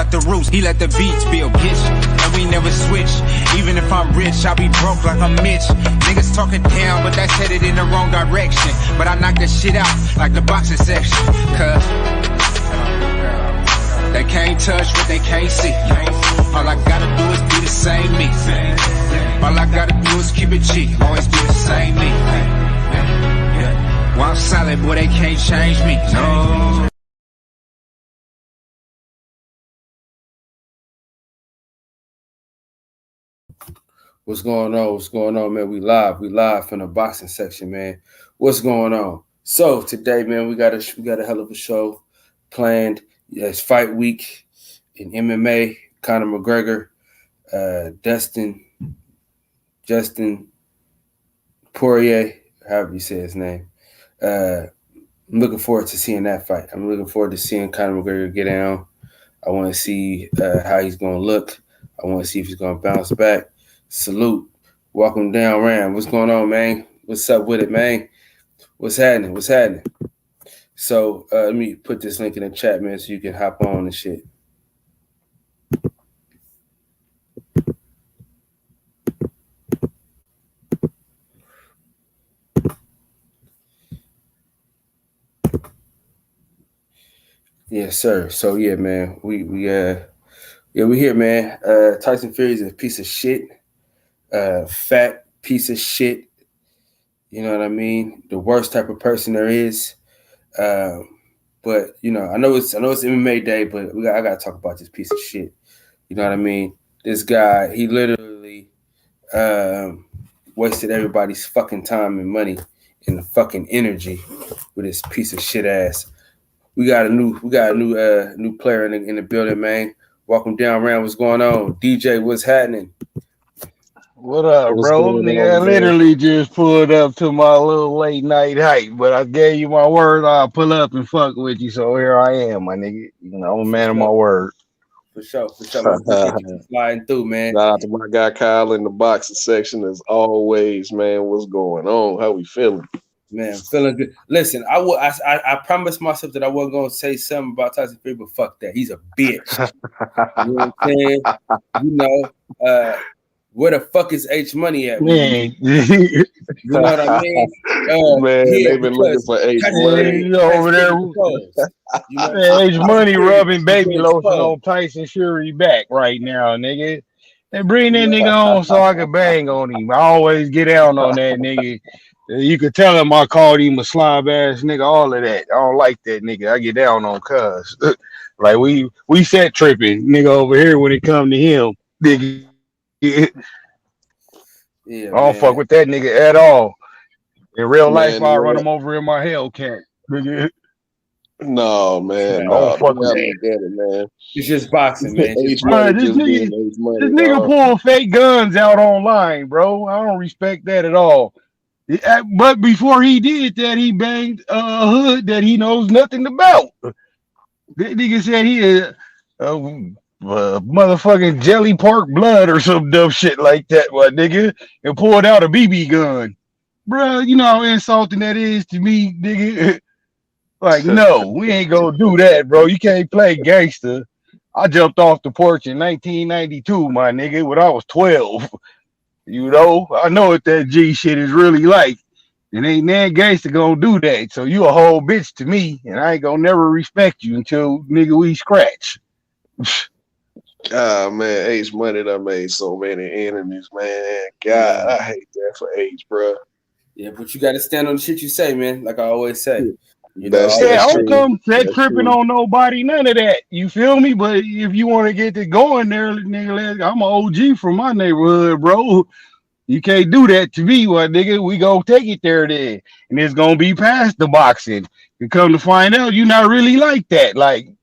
got the roots, he let the beats build, bitch. And we never switch. Even if I'm rich, I'll be broke like I'm Mitch. Niggas talking down, but that's headed in the wrong direction. But I knock that shit out like the boxing section. Cause they can't touch what they can't see. All I gotta do is be the same me. All I gotta do is keep it cheap. Always be the same me. While I'm solid, boy, they can't change me. No. What's going on? What's going on, man? We live from the boxing section, man. What's going on? So today, man, we got a hell of a show planned. It's fight week in MMA. Conor McGregor, Justin Poirier, however you say his name. I'm looking forward to seeing that fight. I'm looking forward to seeing Conor McGregor get down. I want to see how he's going to look. I want to see if he's going to bounce back. Salute. Welcome down, Ram. What's going on, man? What's up with it, man? What's happening? So let me put this link in the chat, man, so you can hop on and shit. Yes, sir. So yeah, man, we here, man. Tyson Fury is a piece of shit. Fat piece of shit. You know what I mean? The worst type of person there is. But you know, I know it's MMA day, but I gotta talk about this piece of shit. You know what I mean? This guy, he literally wasted everybody's fucking time and money and the fucking energy with this piece of shit ass. We got a new player in the building, man. Welcome down, Ram. What's going on? DJ, what's happening? What up, bro? Nigga, I literally just pulled up to my little late night hike, but I gave you my word. I'll pull up and fuck with you. So here I am, my nigga. You know, I'm a man of my word. For sure. Flying through, man. Shout out to my guy Kyle in the boxing section as always, man. What's going on? How we feeling? Man, feeling good. Listen, I promised myself that I wasn't gonna say something about Tyson Fury, but fuck that. He's a bitch. You know what I'm saying? You know, where the fuck is H Money at? Man. You know what I mean? Man, they've been looking for H Money. Over there. H Money rubbing baby lotion on Tyson Fury back right now, nigga. And bring that nigga on so I can bang on him. I always get down on that nigga. You could tell him I called him a slob ass nigga, all of that. I don't like that nigga. I get down on cuz. Like we set tripping nigga over here when it come to him. Nigga. Yeah, I don't fuck with that nigga at all. In real life, I run him over in my Hellcat. Nigga. No, man. No, fuck that, man. It's just boxing, man. This nigga pull fake guns out online, bro. I don't respect that at all. But before he did that, he banged a hood that he knows nothing about. That nigga said he is motherfucking Jelly Park blood or some dumb shit like that, what nigga, and pulled out a BB gun. Bro, you know how insulting that is to me, nigga. Like, no, we ain't gonna do that, bro. You can't play gangster. I jumped off the porch in 1992, my nigga, when I was 12. You know, I know what that G shit is really like. And ain't that gangster gonna do that. So you a whole bitch to me, and I ain't gonna never respect you until nigga we scratch. Man, H Money done made so many enemies, man. God, I hate that for H, bro. Yeah, but you gotta stand on the shit you say, man. Like I always say. You know, I don't come set tripping on nobody, none of that. You feel me? But if you want to get it going there, nigga, I'm an OG from my neighborhood, bro. You can't do that to me, what nigga? We gonna take it there then. And it's gonna be past the boxing. You come to find out you're not really like that. Like,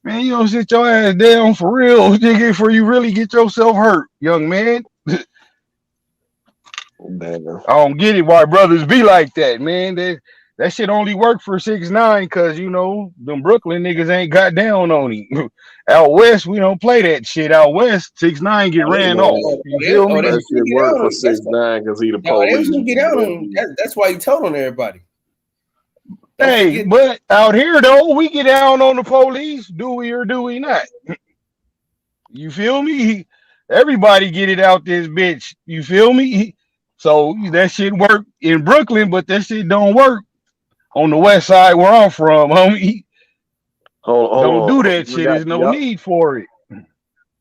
man, you don't sit your ass down for real, nigga, before you really get yourself hurt, young man. Damn. I don't get it why brothers be like that, man. That shit only worked for 6ix9ine because, you know, them Brooklyn niggas ain't got down on him. Out west, we don't play that shit. Out west, 6ix9ine get ran off. You feel me? That shit worked for 6ix9ine because he the police. Get out on. That's why he told on everybody. Hey, but out here, though, we get down on the police. Do we or do we not? You feel me? Everybody get it out this bitch. You feel me? So that shit work in Brooklyn, but that shit don't work on the west side where I'm from, homie. Don't do Hold on. that shit. There's no need for it.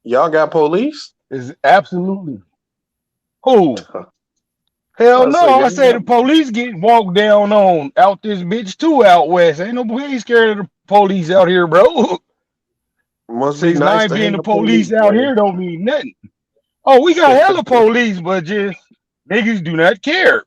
Y'all got police? It's absolutely cool. Hell I no. say I say the y'all police get walked down on out this bitch too out west. Ain't nobody scared of the police out here, bro. must be nice 6ix9ine to being the have police, police out man. here don't mean nothing. Oh, we got hella police, but just niggas do not care.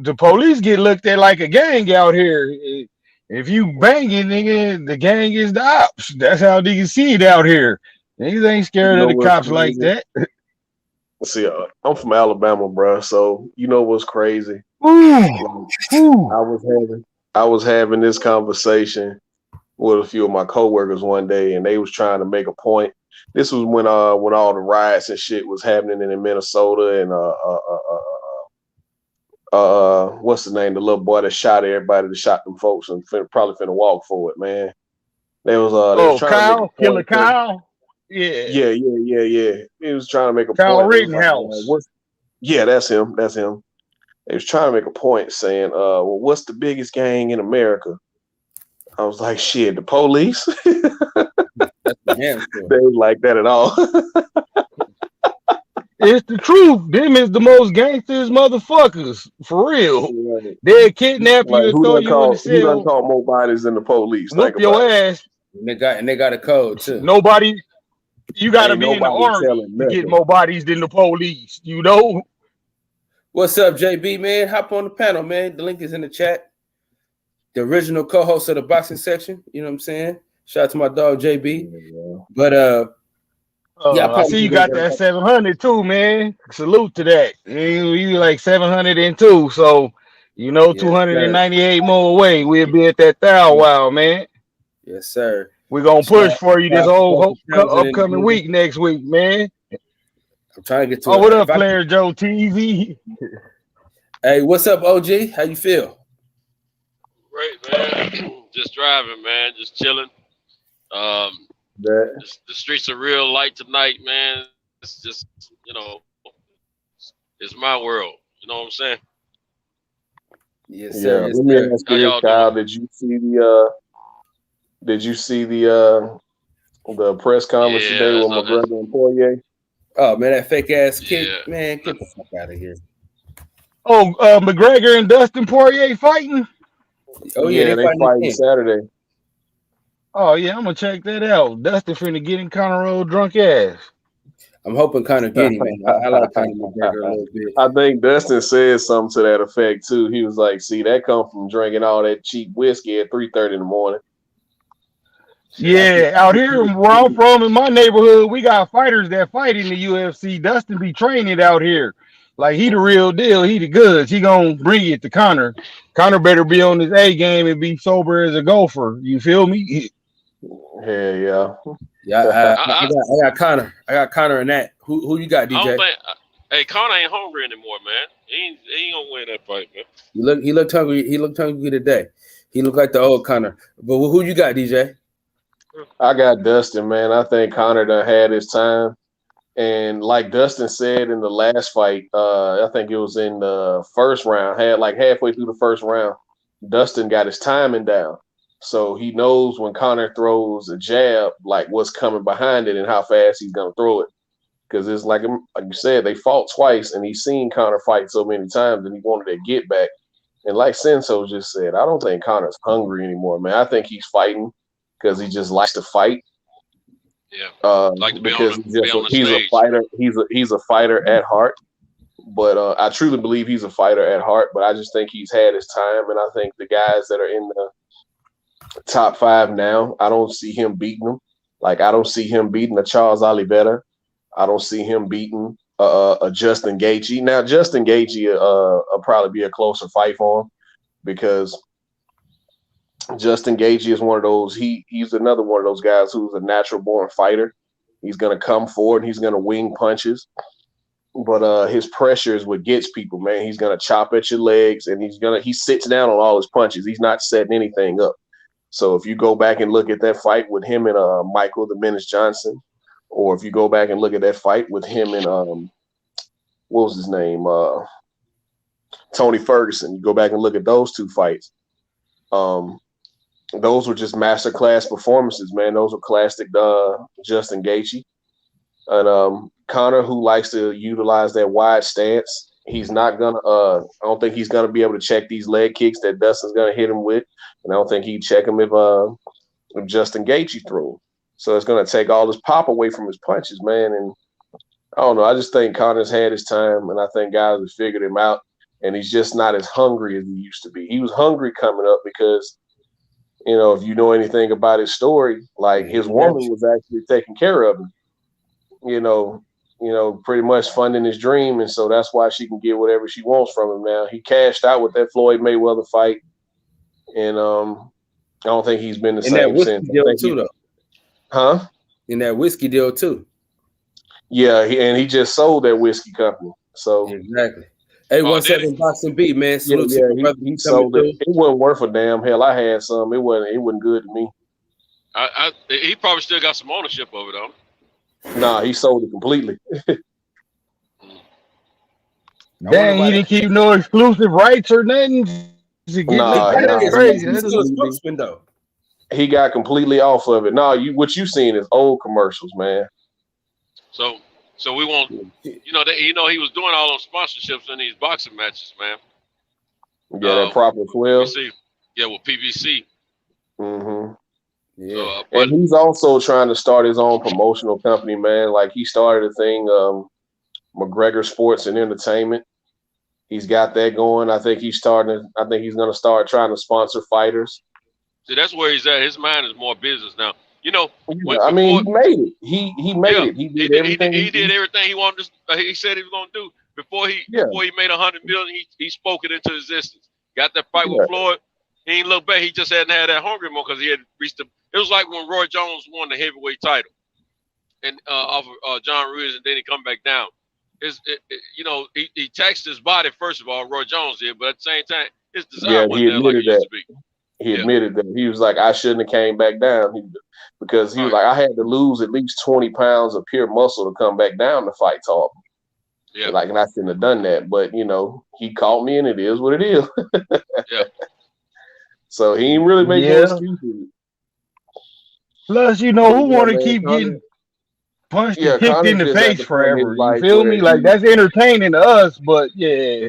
The police get looked at like a gang out here. If you banging, nigga, the gang is the ops. That's how niggas see it out here. Niggas ain't You scared of know the what's cops like crazy? that. See, I'm from Alabama, bro. So you know what's crazy? Ooh, Like, ooh. I was having this conversation with a few of my coworkers one day, and they was trying to make a point. This was when all the riots and shit was happening in Minnesota, and what's the name? The little boy that shot everybody, that shot them folks, and probably finna walk for it, man. They was Oh, trying to make Kyle, a Killer point. Kyle. Yeah, Yeah. He was trying to make a Kyle point. It was like, Rittenhouse. what's yeah, that's him. That's him. They was trying to make a point saying, well, what's the biggest gang in America? I was like, shit, the police. That's the damn They sure. ain't like that at all. It's the truth. Them is the most gangsters motherfuckers. For real. Right. They'll kidnap you Like and throw you in the who done cell, caught more bodies than the police? Think whoop your about it. ass. And they got a code too. Nobody, you got to Ain't be in the nobody army telling to get nothing. more bodies than the police. You know? What's up, JB, man? Hop on the panel, man. The link is in the chat. The original co-host of the boxing section. You know what I'm saying? Shout out to my dog JB. Yeah. But yeah, I I probably see you can got that 700 too, man. Salute to that. You like 702, so you know Yes, sir. 298 more away. We'll be at that thou wow, man. Yes, sir. We're gonna push Shout for you this out to whole Dr. Townsend in the upcoming building. week next week, man. I'm trying to get to Oh, what it. up, player Joe TZ? Hey, what's up, OG? How you feel? Great, man. Just driving, man. Just chilling. Um, That the streets are real light tonight, man. It's just, it's my world. You know what I'm saying? Yes, yeah. sir. Yes, Let me sir. ask How you this, y'all Kyle. doing? Did you see the press conference today Yeah, I with saw that. McGregor and Poirier? Oh man, that fake ass kick, Yeah. man, get the fuck out of here. Oh, McGregor and Dustin Poirier fighting. Oh yeah, Yeah, they they fighting fighting again. Saturday. Oh yeah, I'm gonna check that out. Dustin finna get in Conor old drunk ass. I'm hoping Conor get him, man. I like Conor McGregor a little bit. I think Dustin said something to that effect too. He was like, "See, that come from drinking all that cheap whiskey at 3:30 in the morning." Shit, I think Yeah, out here where I'm from in my neighborhood, we got fighters that fight in the UFC. Dustin be training out here. Like he the real deal. He the goods. He gonna bring it to Connor. Connor better be on his A game and be sober as a gopher. You feel me? Hell yeah. yeah, I, I got Conor. I got Conor in that. Who you got, I don't DJ? think. Hey, Conor ain't hungry anymore, man. He ain't gonna win that fight, man. He looked hungry. He looked hungry today. He looked like the old Conor. But who you got, DJ? I got Dustin, man. I think Connor done had his time. And like Dustin said in the last fight, I think it was in the first round, had like halfway through the first round, Dustin got his timing down. So he knows when Connor throws a jab, like what's coming behind it and how fast he's gonna throw it. Because it's like you said, they fought twice, and he's seen Connor fight so many times, and he wanted to get back. And like Senso just said, I don't think Connor's hungry anymore, man. I think he's fighting because he just likes to fight. Yeah, like to be Because on the he's a stage. fighter. He's a fighter at heart. But I truly believe he's a fighter at heart. But I just think he's had his time, and I think the guys that are in the top 5 now, I don't see him beating them. Like I don't see him beating a Charles Oliveira. I don't see him beating a Justin Gaethje. Now Justin Gaethje will probably be a closer fight for him because Justin Gaethje is one of those. He's another one of those guys who's a natural born fighter. He's gonna come forward and he's gonna wing punches. But his pressure is what gets people, man. He's gonna chop at your legs and he sits down on all his punches. He's not setting anything up. So if you go back and look at that fight with him and Michael the Menace Johnson, or if you go back and look at that fight with him and what was his name? Tony Ferguson. You go back and look at those two fights. Those were just masterclass performances, man. Those were classic Justin Gaethje. And Conor, who likes to utilize that wide stance, he's not gonna. I don't think he's gonna be able to check these leg kicks that Dustin's gonna hit him with, and I don't think he'd check him if Justin Gaethje threw him. So it's gonna take all his pop away from his punches, man. And I don't know. I just think Conor's had his time, and I think guys have figured him out, and he's just not as hungry as he used to be. He was hungry coming up because, you know, if you know anything about his story, like his woman was actually taking care of him. You know, pretty much funding his dream, and so that's why she can get whatever she wants from him now. He cashed out with that Floyd Mayweather fight, and I don't think he's been the same since. Deal too, though. Huh? In that whiskey deal too. Yeah, he just sold that whiskey company. So exactly. 817 Boxing Beat, man. He sold it. It wasn't worth a damn. Hell, I had some. It wasn't good to me. He probably still got some ownership of it, though. Nah, he sold it completely. Dang, he didn't keep no exclusive rights or nothing. That's crazy. Though. He got completely off of it. No, what you seen is old commercials, man. So we won't. He was doing all those sponsorships in these boxing matches, man. Yeah, that proper 12. Yeah, with PBC. Mm-hmm. Yeah, and he's also trying to start his own promotional company, man. Like he started a thing, McGregor Sports and Entertainment. He's got that going. I think he's going to start trying to sponsor fighters. See, that's where he's at. His mind is more business now. You know, he made it. He made it. He did everything. He did everything he wanted to. He said he was going to do before he made $100 million. He spoke it into existence. Got that fight with Floyd. He ain't look back. He just hadn't had that hunger anymore because he had reached the. It was like when Roy Jones won the heavyweight title, and off of John Ruiz, and then he come back down. He taxed his body first of all. Roy Jones did, but at the same time, his desire wasn't there like it used to be. He admitted that. He was like, I shouldn't have came back down because he was like, I had to lose at least 20 pounds of pure muscle to come back down to fight Talbot. Yeah, and I shouldn't have done that, but he caught me, and it is what it is. Yeah. So he ain't really making no excuses. Plus, who want to keep getting punched and kicked in the face forever? You feel me? Like, that's entertaining to us, but yeah,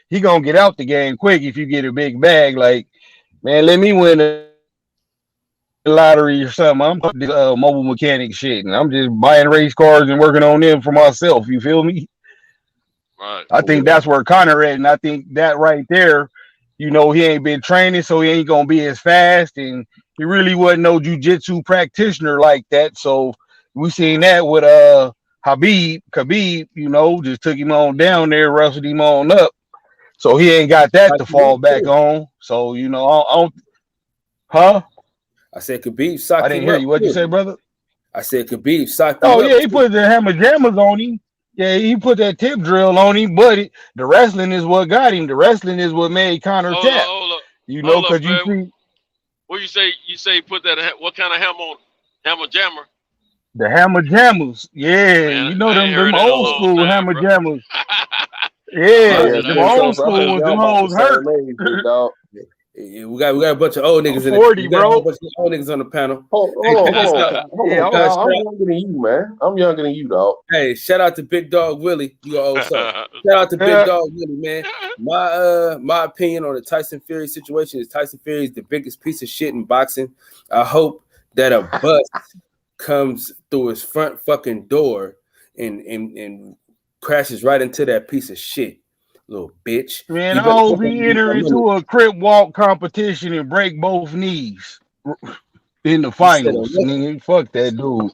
he gonna get out the game quick if you get a big bag. Like, man, let me win a lottery or something. I'm this mobile mechanic shit, and I'm just buying race cars and working on them for myself. You feel me? Right. I think that's where Conor at, and I think that right there, he ain't been training, so he ain't gonna be as fast, and he really wasn't no jiu-jitsu practitioner like that. So we seen that with Khabib, just took him on down there, wrestled him on up. So he ain't got that to fall back on. So, huh? I said Khabib socked him up. I didn't hear you. What'd you say, brother? I said Khabib socked him up. Oh, yeah, he put the hammer jammers on him. Yeah, he put that tip drill on him, but the wrestling is what got him. The wrestling is what made Conor tap. Because you see. What you say? You say he put that? What kind of hammer jammer? The hammer jammers. Yeah, man, them old school hammer jammers. Yeah, them old school ones. Them hoes hurt. Yeah, we got a bunch of old niggas in 40, bro. A bunch of old niggas on the panel. Hold on. I'm younger than you, man. I'm younger than you, dog. Hey, shout out to Big Dog Willie. You old son. Shout out to Big Dog Willie, man. My opinion on the Tyson Fury situation is Tyson Fury is the biggest piece of shit in boxing. I hope that a bus comes through his front fucking door and crashes right into that piece of shit. Little bitch. Man, I hope he enter into a crip walk competition and break both knees in the finals. Fuck that dude.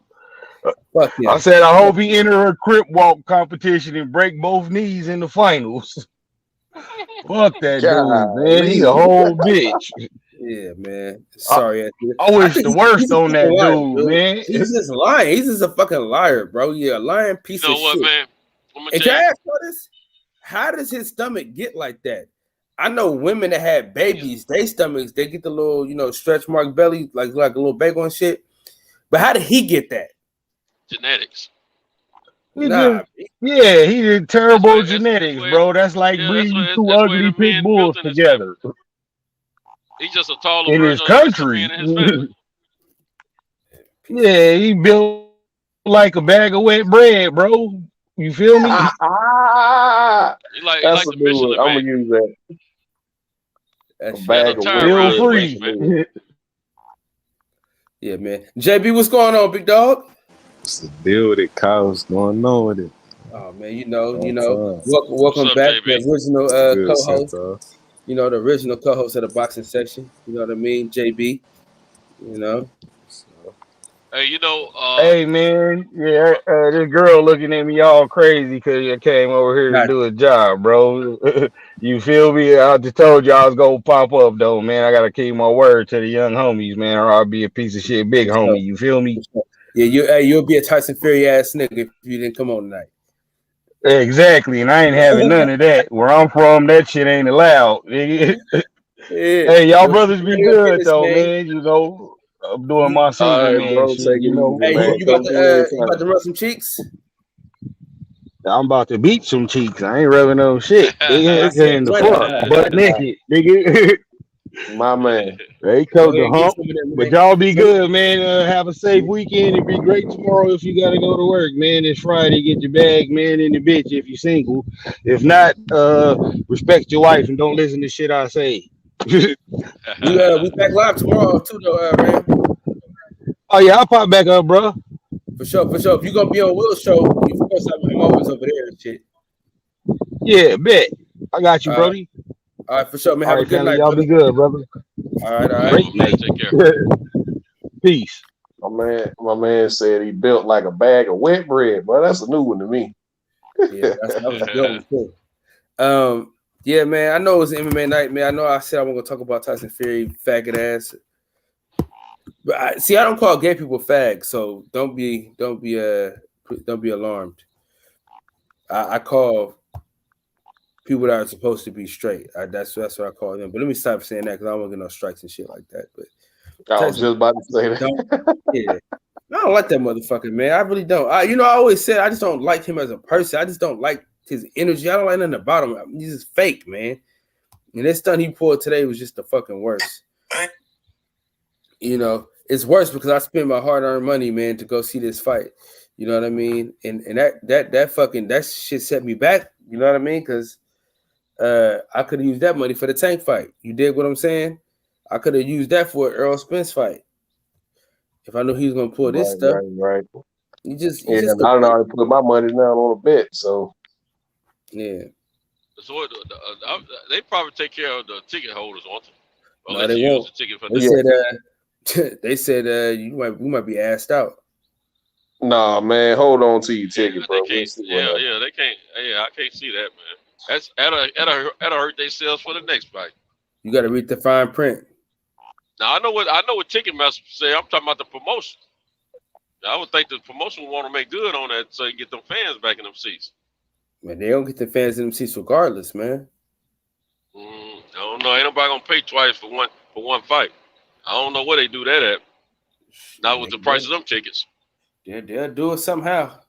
Fuck yeah. I said I hope he enter a crip walk competition and break both knees in the finals. Fuck that dude, man. He's a whole bitch. Yeah, man. Sorry. I wish the worst on that dude, man. He's just lying. He's just a fucking liar, bro. Yeah, a lying piece of shit. Man? And can I ask you this? How does his stomach get like that? I know women that had babies, their stomachs, they get the little, stretch mark belly, like a little bagel and shit. But how did he get that? genetics. He did terrible genetics, bro. That's like breeding two That's where ugly the pit men built bulls in his family. together. He's just a taller In his version of the rest of the men country. in his family. Yeah, he built like a bag of wet bread, bro. You feel me? He That's like a the new one. Michelin I'm man. gonna use that. That A shit. bag no of tire wet around Feel his bread. waist, free. man. Yeah, man. JB, what's going on, big dog? What's the deal with it, Kyle? What's going on with it? Oh man, you know. What's Welcome up, back, JB? the original good, co-host. Santa? You know, the original co-host of the boxing section. You know what I mean, JB. You know. Hey, you know, Hey man, yeah, this girl looking at me all crazy because I came over here to Nah, do a job, bro. You feel me? I just told you I was gonna pop up though, man. I gotta keep my word to the young homies, man, or I'll be a piece of shit big for sure, homie. You feel me? for sure. Yeah, you'll be a Tyson Fury ass nigga if you didn't come on tonight. Exactly, and I ain't having none of that. Where I'm from, that shit ain't allowed. Nigga. Yeah. Hey, y'all Well, brothers be your good business, though, man. man. You know, I'm doing You, my All single right, man bro. shit. Take it You know, easy, hey, man. you Come through about anytime. to rub some cheeks? I'm about to beat some cheeks. I ain't rubbing no shit. Nigga, That's it it. in the Run it. front, butt naked, nigga. My man. They Go coat ahead the and get hump. some of them, But man. y'all be good, man. Have a safe weekend. It'd be great tomorrow if you gotta go to work, man. It's Friday. Get your bag, man, and the bitch if you single. If not, respect your wife and don't listen to shit I say. We back live tomorrow too, though, Ram. Oh yeah, I'll pop back up, bro. For sure, for sure. If you're gonna be on Will's show, of course I'm always over there and shit. Yeah, bet. I got you, All right, Brody. all right, for sure, man. All Have a right, good family. night, Y'all brother. be good, brother. All right, all all right, right. my Great man, night. take care. Peace. My man said he built like a bag of wet bread, bro. That's a new one to me. Yeah, that was a good one too. Yeah, man. I know it was an MMA night, man. I know I said I wasn't gonna talk about Tyson Fury, faggot ass. But I don't call gay people fags, so don't be alarmed. I call people that are supposed to be straight. That's what I call them. But let me stop saying that because I don't want to get no strikes and shit like that. But I was just about to say that. yeah, I don't like that motherfucker, man. I really don't. I always said I just don't like him as a person. I just don't like his energy. I don't like nothing about him. He's just fake, man. And this stunt he pulled today was just the fucking worst. You know, it's worse because I spent my hard-earned money, man, to go see this fight. You know what I mean? And that shit set me back. You know what I mean? Because I could have used that money for the Tank fight. You dig what I'm saying? I could have used that for an Earl Spence fight if I knew he was gonna pull this stuff. Right. You just I don't know how to put my money down on a bet, so yeah. So they probably take care of the ticket holders, won't they? Or No, let they you won't. use the ticket for They said we might be asked out. nah, man, hold on to your ticket, bro. They can't. Yeah, they can't. Yeah, I can't see that, man. That'll hurt themselves for the next fight. You got to read the fine print. Now I know what Ticketmaster say. I'm talking about the promotion. I would think the promotion would want to make good on that so you get them fans back in them seats. Man, they don't get the fans in them seats regardless, man. I don't know. Ain't nobody gonna pay twice for one fight. I don't know where they do that at. Not with the price of them tickets. They'll do it somehow.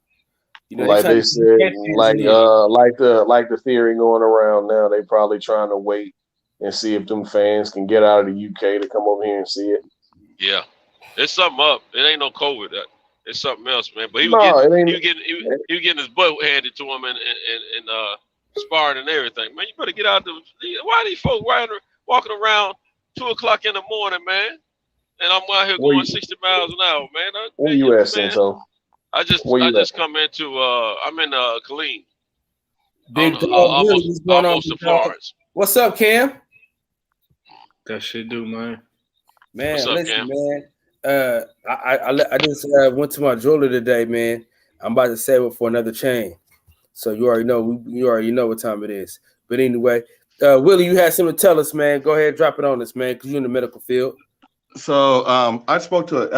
You know, like they said, like the theory going around now, they probably trying to wait and see if them fans can get out of the UK to come over here and see it. Yeah, there's something up. It ain't no COVID. It's something else, man. But he was getting his butt handed to him and sparring and everything. Man, you better get out the. Why are these folks walking around 2:00 in the morning, man? And I'm out here going 60 miles an hour, man. Where you at, Santo? I just come into I'm in Killeen. Big dog, almost to Florence. What's up, Cam? That shit do, man. Man, What's up, listen, Cam? man. I just went to my jeweler today, man. I'm about to save it for another chain. So you already know what time it is. But anyway, Willie, you had something to tell us, man. Go ahead, drop it on us, man, because you're in the medical field. So I spoke to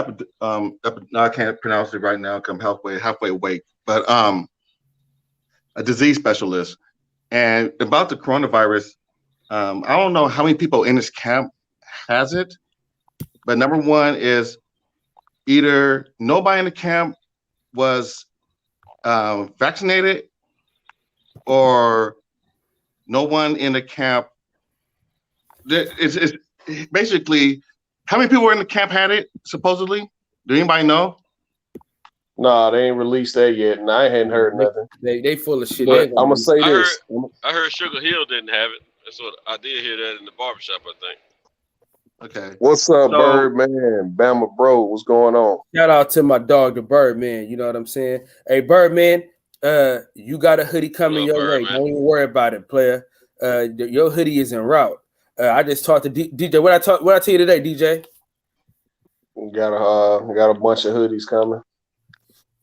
I can't pronounce it right now because I'm halfway awake, but a disease specialist, and about the coronavirus. I don't know how many people in this camp has it, but number one is either nobody in the camp was vaccinated, or no one in the camp. It's basically, how many people were in the camp had it, supposedly? Do anybody know? Nah, they ain't released that yet, and I hadn't heard nothing. They full of shit. But I'm gonna say I this. I heard Sugar Hill didn't have it. That's what I did hear that in the barbershop, I think. Okay. What's up, Birdman? Bama Bro, what's going on? Shout out to my dog, the Birdman. You know what I'm saying? Hey, Birdman, you got a hoodie coming your way. Don't even worry about it, player. Your hoodie is en route. I just talked to DJ. What I tell you today, DJ? We got a bunch of hoodies coming.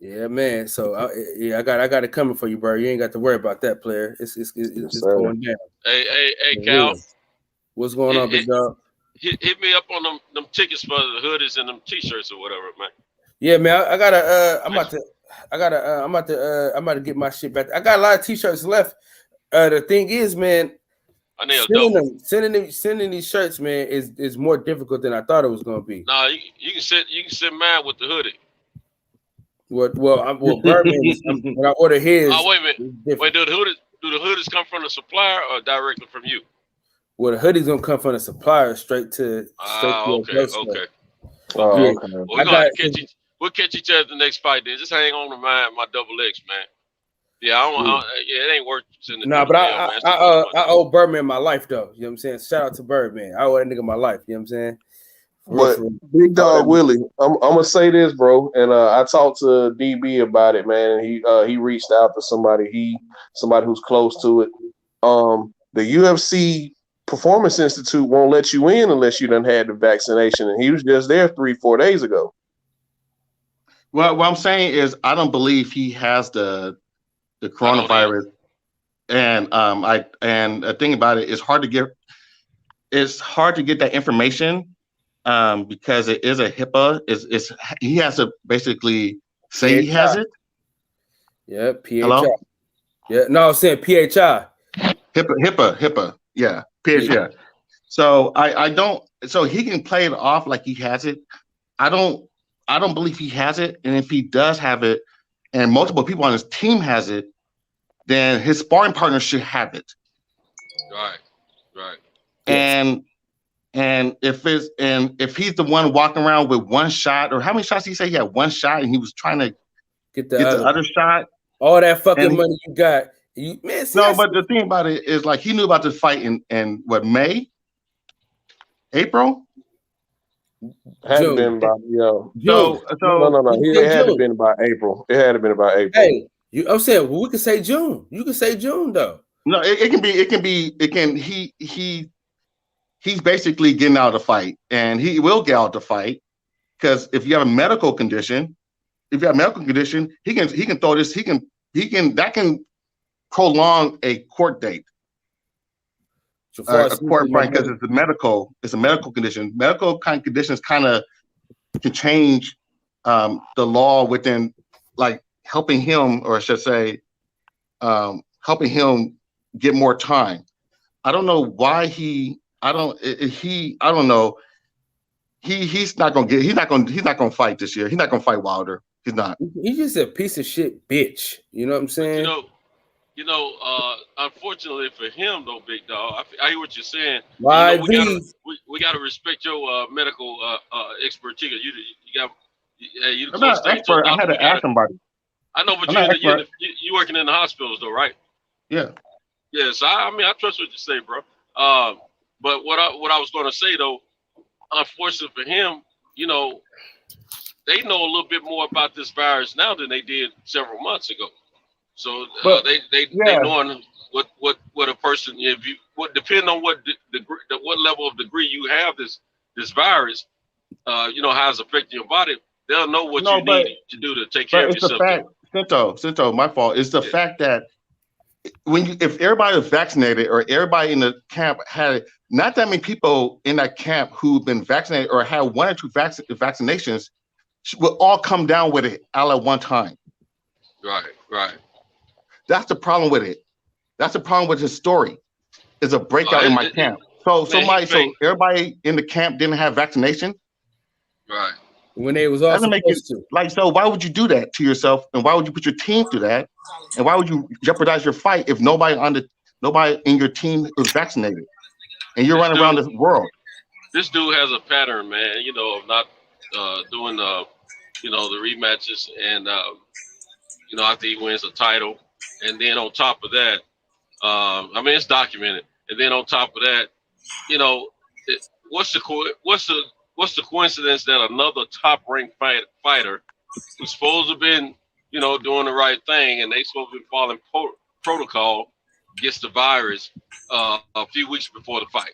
Yeah, man. So I got it coming for you, bro. You ain't got to worry about that, player. It's going down. Hey, Cal. What's going on, big dog? Hit me up on them tickets for the hoodies and them t-shirts or whatever, man. Yeah, man. I'm about to get my shit back. I got a lot of t-shirts left. The thing is, man, sending these shirts, man, is more difficult than I thought it was gonna be. Nah, you can send mine with the hoodie. Well, Birdman, when I order his. Oh, wait a minute. Wait, do the hoodies come from the supplier or directly from you? Well, the hoodie's gonna come from the supplier straight to okay. Oh, yeah. okay. Well, we'll catch each other the next fight. Then just hang on to my double X, man. Yeah, it ain't worth sending. Nah, but I owe Birdman my life though. You know what I'm saying? Shout out to Birdman. I owe that nigga my life. You know what I'm saying? But Big Dog Willie, I'm gonna say this, bro. And I talked to DB about it, man. And he reached out to somebody who's close to it. The UFC Performance Institute won't let you in unless you done had the vaccination, and he was just there 3-4 days ago. Well, what I'm saying is, I don't believe he has the coronavirus, and the thing about it is hard to get. It's hard to get that information because it is a HIPAA. He has to basically say he has it. Yeah, PHI. Hello? Yeah, no, I'm saying PHI. HIPAA. Yeah, PHI. Yeah. So I don't. So he can play it off like he has it. I don't believe he has it. And if he does have it, and multiple people on his team has it, then his sparring partner should have it. Right. And if he's the one walking around with one shot, or how many shots did he say he had? One shot, and he was trying to get the other shot. All that fucking money you got. But the thing about it is, like, he knew about this fight in what, April? Had to been about no. It had to been about April. It had to been about April. Hey, I'm saying, well, we can say June. You can say June though. No, he's basically getting out of the fight, and he will get out of the fight because if you have a medical condition, he can throw this. He can prolong a court date. A court fight, because it's a medical condition. Medical kind of conditions kind of can change the law within, like, helping him, or I should say, helping him get more time. I don't know why I don't know. He's not gonna fight this year. He's not gonna fight Wilder. He's not. He's just a piece of shit bitch. You know what I'm saying? Unfortunately for him, though, Big Dog, I hear what you're saying. Why we gotta respect your medical expertise. I'm not an expert. I had to ask somebody. I know, but you working in the hospitals, though, right? Yeah. Yeah. So I trust what you say, bro. But what I was going to say, though, unfortunately for him, they know a little bit more about this virus now than they did several months ago. So they knowing what a person, depending on what level of degree you have this virus, how it's affecting your body, they'll know what you need to do to take care of yourself. Cinto, my fault. It's the fact that if everybody was vaccinated, or everybody in the camp had, not that many people in that camp who've been vaccinated or had 1 or 2 vaccinations, will all come down with it all at one time. Right. That's the problem with it. That's the problem with his story. It's a breakout in my camp. So everybody in the camp didn't have vaccination. Right. when they was all Doesn't make you supposed to. like. So why would you do that to yourself? And why would you put your team through that? And why would you jeopardize your fight if nobody in your team is vaccinated and you're running around the world? This dude has a pattern, man. You know, of not doing the rematches, and after he wins a title, and then on top of that, I mean, it's documented. And then on top of that, what's the coincidence that another top-ranked fighter who's supposed to have been, doing the right thing, and they supposed to be following protocol, gets the virus a few weeks before the fight?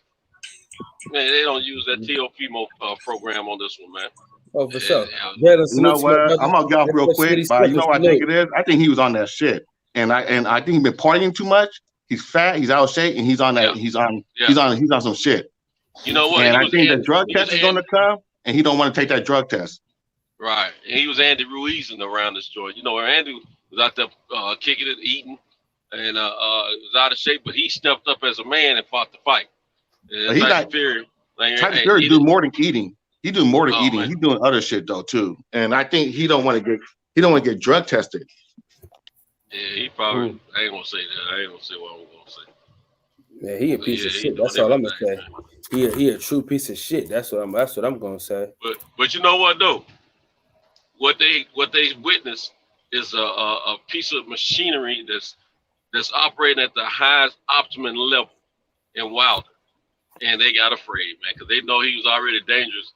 Man, they don't use that TOP program on this one, man. Oh, for sure. You know what? I'm gonna get off real quick, but you know what I think it is? I think he was on that shit, and I think he's been partying too much. He's fat, he's out of shape, and he's on that. Yeah. He's on some shit. You know what? And I think the drug test is gonna come, and he don't want to take that drug test. Right, and he was Andy Ruizing around this joint. Andy was out there kicking it, eating, and was out of shape, but he stepped up as a man and fought the fight. Tyson Fury do more than eating. He do more than eating. Man. He's doing other shit though too. And I think he don't want to get drug tested. Yeah, he probably. I ain't gonna say that. I ain't gonna say what I'm gonna say. Yeah, he a piece of shit. That's all I'm gonna say. He a true piece of shit. That's what I'm gonna say. But you know what though? What they witnessed is a piece of machinery that's operating at the highest optimum level in Wilder. And they got afraid, man, because they know he was already dangerous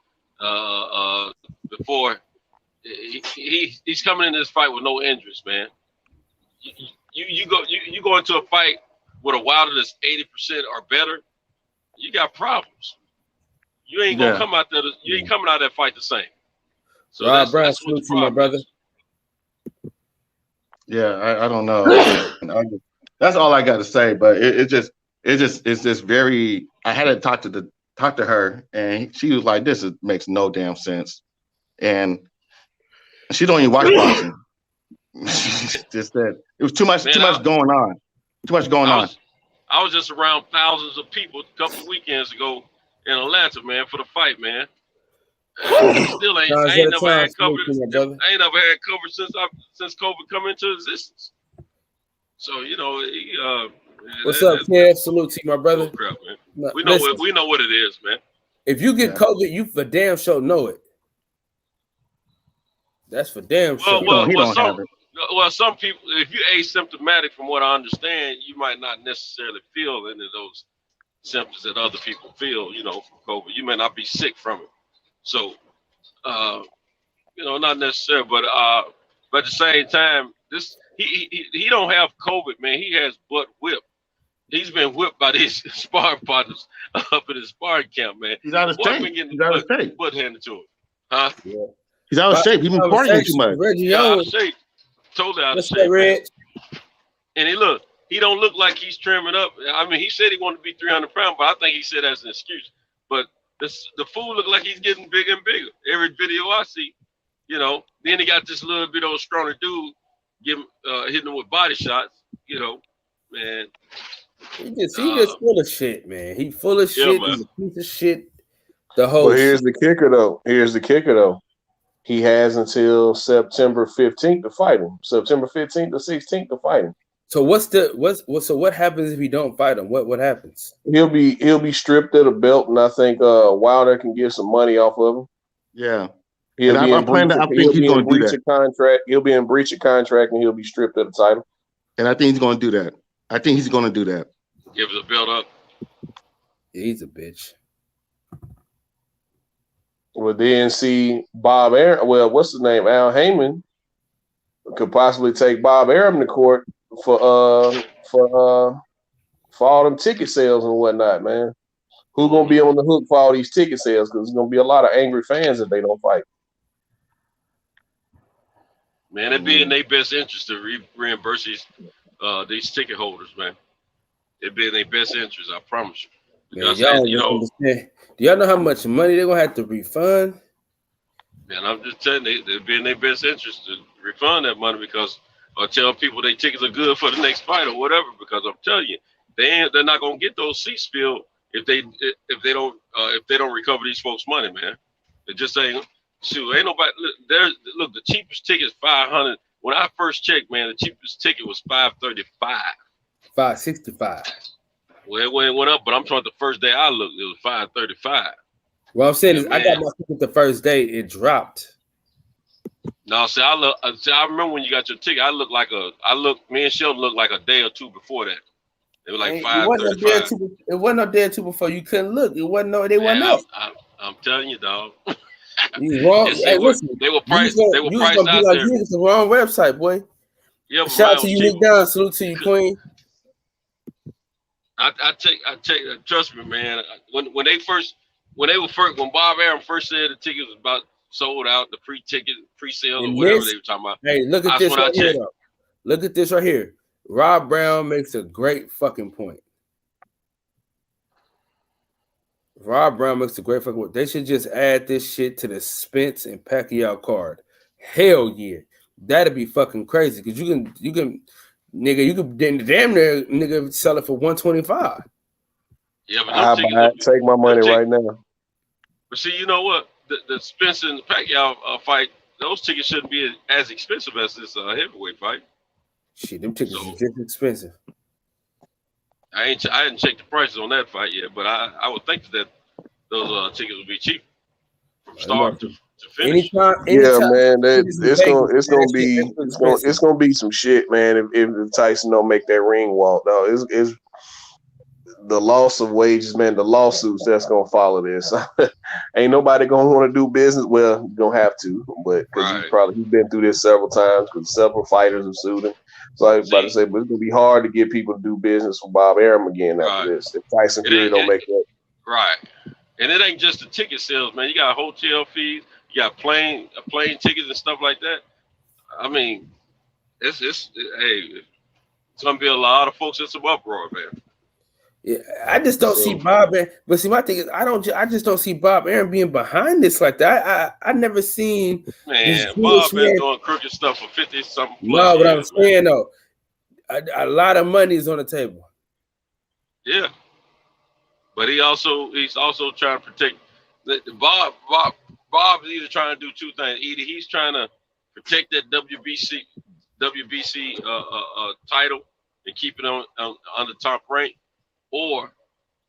before. He's coming in this fight with no injuries, man. You go into a fight with a Wilder that's 80% or better, you got problems. You ain't gonna come out there. You ain't coming out of that fight the same. So that's what the problem, my brother. Is. Yeah, I don't know. That's all I got to say. But it's just very. I had to talk to her, and she was like, "This makes no damn sense," and she don't even watch boxing. Just that it was too much going on. Too much going on. I was just around thousands of people a couple of weekends ago in Atlanta, man, for the fight, man. Still ain't. I ain't never had COVID since COVID come into existence. So what's up, Kev? Salute to you, my brother. Crap, man. We know what it is, man. If you get COVID, you for damn sure know it. That's for damn sure. Well, some people, if you're asymptomatic, from what I understand, you might not necessarily feel any of those symptoms that other people feel, from COVID. You may not be sick from it. So, not necessarily, but at the same time, he don't have COVID, man. He has butt whipped. He's been whipped by these sparring partners up in his sparring camp, man. He's out of shape. He's out of shape. Butt handed to him, huh? Yeah. He's out of shape. He's been partying too much. Out of shape. Totally out of shape. And he don't look like he's trimming up. I mean, he said he wanted to be 300 pounds, but I think he said that's an excuse. But the fool look like he's getting bigger and bigger. Every video I see, Then he got this little bit old stronger dude hitting him with body shots, man. He just full of shit, man. He full of shit. Man. He's a piece of shit. The whole. Well, here's the kicker, though. He has until September 15th to fight him. September 15th to 16th to fight him. So what happens if he don't fight him? What happens? He'll be stripped of the belt, and I think Wilder can get some money off of him. Yeah. He'll be in breach of contract. He'll be in breach of contract, and he'll be stripped of the title. And I think he's going to do that. Give the belt up. Yeah, he's a bitch. Well, then see Bob Arum. Well, what's his name? Al Heyman could possibly take Bob Arum to court for all them ticket sales and whatnot, man. Who's gonna be on the hook for all these ticket sales? Because there's gonna be a lot of angry fans if they don't fight. Man, it'd be in their best interest to reimburse these ticket holders, man. It'd be in their best interest, I promise you. Man, understand. Do y'all know how much money they're gonna have to refund? Man, I'm just telling you, it'd be in their best interest to refund that money or tell people their tickets are good for the next fight or whatever. Because I'm telling you, they're not gonna get those seats filled if they don't recover these folks' money, man. It just ain't Shoot, ain't nobody. Look, the cheapest ticket is 500. When I first checked, man, the cheapest ticket was 535. 565. Well, it went up, but I'm talking the first day I looked, it was 535. What I'm saying is, I got my ticket the first day. It dropped. No, see, I remember when you got your ticket. Me and Sheldon looked like a day or two before that. It was like 535. It wasn't no day or two before you couldn't look. It wasn't no. They wasn't up. I'm telling you, dog. You wrong. Hey, listen, they were priced out there. You was the wrong website, boy. Yeah, shout out to you, Nick Down. Salute to you, Queen. I take. Trust me, man. When Bob Arum first said the ticket was about sold out, the pre-sale or whatever they were talking about. Hey, look at this right here. Though. Look at this right here. Rob Brown makes a great fucking point. Rob Brown makes a great fucking point. They should just add this shit to the Spence and Pacquiao card. Hell yeah. That'd be fucking crazy. Because you can nigga, you could damn near nigga sell it for 125. Yeah, but take my money right now. But see, you know what? The Spence and Pacquiao fight, those tickets shouldn't be as expensive as this heavyweight fight. Shit, them tickets are just expensive. I hadn't checked the prices on that fight yet, but I would think that those tickets would be cheap from start to finish. Anytime, yeah, man, it's gonna be some shit, man. If Tyson don't make that ring walk, no, it's the loss of wages, man. The lawsuits that's gonna follow this. Ain't nobody gonna want to do business. Well, you don't have to, but because he's been through this several times because several fighters have sued him. So I was about to say, but it's gonna be hard to get people to do business with Bob Arum again after this. If Tyson Fury don't make that. Right. And it ain't just the ticket sales, man. You got hotel fees, you got plane tickets and stuff like that. I mean, it's gonna be a lot of folks in some uproar, man. Yeah, I just don't see Bob. But see, my thing is, I just don't see Bob Arum being behind this like that. I never seen. Man, Bob been doing crooked stuff for 50-something. No, but I'm saying though, a lot of money is on the table. Yeah, but he's also trying to protect. Bob is either trying to do two things. Either he's trying to protect that WBC title and keep it on the top rank. Or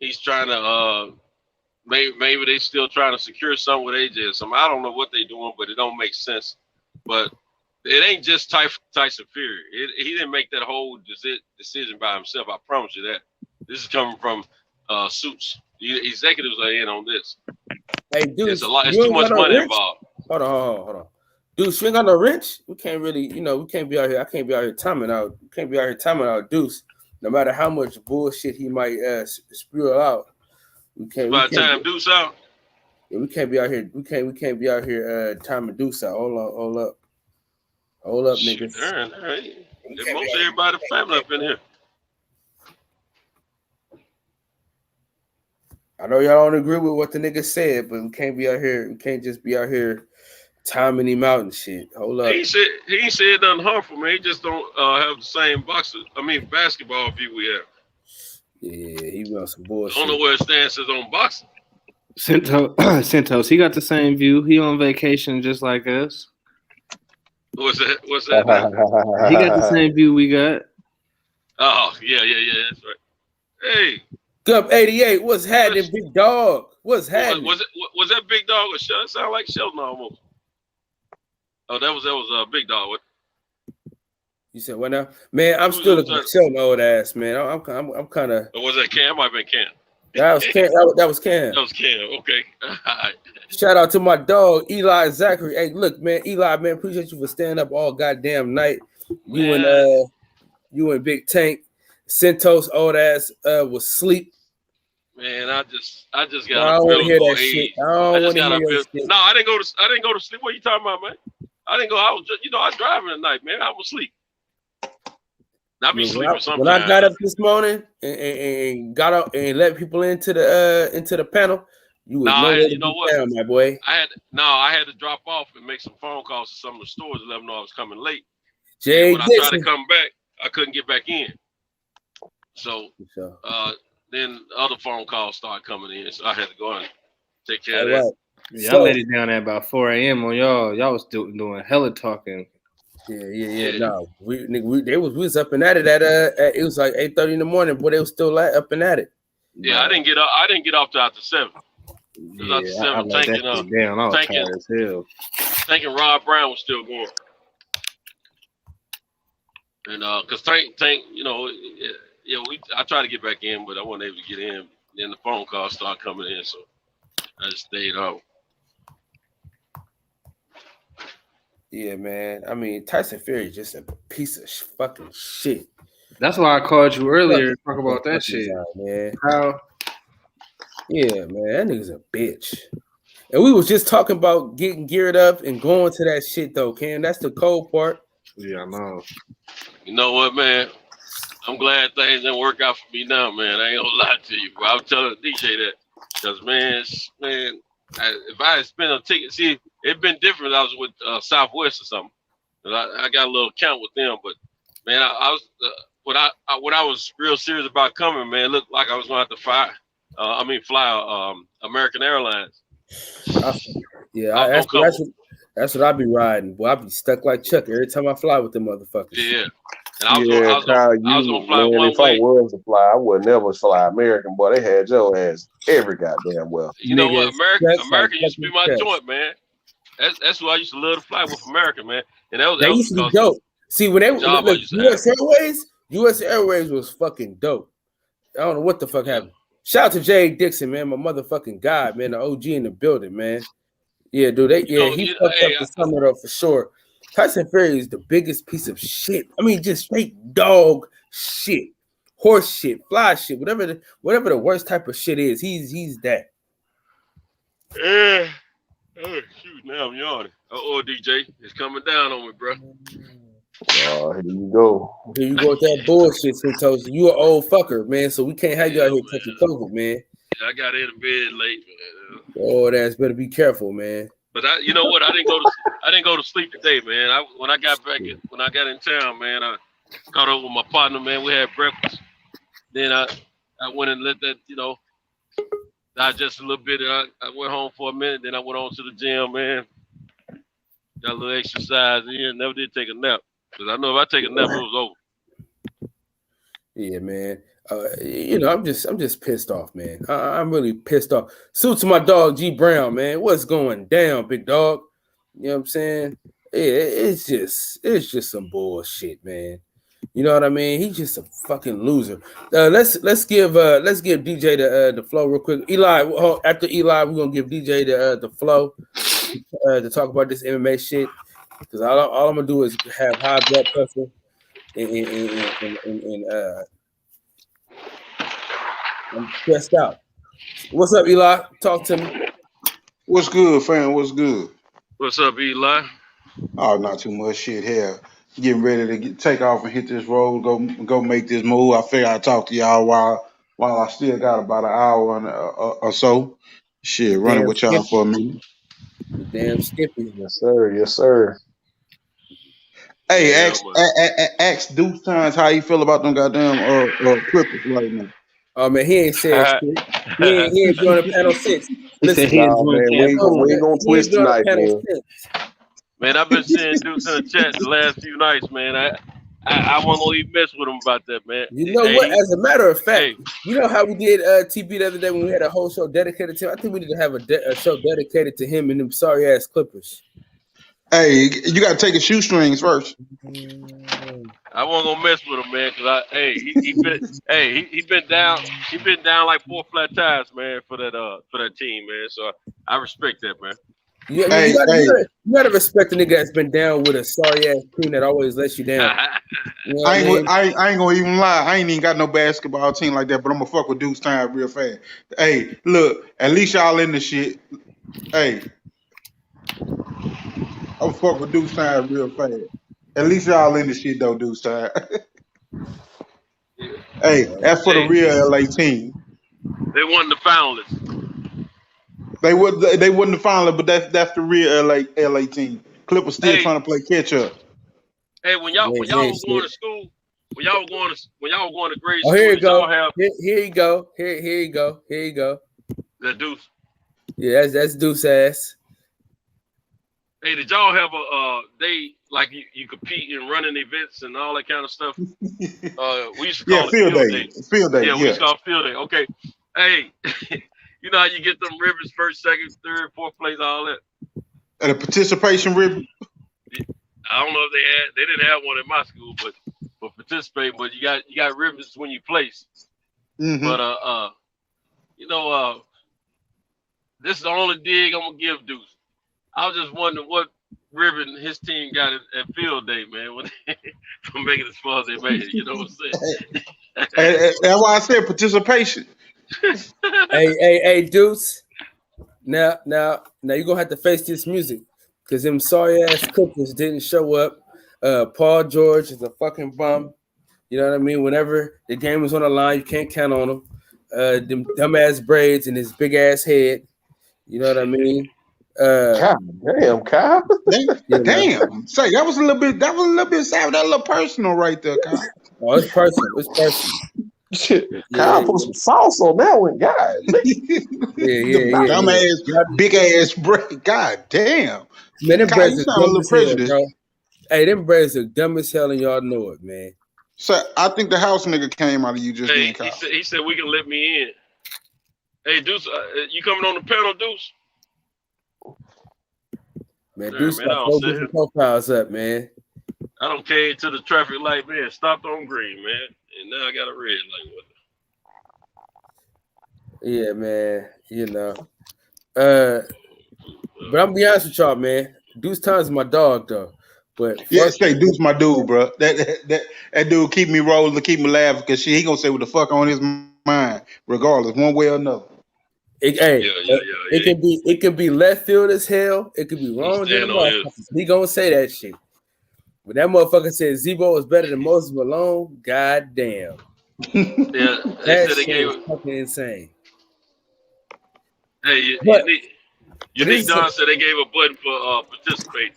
he's trying to maybe they still trying to secure something with AJ or something. I don't know what they're doing, but it don't make sense. But it ain't just Tyson Fury. He didn't make that whole decision by himself. I promise you that. This is coming from Suits. The executives are in on this. Hey, dude, it's too much money involved. Hold on. Deuce, you ain't got no wrench. We can't really, we can't be out here. I can't be out here timing out. We can't be out here timing out Deuce. No matter how much bullshit he might spew out, we can't. By the time Deuce out, yeah, we can't be out here. We can't be out here timing Deuce out. Hold up, niggas. Most everybody family up in here. I know y'all don't agree with what the nigga said, but we can't be out here. We can't just be out here timing him out and shit. Hold up. He ain't said nothing harmful, man. He just don't have the same basketball view we have. Yeah, he on some bullshit. I don't know where his stance is on boxing. Santos, he got the same view. He on vacation just like us. What's that? Man? He got the same view we got. Oh, yeah, that's right. Hey. Gump 88, what's happening, big dog? What's happening? Was that big dog or Sheldon? It sounded like Sheldon almost. Oh, that was Big Dog. What? You said what now? Man, I'm still a Sheldon old ass, man. I'm kind of. Or was that Cam? Might have been Cam. That was Cam. That was Cam. That was Cam. Okay. Shout out to my dog Eli Zachary. Hey, look, man, Eli, man, appreciate you for staying up all goddamn night. You and Big Tank, Santos old ass was asleep. Man, I just got. I don't want to hear that shit. I just got a feel. No, I didn't go to sleep. What are you talking about, man? I didn't go. I was just, I was driving at night, man. I was asleep. I be sleeping sometimes. When I got up this morning and got up and let people into the panel, you was you know what, down, my boy. I had to drop off and make some phone calls to some of the stores to let them know I was coming late. When I tried to come back, I couldn't get back in. So then other phone calls started coming in, so I had to go and take care of that. Yeah, I laid it down at about 4 a.m. on y'all. Y'all was still doing hella talking. Yeah. No, we was up and at it at it was like 8:30 in the morning, but they was still up and at it. Yeah, I didn't get up. I didn't get off till after 7. Yeah, I laid that shit down. I was tired as hell. Thinking Rob Brown was still going. And cause Tank, you know, I tried to get back in, but I wasn't able to get in. Then the phone calls started coming in, so I just stayed out. Yeah, man. I mean, Tyson Fury is just a piece of fucking shit. That's why I called you earlier to talk about that shit, man. How? Yeah, man, that nigga's a bitch. And we was just talking about getting geared up and going to that shit though, Cam. That's the cold part. Yeah, I know. You know what, man? I'm glad things didn't work out for me now, man. I ain't gonna lie to you, bro. I was telling DJ that, cause man, if I had spent a ticket, see, it'd been different. I was with Southwest or something. I got a little account with them, but man, I was when I was real serious about coming, man, it looked like I was gonna have to fly American Airlines. That's what I be riding. Boy, I be stuck like Chuck every time I fly with them motherfuckers. Yeah. And I was gonna fly one if way. I was to fly, I would never fly American. Boy, they had your ass every goddamn well. You know what? American used to be my joint, man. That's who I used to love to fly with, American, man. And that was used to be dope. See, when they look, US Airways was fucking dope. I don't know what the fuck happened. Shout out to Jay Dixon, man, my motherfucking guy, man, the OG in the building, man. Yeah, dude. He fucked up the summer though for sure. Tyson Fury is the biggest piece of shit. I mean, just straight dog shit, horse shit, fly shit, whatever the worst type of shit is. He's that. Yeah. Oh shoot! Now I'm yawning. DJ, it's coming down on me, bro. Oh, here you go. Here you go with that bullshit, Santos. You an old fucker, man. So we can't have you out here touching COVID, man. Yeah, I got in bed late, man. Oh, that's better be careful, man. But you know what? I didn't go to sleep today, man. When I got in town, man, I caught up with my partner, man. We had breakfast. Then I went and let that, digest a little bit. I went home for a minute. Then I went on to the gym, man. Got a little exercise in. Never did take a nap because I know if I take a nap, it was over. Yeah, man. I'm just pissed off, man. I'm really pissed off. Salute to my dog G Brown, man. What's going down, big dog? You know what I'm saying? Yeah, it's just some bullshit, man. You know what I mean? He's just a fucking loser. Let's give DJ the flow real quick. Eli, after Eli, we're gonna give DJ the flow to talk about this MMA shit. Because all I'm gonna do is have high blood pressure and I'm stressed out. What's up, Eli? Talk to me. What's good, fam? What's good? What's up, Eli? Oh, not too much shit here. Getting ready to take off and hit this road. Go make this move. I figure I'd talk to y'all while I still got about an hour or so. Shit, running with y'all for a minute. Damn Skippy. Yes, sir. Yes, sir. Hey, ask Deuce Times how you feel about them goddamn Clippers right now. Oh man, he ain't saying shit. He ain't doing a panel 6. Listen, we ain't gonna twist tonight, man. Man, I've been seeing Deuce in the chat the last few nights, man. I wasn't gonna even mess with him about that, man. You know what? As a matter of fact, you know how we did TB the other day when we had a whole show dedicated to him? I think we need to have a show dedicated to him and them sorry ass Clippers. Hey, you gotta take his shoestrings first. I wasn't gonna mess with him, man, because he been down. He been down like 4 flat tires, man, for that team, man. So I respect that, man. You gotta respect the nigga that's been down with a sorry ass team that always lets you down. You know I ain't gonna even lie. I ain't even got no basketball team like that, but I'm gonna fuck with Deuce Time real fast. Hey, look, at least y'all in the shit. Hey, I'm fuck with Deuce Time real fast. At least y'all in the shit though, Deuce Time. Hey, that's for the real LA team. They won the finalists. They wouldn't have finally, but that's the real LA team. Clippers still trying to play catch up. Hey, when y'all were going to school, when y'all were going to grade school, here you go. Here you go. Here you go. The Deuce. Yeah, that's Deuce ass. Hey, did y'all have a they like you compete in running events and all that kind of stuff? We used to call it field day. Field day. Yeah, we used to call it field day. Okay. Hey, you know how you get them ribbons first, second, third, fourth place, all that. And a participation ribbon. I don't know if they didn't have one in my school, but for participating, but you got ribbons when you place. Mm-hmm. But this is the only dig I'm gonna give Deuce. I was just wondering what ribbon his team got at field day, man, when for making it as far as they made it. You know what I'm saying? That's why I said participation. hey, Deuce. Now you're gonna have to face this music because them sorry ass cookers didn't show up. Paul George is a fucking bum. You know what I mean? Whenever the game was on the line, you can't count on him. Them dumbass braids and his big ass head. You know what I mean? God damn, Kyle. Damn. Say that was a little bit savage. That a little personal right there, Kyle. Oh, it's personal. Shit. Kyle put some sauce on that one, God. Yeah. Dumbass, big ass braid. God damn. Man, them Kyle, braids you are sound a dumb little as hell, prejudiced. bro. Hey, them braids are dumb as hell, and y'all know it, man. So I think the house nigga came out of you just then, Kyle. He said we can let me in. Hey, Deuce, you coming on the panel, Deuce? Man, Deuce got 4 different profiles up, man. I don't care to the traffic light, man. Stopped on green, man. And now I got a red light with it. Yeah, man. You know. But I'm gonna be honest with y'all, man. Deuce Times is my dog, though. But yeah, say Deuce my dude, bro. That dude keep me rolling, keep me laughing, because he gonna say what the fuck on his mind, regardless, one way or another. It can be left field as hell. It could be wrong. He gonna say that shit. But that motherfucker said Zebo is better than Moses Malone. God damn. Yeah, that shit is fucking insane. Hey, Unique Don said they gave a button for participating.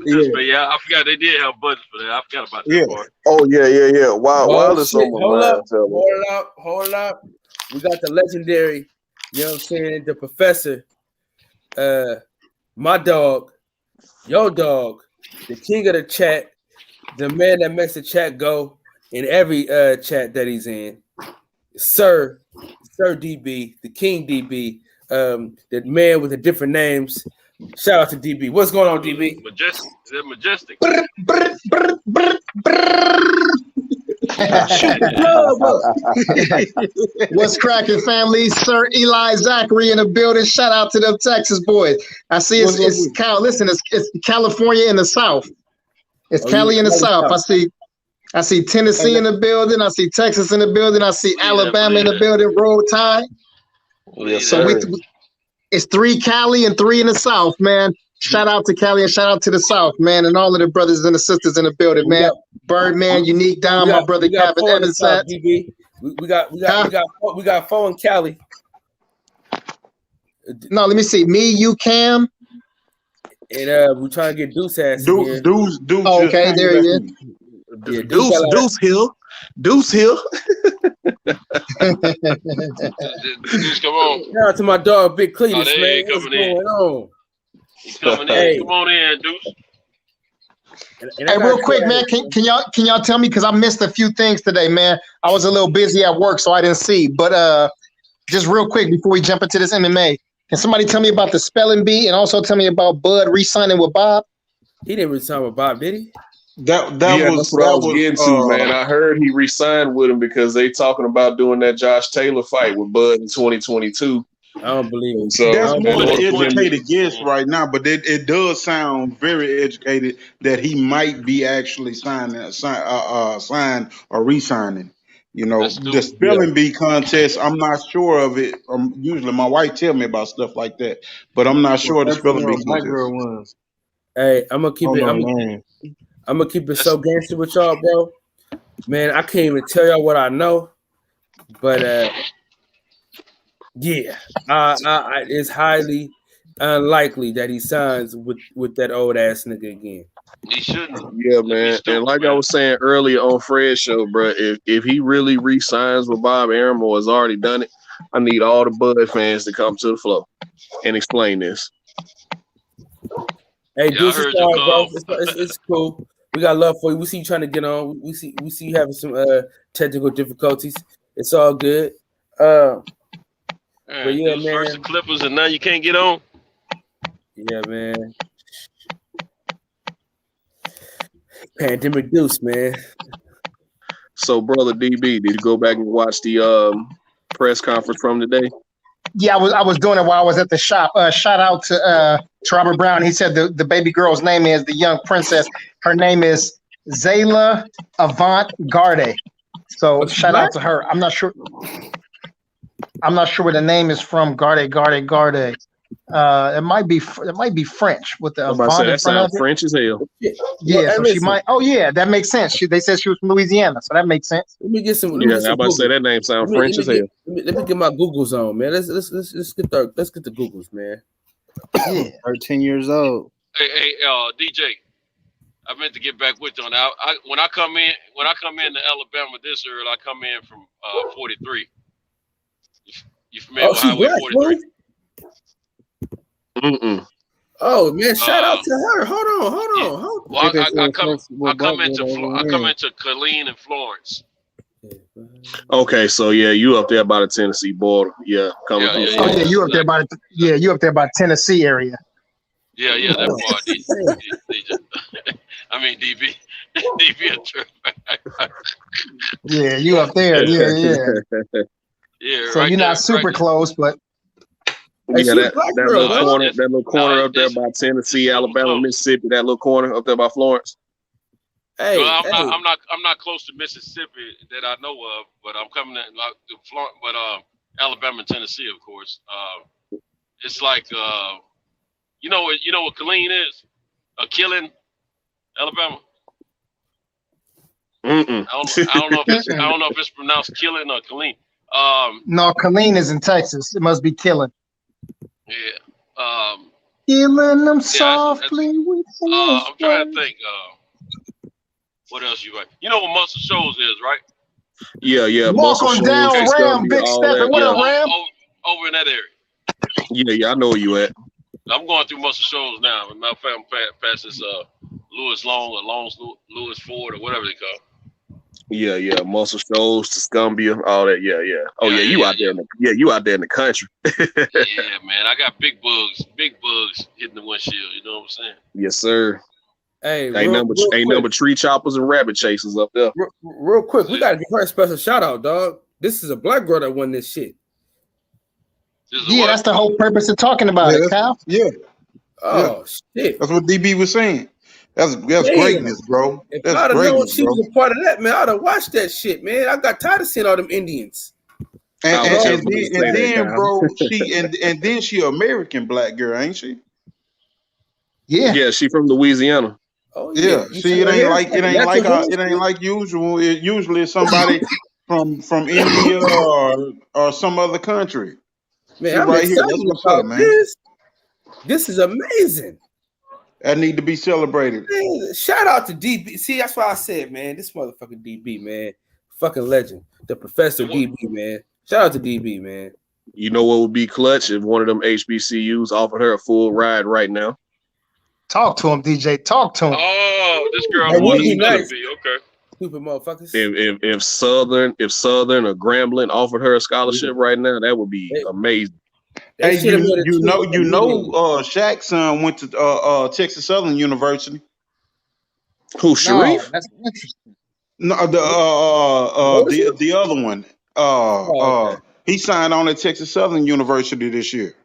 Yeah, I forgot they did have buttons for that. I forgot about that part. Oh yeah. While it's on my mind, hold up. We got the legendary, you know what I'm saying, the professor, my dog, your dog, the king of the chat, the man that makes the chat go in every chat that he's in, Sir DB, the King DB, the man with the different names. Shout out to DB. What's going on, DB? Majestic. What's cracking, family? Sir Eli Zachary in the building. Shout out to them Texas boys. I see it's Cal. Listen, it's California in the South. It's Cali in the South. I see Tennessee in the building. I see Texas in the building. I see Alabama in the building. Roll Tide. So it's 3 Cali and 3 in the South, man. Shout out to Cali and shout out to the South, man, and all of the brothers and the sisters in the building, man. Birdman, Unique Dom, my brother Kevin Evans. We got 4 in Cali. No, let me see. Me, you, Cam. And we're trying to get Deuce ass. Deuce. Oh, okay, there he is. Yeah, Deuce Hill. Deuce, come on. Shout out to my dog, Big Cletus, man. What's going on? He's coming in. Come on in, Deuce. Hey, real quick, man. Can y'all tell me, because I missed a few things today, man. I was a little busy at work, so I didn't see. But just real quick before we jump into this MMA, can somebody tell me about the spelling bee and also tell me about Bud re-signing with Bob? He didn't re-sign with Bob, did he? That's what I was getting to, man. I heard he re-signed with him because they talking about doing that Josh Taylor fight with Bud in 2022. I don't believe it. So that's more an educated guess right now, but it does sound very educated that he might be actually sign or re-signing. You know, the spelling bee contest, I'm not sure of it. Usually my wife tell me about stuff like that, but I'm not sure the spelling bee contest. Hey, I'm gonna keep it. I'm gonna keep it so gangster with y'all, bro. Man, I can't even tell y'all what I know, but yeah, it's highly unlikely that he signs with that old ass nigga again. He shouldn't. Yeah, man. And like I was saying earlier on Fred's show, bro, if he really re-signs with Bob Arum or has already done it, I need all the Bud fans to come to the floor. and explain this. Hey, Yeah, I heard you call. It's cool. We got love for you. We see you trying to get on. We see you having some technical difficulties. It's all good. But yeah, man. First the Clippers, and now you can't get on. Yeah, man. Pandemic Deuce, man. So, brother DB, did you go back and watch the press conference from today? Yeah, I was doing it while I was at the shop. Shout out to Robert Brown. He said the baby girl's name is the young princess. Her name is Zayla Avant Garde. So shout out to her. I'm not sure where the name is from. Garde. It might be French with the Avant. That sounds French as hell. Yeah, so she might. Oh yeah, that makes sense. They said she was from Louisiana, so that makes sense. Let me get some. I'm about to say that name sounds French as hell. Let me get my Googles on, man. Let's get the Googles, man. Yeah, 13 years old. Hey, DJ, I meant to get back with you on that. When I come into Alabama this early, I come in from 43. You familiar with Highway 43? Mm-mm. Oh man, shout out to her. Hold on. Well, I come into Killeen and Florence. Okay, so yeah, you up there by the Tennessee border. Yeah, coming through. Oh yeah, you up there by Tennessee area. Yeah, that part. DJ. I mean DB. DB a trip. Yeah, you up there. Yeah. Yeah. So right you're not there, super close, but yeah, that little corner up there by Tennessee, Alabama, Mississippi. That little corner up there by Florence. Well, I'm not close to Mississippi that I know of, but I'm coming to Florence, but Alabama and Tennessee, of course. It's like you know what Killeen is? A killing, Alabama. Mm-mm. I don't know if it's pronounced killing or Killeen. No, Killeen is in Texas. It must be killing. Yeah. Killing them softly with I'm trying to think. What else you got? You know what Muscle Shoals is, right? Yeah. Walk on down, Ram, Big Stephen. What up, Ram? Over in that area. Yeah, I know where you at. I'm going through Muscle Shoals now. As a matter of fact, I'm past this Lewis Long or Lewis Ford or whatever they call it. Yeah, Muscle Shoals, Tuscumbia, all that. Yeah. Oh yeah, you out there in the country. Yeah, man, I got big bugs hitting the windshield. You know what I'm saying? Yes, sir. Hey, ain't number tree choppers and rabbit chasers up there. Real quick, we gotta give her a special shout out, dog. This is a black girl that won this shit. Yeah, that's the whole purpose of talking about it, Kyle. Yeah. Oh shit. That's what DB was saying. That's greatness, bro. If That's I'd have known greatness, she was a part of that, man, I'd have watched that shit, man. I got tired of seeing all them Indians. And then, bro, she American black girl, ain't she? Yeah, she from Louisiana. Oh yeah. See, it ain't like usual. Usually it's somebody from India or some other country. Man, I'm excited about this. This is amazing. That need to be celebrated. Man, shout out to DB. See, that's why I said, man, this motherfucking DB, man, fucking legend, the Professor DB, man. Shout out to DB, man. You know what would be clutch if one of them HBCUs offered her a full ride right now? Talk to him, DJ. Talk to him. Oh, this girl wants to nice. be okay. Stupid motherfuckers. If Southern or Grambling offered her a scholarship right now, that would be amazing. Hey, you know, Shaq's son went to Texas Southern University. Who, Sharif? No, that's interesting. No, the other one. Okay. He signed on at Texas Southern University this year.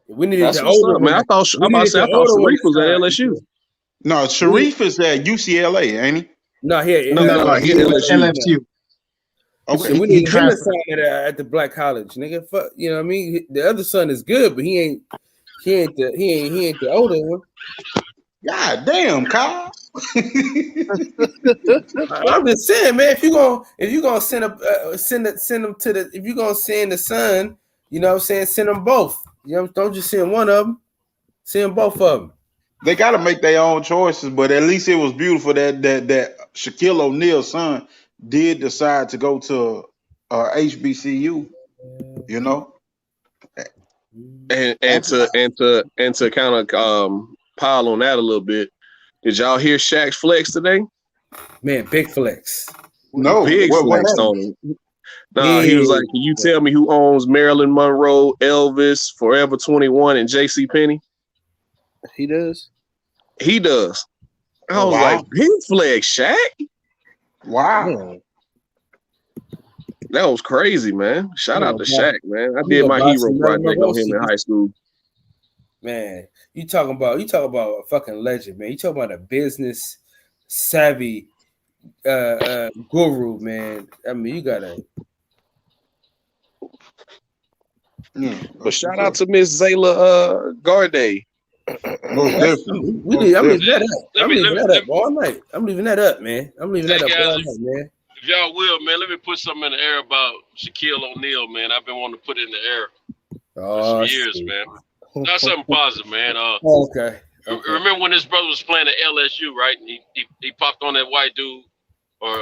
We needed the older man. I thought Sharif was at LSU. No, Sharif is at UCLA, ain't he? No, he at LSU. Okay, we need him to sign at the black college, nigga. Fuck, you know what I mean? The other son is good, but he ain't the older one. God damn, Kyle. I'm just saying, man. If you gonna send them to the, if you gonna send the son, you know what I'm saying, send them both. You know, don't just send one of them. Send both of them. They got to make their own choices, but at least it was beautiful that Shaquille O'Neal's son did decide to go to HBCU. You know, And to kind of pile on that a little bit, did y'all hear Shaq's flex today? Man, big flex. No, big flex on him. Nah, he was like, "Can you tell me who owns Marilyn Monroe, Elvis, Forever 21, and J.C. Penney?" He does. He does. I was like, big flex, Shaq. Wow. Man. That was crazy, man. Shout out to Shaq, man. I did my hero project on him in high school. Man, you talking about a fucking legend, man. You talking about a business savvy guru, man. I mean, you gotta. But shout out to Miss Zayla Garday. I'm leaving that up all night. I'm leaving that up, man. I'm leaving that up all night, man. If y'all will, man, let me put something in the air about Shaquille O'Neal, man. I've been wanting to put it in the air for some years, man. Not something positive, man. Okay. Remember when his brother was playing at LSU, right? And he popped on that white dude or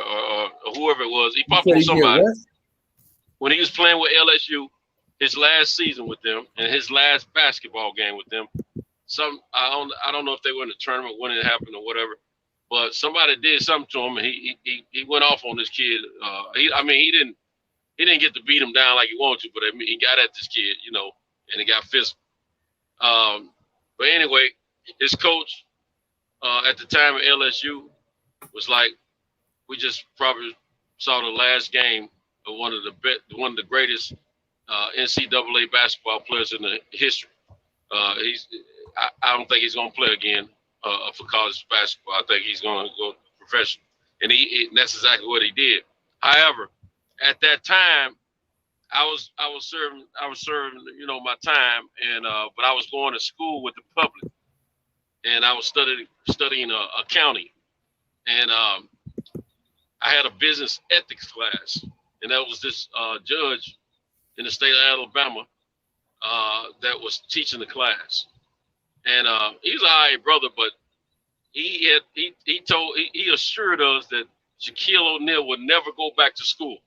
whoever it was. He popped on somebody. When he was playing with LSU, his last season with them and his last basketball game with them, I don't know if they were in the tournament when it happened or whatever. But somebody did something to him, and he went off on this kid. He didn't get to beat him down like he wanted to, but he got at this kid, you know, and he got physical. But anyway, his coach at the time at LSU was like, we just probably saw the last game of one of the greatest NCAA basketball players in the history. I don't think he's gonna play again. For college basketball, I think he's going to go professional, and that's exactly what he did. However, at that time, I was serving, you know, my time, and but I was going to school with the public, and I was studying accounting, and I had a business ethics class, and that was this judge in the state of Alabama that was teaching the class. And he's an all right brother, but he assured us that Shaquille O'Neal would never go back to school.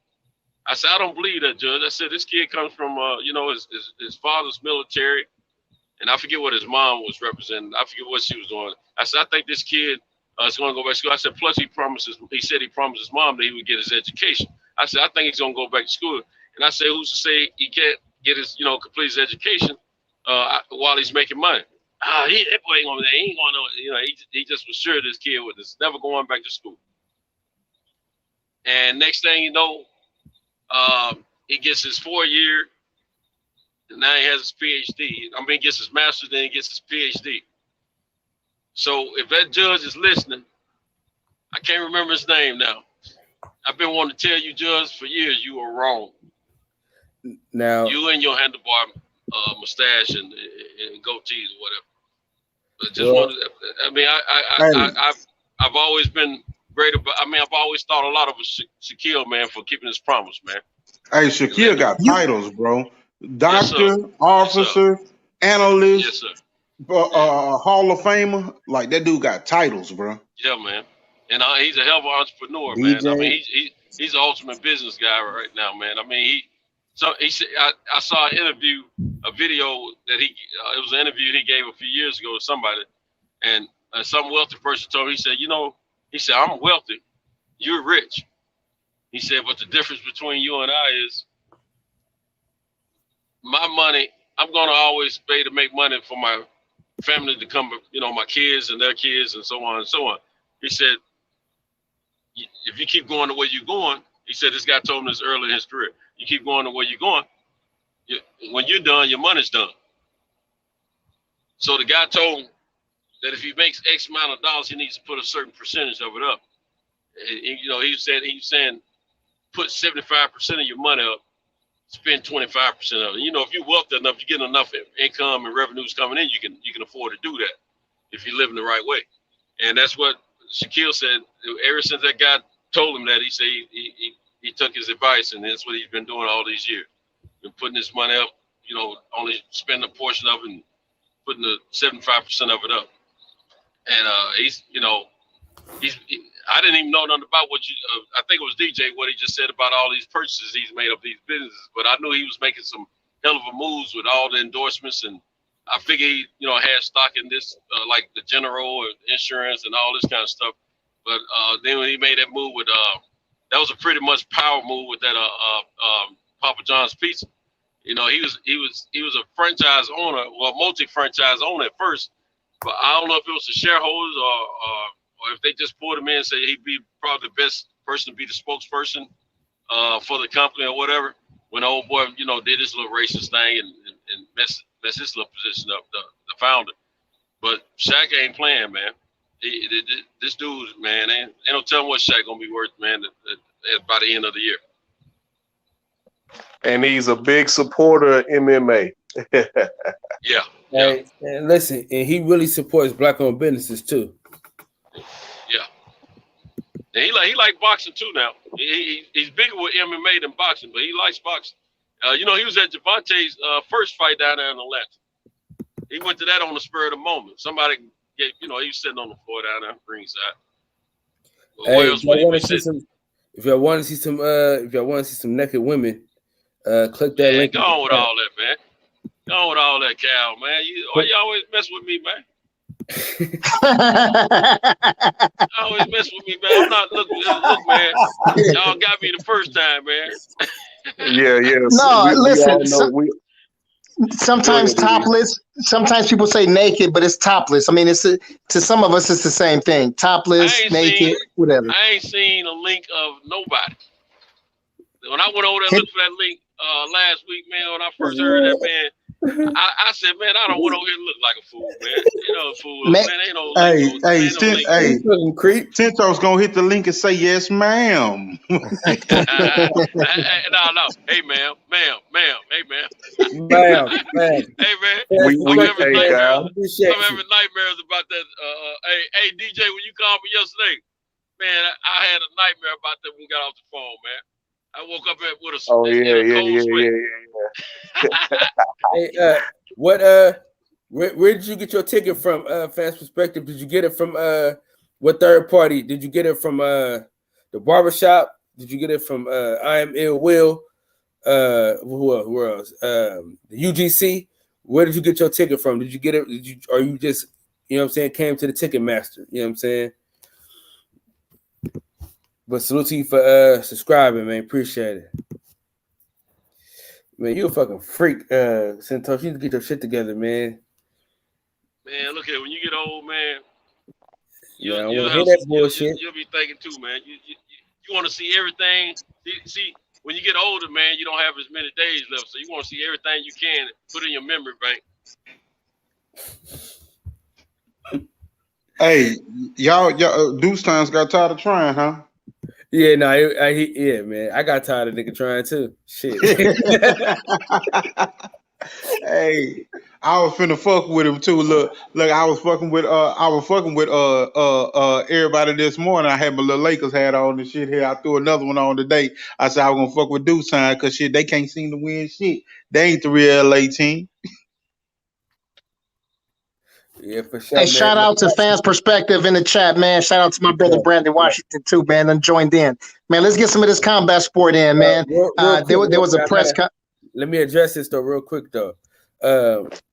I said, I don't believe that, Judge. I said, this kid comes from, you know, his father's military, and I forget what his mom was representing. I forget what she was doing. I said, I think this kid is going to go back to school. I said, plus he said he promised his mom that he would get his education. I said, I think he's going to go back to school. And I said, who's to say he can't get his, you know, complete his education while he's making money? That boy ain't going to, he ain't going to, you know, he just was sure this kid was never going back to school. And next thing you know, he gets his 4-year, and now he has his PhD. I mean, he gets his master's, then he gets his PhD. So if that judge is listening, I can't remember his name now. I've been wanting to tell you, Judge, for years you were wrong. Now you and your handlebar mustache and goatees or whatever. But just wanted, I mean, I've always been great about. I mean, I've always thought a lot of Shaquille, man, for keeping his promise, man. Hey, Shaquille got titles, bro. Doctor, officer, analyst, yes, sir. Hall of Famer. Like, that dude got titles, bro. Yeah, man. And he's a hell of an entrepreneur, man. I mean, he's the ultimate business guy right now, man. I mean, he said, I saw a video that it was an interview he gave a few years ago with somebody, and some wealthy person told him, he said, I'm wealthy, you're rich. He said, but the difference between you and I is my money, I'm going to always pay to make money for my family to come, you know, my kids and their kids and so on and so on. He said, if you keep going the way you're going, he said, this guy told him this early in his career, you keep going the way you're going, when you're done, your money's done. So the guy told him that if he makes X amount of dollars, he needs to put a certain percentage of it up. And, you know, he was saying, put 75% of your money up, spend 25% of it. You know, if you're wealthy enough, you get enough income and revenues coming in, you can afford to do that if you live in the right way. And that's what Shaquille said. Ever since that guy told him that, he said he took his advice, and that's what he's been doing all these years. Been putting his money up, you know, only spending a portion of it and putting the 75% of it up. And I didn't even know nothing about what I think it was DJ, what he just said about all these purchases he's made of these businesses, but I knew he was making some hell of a moves with all the endorsements, and I figure he, had stock in this, like the general and insurance and all this kind of stuff. But then when he made that move with, that was a pretty much power move with that Papa John's Pizza. He was a franchise owner, well, multi-franchise owner at first, but I don't know if it was the shareholders or if they just pulled him in and said he'd be probably the best person to be the spokesperson for the company or whatever. When the old boy, did his little racist thing and mess his little position up, the founder. But Shaq ain't playing, man. This dude, man, ain't no telling what Shaq gonna be worth, man, by the end of the year. And he's a big supporter of MMA. Yeah. Hey, and listen, and he really supports black-owned businesses too. Yeah. And he like boxing too now. He's bigger with MMA than boxing, but he likes boxing. He was at Javante's first fight down there in Atlanta. He went to that on the spur of the moment. Somebody, he was sitting on the floor down there ringside. Hey, if y'all want to see some naked women, click that link. Go on with all that, man. Go on with all that, Cal, man. You always mess with me, man. Always mess with me, man. I'm not look, man. Y'all got me the first time, man. Yeah. No, listen. Sometimes topless. Sometimes people say naked, but it's topless. I mean, to some of us, it's the same thing. Topless, naked, whatever. I ain't seen a link of nobody. When I went over there and looked for that link last week, man, when I first heard that, man, I said, man, I don't want to look like a fool, man. Fool, man. Ain't no link. Tinto's gonna hit the link and say, yes, ma'am. No. Hey, ma'am. Hey, man. Ma'am. Hey, man. I'm having nightmares about that. Hey, DJ, when you called me yesterday, man, I had a nightmare about that when we got off the phone, man. I woke up with a cold sweat. Hey, where did you get your ticket from? Fans Perspective, did you get it from what third party? Did you get it from the barbershop? Did you get it from I Am Ill Will? Who else? The UGC. Where did you get your ticket from? Did you get it? Or you just, came to the ticket master? You know what I'm saying? But salute to you for subscribing, man. Appreciate it. Man, you a fucking freak, Santos. You need to get your shit together, man. Man, look at when you get old, man. You'll hear that bullshit. You'll be thinking too, man. You want to see everything. See, when you get older, man, you don't have as many days left, so you want to see everything you can put in your memory bank. Hey, y'all, Deuce Times got tired of trying, huh? Yeah, no, yeah, man. I got tired of nigga trying too. Shit. Hey, I was finna fuck with him too. Look, I was fucking with everybody this morning. I had my little Lakers hat on and shit here. I threw another one on today. I said I was gonna fuck with Deuce Time because shit, they can't seem to win shit. They ain't the real LA team. Yeah, for sure. Hey, shout out to Fans Perspective in the chat, man. Shout out to my brother Brandon Washington too, man. And joined in, man. Let's get some of this combat sport in, man. There was a press. Let me address this though, real quick though.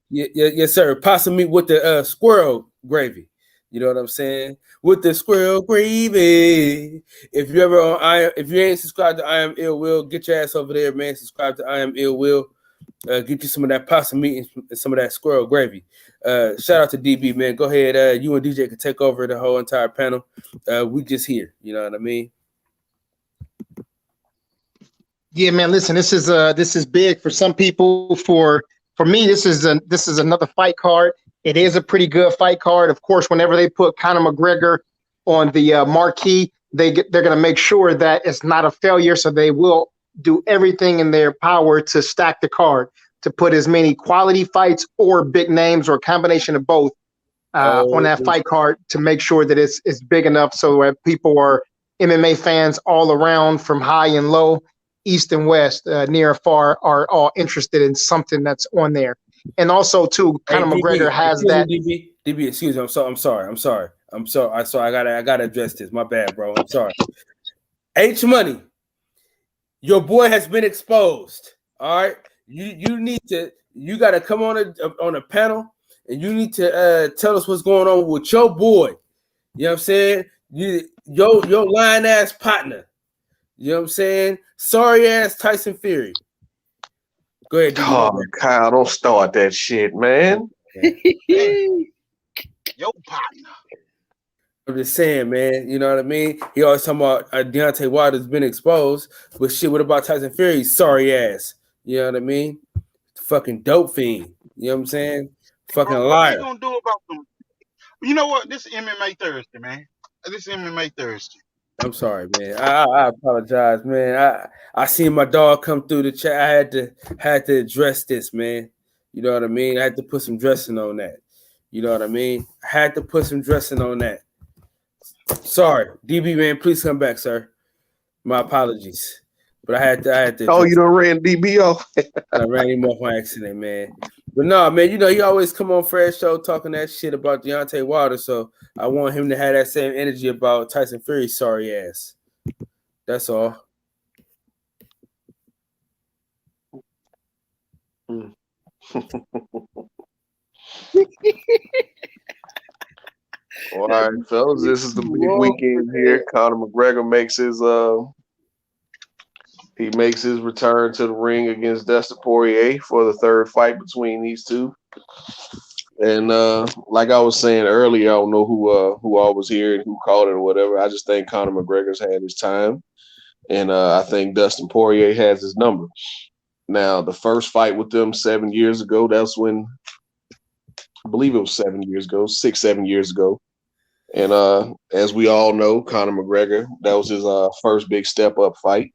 Yes, sir. Possum meat with the squirrel gravy. You know what I'm saying? With the squirrel gravy. If you ain't subscribed to I Am Ill Will, get your ass over there, man. Subscribe to I Am Ill Will. Get you some of that possum meat and some of that squirrel gravy. Shout out to DB, man. Go ahead. You and DJ can take over the whole entire panel. We just here. You know what I mean? Yeah, man. Listen, this is big for some people. For me, this is another fight card. It is a pretty good fight card. Of course, whenever they put Conor McGregor on the marquee, they're going to make sure that it's not a failure. So they will do everything in their power to stack the card, to put as many quality fights or big names or a combination of both on that fight card to make sure that it's big enough so that people are MMA fans all around from high and low, east and west, near and far, are all interested in something that's on there. And also, too, Conor McGregor has that. DB, excuse me. I'm sorry. I gotta address this. My bad, bro. I'm sorry. H Money, your boy has been exposed. All right. you got to come on a panel and you need to tell us what's going on with your boy. You know what I'm saying? Your lying ass partner. You know what I'm saying? Sorry ass Tyson Fury. Go ahead, DB. Oh, Kyle, don't start that shit, man. Your partner. I'm just saying, man. You know what I mean? He always talking about Deontay Wilder's been exposed, but shit, what about Tyson Fury? Sorry ass. You know what I mean? Fucking dope fiend. You know what I'm saying? Fucking liar. What you gonna do about them? You know what? This is MMA Thursday, man. This is MMA Thursday. I'm sorry, man. I apologize, man. I seen my dog come through the chat. I had to address this, man. You know what I mean? I had to put some dressing on that. You know what I mean? I had to put some dressing on that. Sorry, DB man, please come back, sir. My apologies, but I had to. Oh, you done ran DB off? I ran him off on accident, man. But no, man, you know he always come on Fred's show talking that shit about Deontay Wilder, so I want him to have that same energy about Tyson Fury's sorry ass. That's all. All right, fellas, this is the big weekend here. Conor McGregor makes his return to the ring against Dustin Poirier for the third fight between these two. And like I was saying earlier, I don't know who all was here and who called it or whatever. I just think Conor McGregor's had his time, and I think Dustin Poirier has his number. Now, the first fight with them 7 years ago, that's when I believe it was 7 years ago, 6-7 years ago. And as we all know, Conor McGregor, that was his first big step up fight.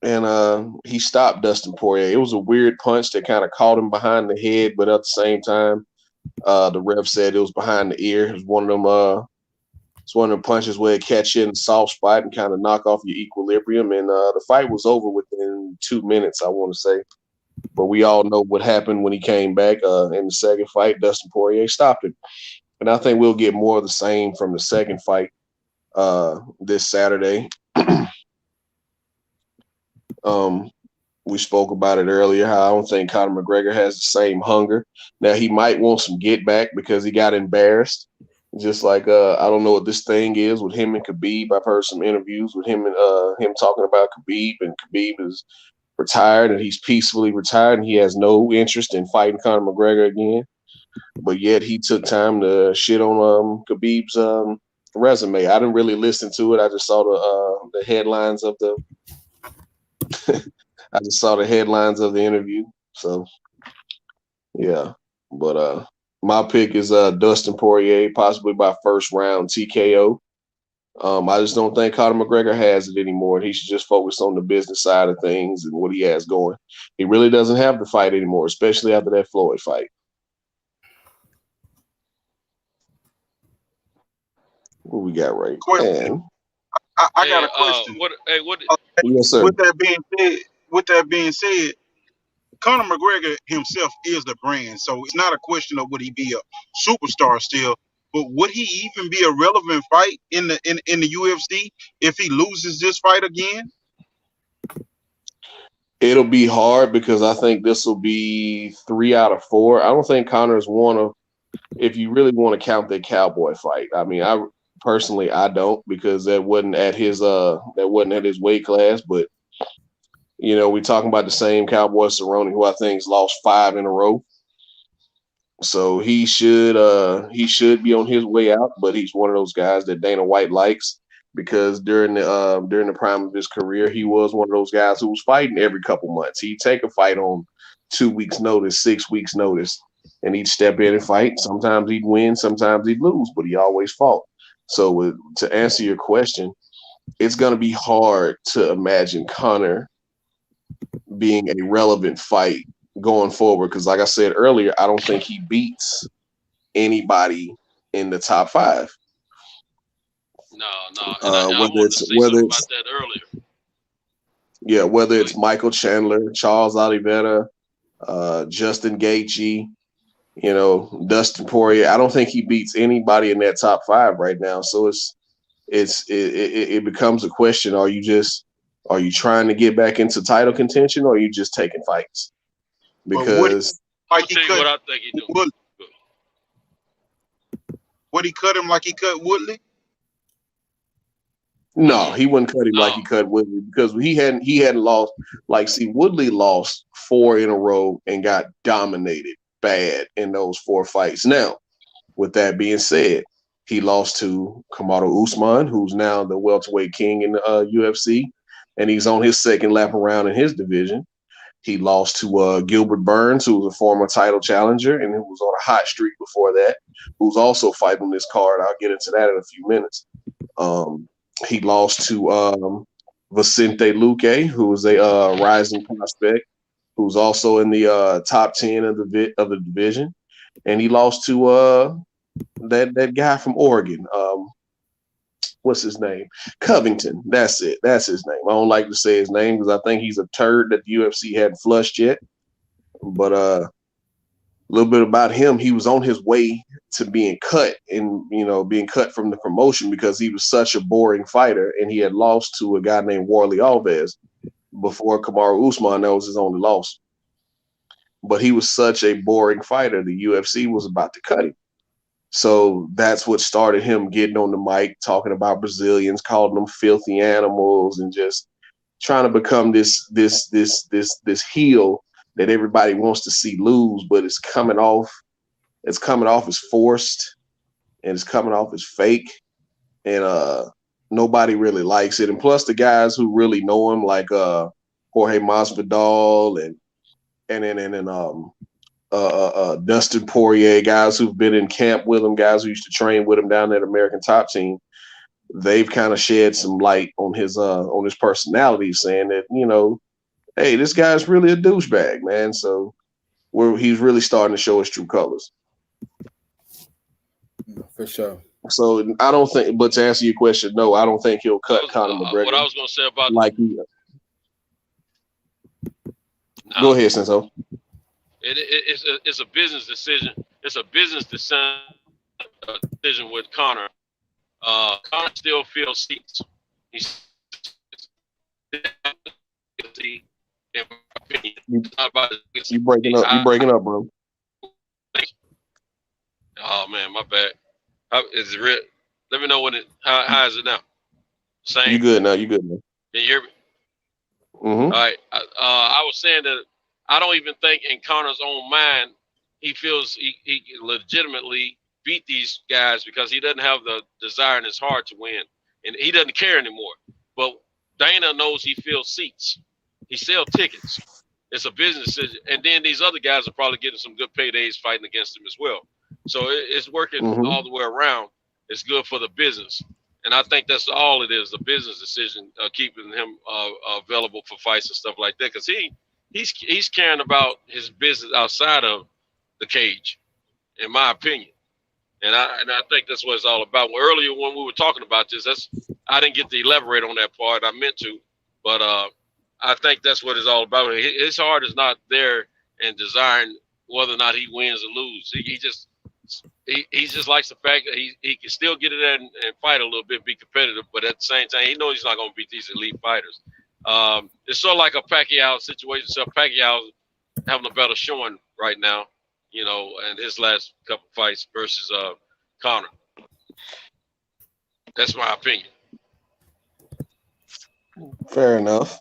And he stopped Dustin Poirier. It was a weird punch that kind of caught him behind the head, but at the same time, the ref said it was behind the ear. It was one of them punches where it catch you in the soft spot and kind of knock off your equilibrium. And the fight was over within 2 minutes, I want to say. But we all know what happened when he came back in the second fight. Dustin Poirier stopped him. And I think we'll get more of the same from the second fight this Saturday. We spoke about it earlier, how I don't think Conor McGregor has the same hunger. Now, he might want some get back because he got embarrassed. Just like I don't know what this thing is with him and Khabib. I've heard some interviews with him and him talking about Khabib, and Khabib is retired and he's peacefully retired and he has no interest in fighting Conor McGregor again. But yet he took time to shit on Khabib's resume. I didn't really listen to it. I just saw the headlines of the I just saw the headlines of the interview. So yeah. But my pick is Dustin Poirier, possibly by first round TKO. I just don't think Conor McGregor has it anymore. He should just focus on the business side of things and what he has going. He really doesn't have the fight anymore, especially after that Floyd fight. What we got right now? I got a question. Yes, sir. With that being said, Conor McGregor himself is the brand, so it's not a question of would he be a superstar still, but would he even be a relevant fight in the UFC if he loses this fight again? It'll be hard because I think this will be 3 out of 4. I don't think Conor's one of, if you really want to count that Cowboy fight. I mean, I don't, because that wasn't at his weight class. But you know, we're talking about the same Cowboy Cerrone, who I think's lost 5 in a row. So he should be on his way out. But he's one of those guys that Dana White likes, because during the prime of his career, he was one of those guys who was fighting every couple months. He'd take a fight on 2 weeks' notice, 6 weeks' notice, and he'd step in and fight. Sometimes he'd win, sometimes he'd lose, but he always fought. So to answer your question, it's going to be hard to imagine Conor being a relevant fight going forward, because like I said earlier, I don't think he beats anybody in the top 5. No. Whether it's Michael Chandler, Charles Oliveira, Justin Gaethje, you know, Dustin Poirier, I don't think he beats anybody in that top 5 right now. So it becomes a question: are you just Are you trying to get back into title contention, or are you just taking fights? Because like he cut, what I think he doing. Would he cut him like he cut Woodley? No, he wouldn't cut him like he cut Woodley, because he hadn't lost. Like, see, Woodley lost 4 in a row and got dominated bad in those 4 fights. Now, with that being said, he lost to Kamaru Usman, who's now the welterweight king in the UFC, and he's on his second lap around in his division. He lost to Gilbert Burns, who was a former title challenger and who was on a hot streak before that, who's also fighting on this card. I'll get into that in a few minutes. He lost to Vicente Luque, who is a rising prospect, who's also in the top 10 of the division. And he lost to that guy from Oregon. What's his name? Covington. That's it. That's his name. I don't like to say his name because I think he's a turd that the UFC hadn't flushed yet. But a little bit about him, he was on his way to being cut and, being cut from the promotion because he was such a boring fighter, and he had lost to a guy named Warley Alves before Kamaru Usman. That was his only loss. But he was such a boring fighter, the UFC was about to cut him. So that's what started him getting on the mic, talking about Brazilians, calling them filthy animals, and just trying to become this heel that everybody wants to see lose, but it's coming off as forced, and it's coming off as fake, and nobody really likes it. And plus, the guys who really know him, like Jorge Masvidal and Dustin Poirier, guys who've been in camp with him, guys who used to train with him down at American Top Team, they've kind of shed some light on his personality, saying that, hey, this guy's really a douchebag, man. So he's really starting to show his true colors. For sure. So I don't think, but to answer your question, no, I don't think he'll cut Conor McGregor. What I was going to say about go ahead, Senso. It's a business decision. It's a business decision with Conor. Conor still feels seats. He's in my opinion. You breaking up? You breaking up, bro? Oh man, my bad. Is it real? Let me know when it. How is it now? Same. You good now? You good now? Can you hear me? Mm-hmm. All right. I was saying that I don't even think in Conor's own mind he feels he legitimately beat these guys because he doesn't have the desire in his heart to win, and he doesn't care anymore. But Dana knows he fills seats. He sells tickets. It's a business decision. And then these other guys are probably getting some good paydays fighting against him as well. So it's working all the way around. It's good for the business. And I think that's all it is, a business decision, keeping him available for fights and stuff like that. Because he's caring about his business outside of the cage, in my opinion. And I think that's what it's all about. Well, earlier when we were talking about this, I didn't get to elaborate on that part. I meant to, but I think that's what it's all about. His heart is not there in desiring whether or not he wins or loses. He just likes the fact that he can still get in there and fight a little bit, be competitive, but at the same time, he knows he's not going to beat these elite fighters. It's sort of like a Pacquiao situation. So Pacquiao having a better showing right now, and his last couple fights versus Conor. That's my opinion. Fair enough.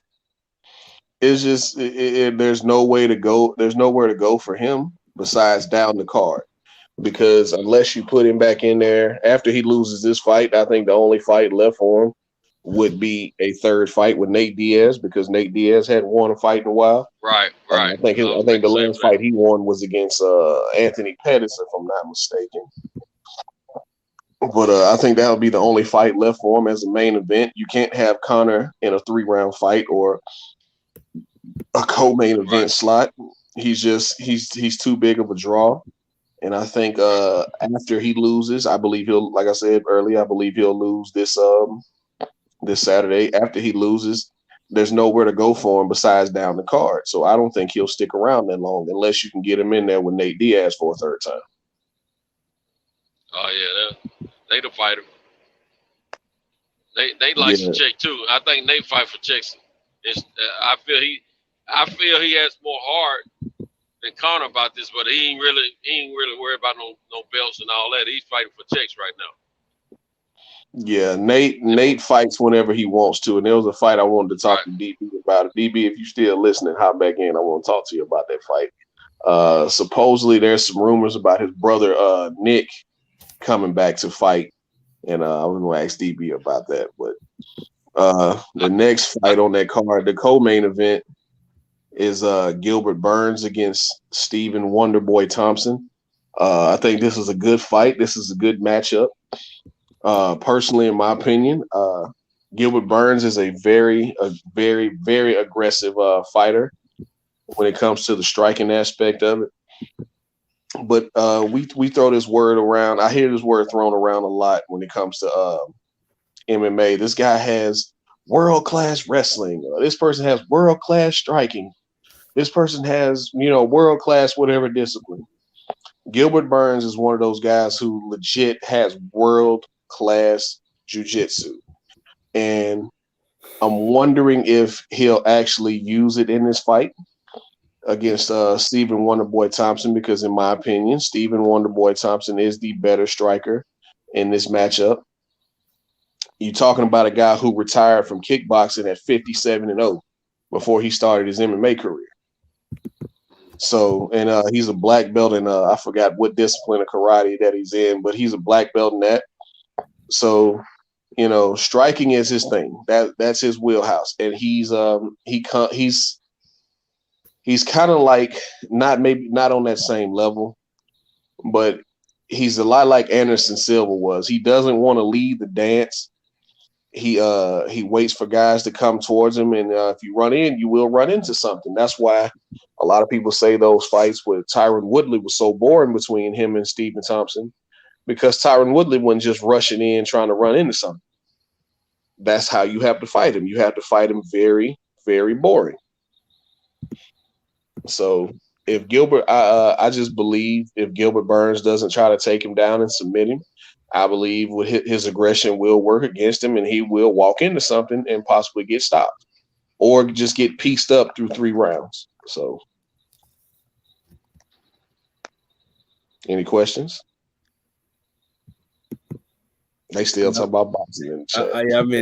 It's just there's nowhere to go. There's nowhere to go for him besides down the card, because unless you put him back in there after he loses this fight, I think the only fight left for him would be a third fight with Nate Diaz, because Nate Diaz hadn't won a fight in a while. Right. I think the last fight he won was against Anthony Pettis, if I'm not mistaken. But I think that would be the only fight left for him as a main event. You can't have Conor in a 3-round fight or a co-main event slot. He's too big of a draw. And I think after he loses, I believe he'll, like I said earlier, I believe he'll lose this Saturday. After he loses, there's nowhere to go for him besides down the card. So I don't think he'll stick around that long unless you can get him in there with Nate Diaz for a third time. Oh yeah, they the fighter. They like to check too. I think they fight for checks It's, I feel he has more heart than Conor about this, but he ain't really worried about no belts and all that. He's fighting for checks right now. Yeah, Nate fights whenever he wants to, and there was a fight I wanted to talk to DB about. DB, if you're still listening, hop back in. I want to talk to you about that fight. Supposedly, there's some rumors about his brother Nick coming back to fight, and I was going to ask DB about that. But the next fight on that card, the co-main event, is Gilbert Burns against Stephen Wonderboy Thompson. I think this is a good fight. This is a good matchup. Personally, in my opinion, Gilbert Burns is a very, very aggressive fighter when it comes to the striking aspect of it. But we throw this word around. I hear this word thrown around a lot when it comes to MMA. This guy has world-class wrestling. This person has world-class striking. This person has, world-class whatever discipline. Gilbert Burns is one of those guys who legit has world-class jiu-jitsu. And I'm wondering if he'll actually use it in this fight against Stephen Wonderboy Thompson, because in my opinion, Stephen Wonderboy Thompson is the better striker in this matchup. You're talking about a guy who retired from kickboxing at 57-0 before he started his MMA career. So, and he's a black belt in, I forgot what discipline of karate that he's in, but he's a black belt in that. So, striking is his thing. That's his wheelhouse. And he's kind of like not on that same level, but he's a lot like Anderson Silva was. He doesn't want to lead the dance. He waits for guys to come towards him, and if you run in, you will run into something. That's why a lot of people say those fights with Tyron Woodley was so boring between him and Stephen Thompson, because Tyron Woodley wasn't just rushing in trying to run into something. That's how you have to fight him. You have to fight him very, very boring. So if Gilbert, I just believe if Gilbert Burns doesn't try to take him down and submit him, I believe his aggression will work against him, and he will walk into something and possibly get stopped or just get pieced up through 3 rounds. So any questions? They still talk about boxing in the chat. I'm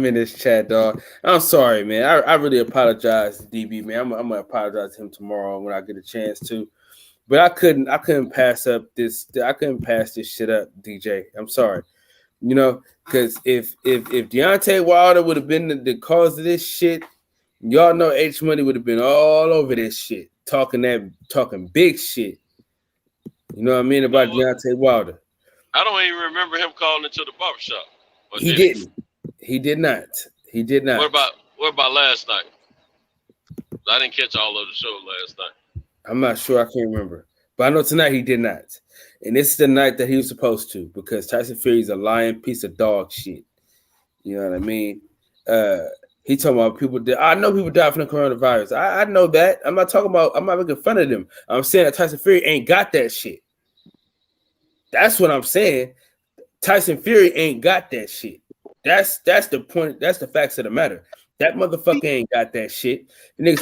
in this chat, dog. I'm sorry, man. I really apologize to DB, man. I'm gonna apologize to him tomorrow when I get a chance to. But I couldn't pass up this. I couldn't pass this shit up, DJ. I'm sorry. Because if Deontay Wilder would have been the cause of this shit, y'all know H Money would have been all over this shit, talking big shit. You know what I mean about Deontay Wilder. I don't even remember him calling into the barbershop. He didn't. He did not. He did not. What about last night? I didn't catch all of the show last night. I'm not sure. I can't remember. But I know tonight he did not. And this is the night that he was supposed to, because Tyson Fury's a lying piece of dog shit. You know what I mean? He talking about people. I know people die from the coronavirus. I know that. I'm not making fun of them. I'm saying that Tyson Fury ain't got that shit. That's what I'm saying. Tyson Fury ain't got that shit. That's the point. That's the facts of the matter. That motherfucker ain't got that shit. The niggas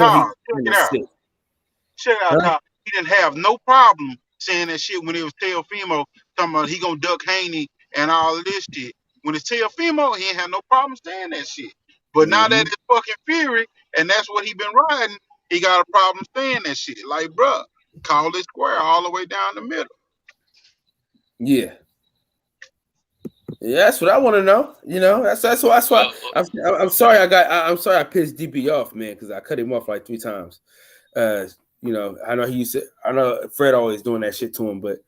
check it out. He didn't have no problem saying that shit when it was Teofimo talking about he gonna duck Haney and all of this shit. When it's Teofimo, he ain't have no problem saying that shit. But now that it's fucking Fury, and that's what he been riding, he got a problem saying that shit. Like, bruh, call it square all the way down the middle. Yeah, that's what I want to know. That's why I'm sorry. I'm sorry I pissed DB off, man, because I cut him off like 3 times. I know Fred always doing that shit to him, but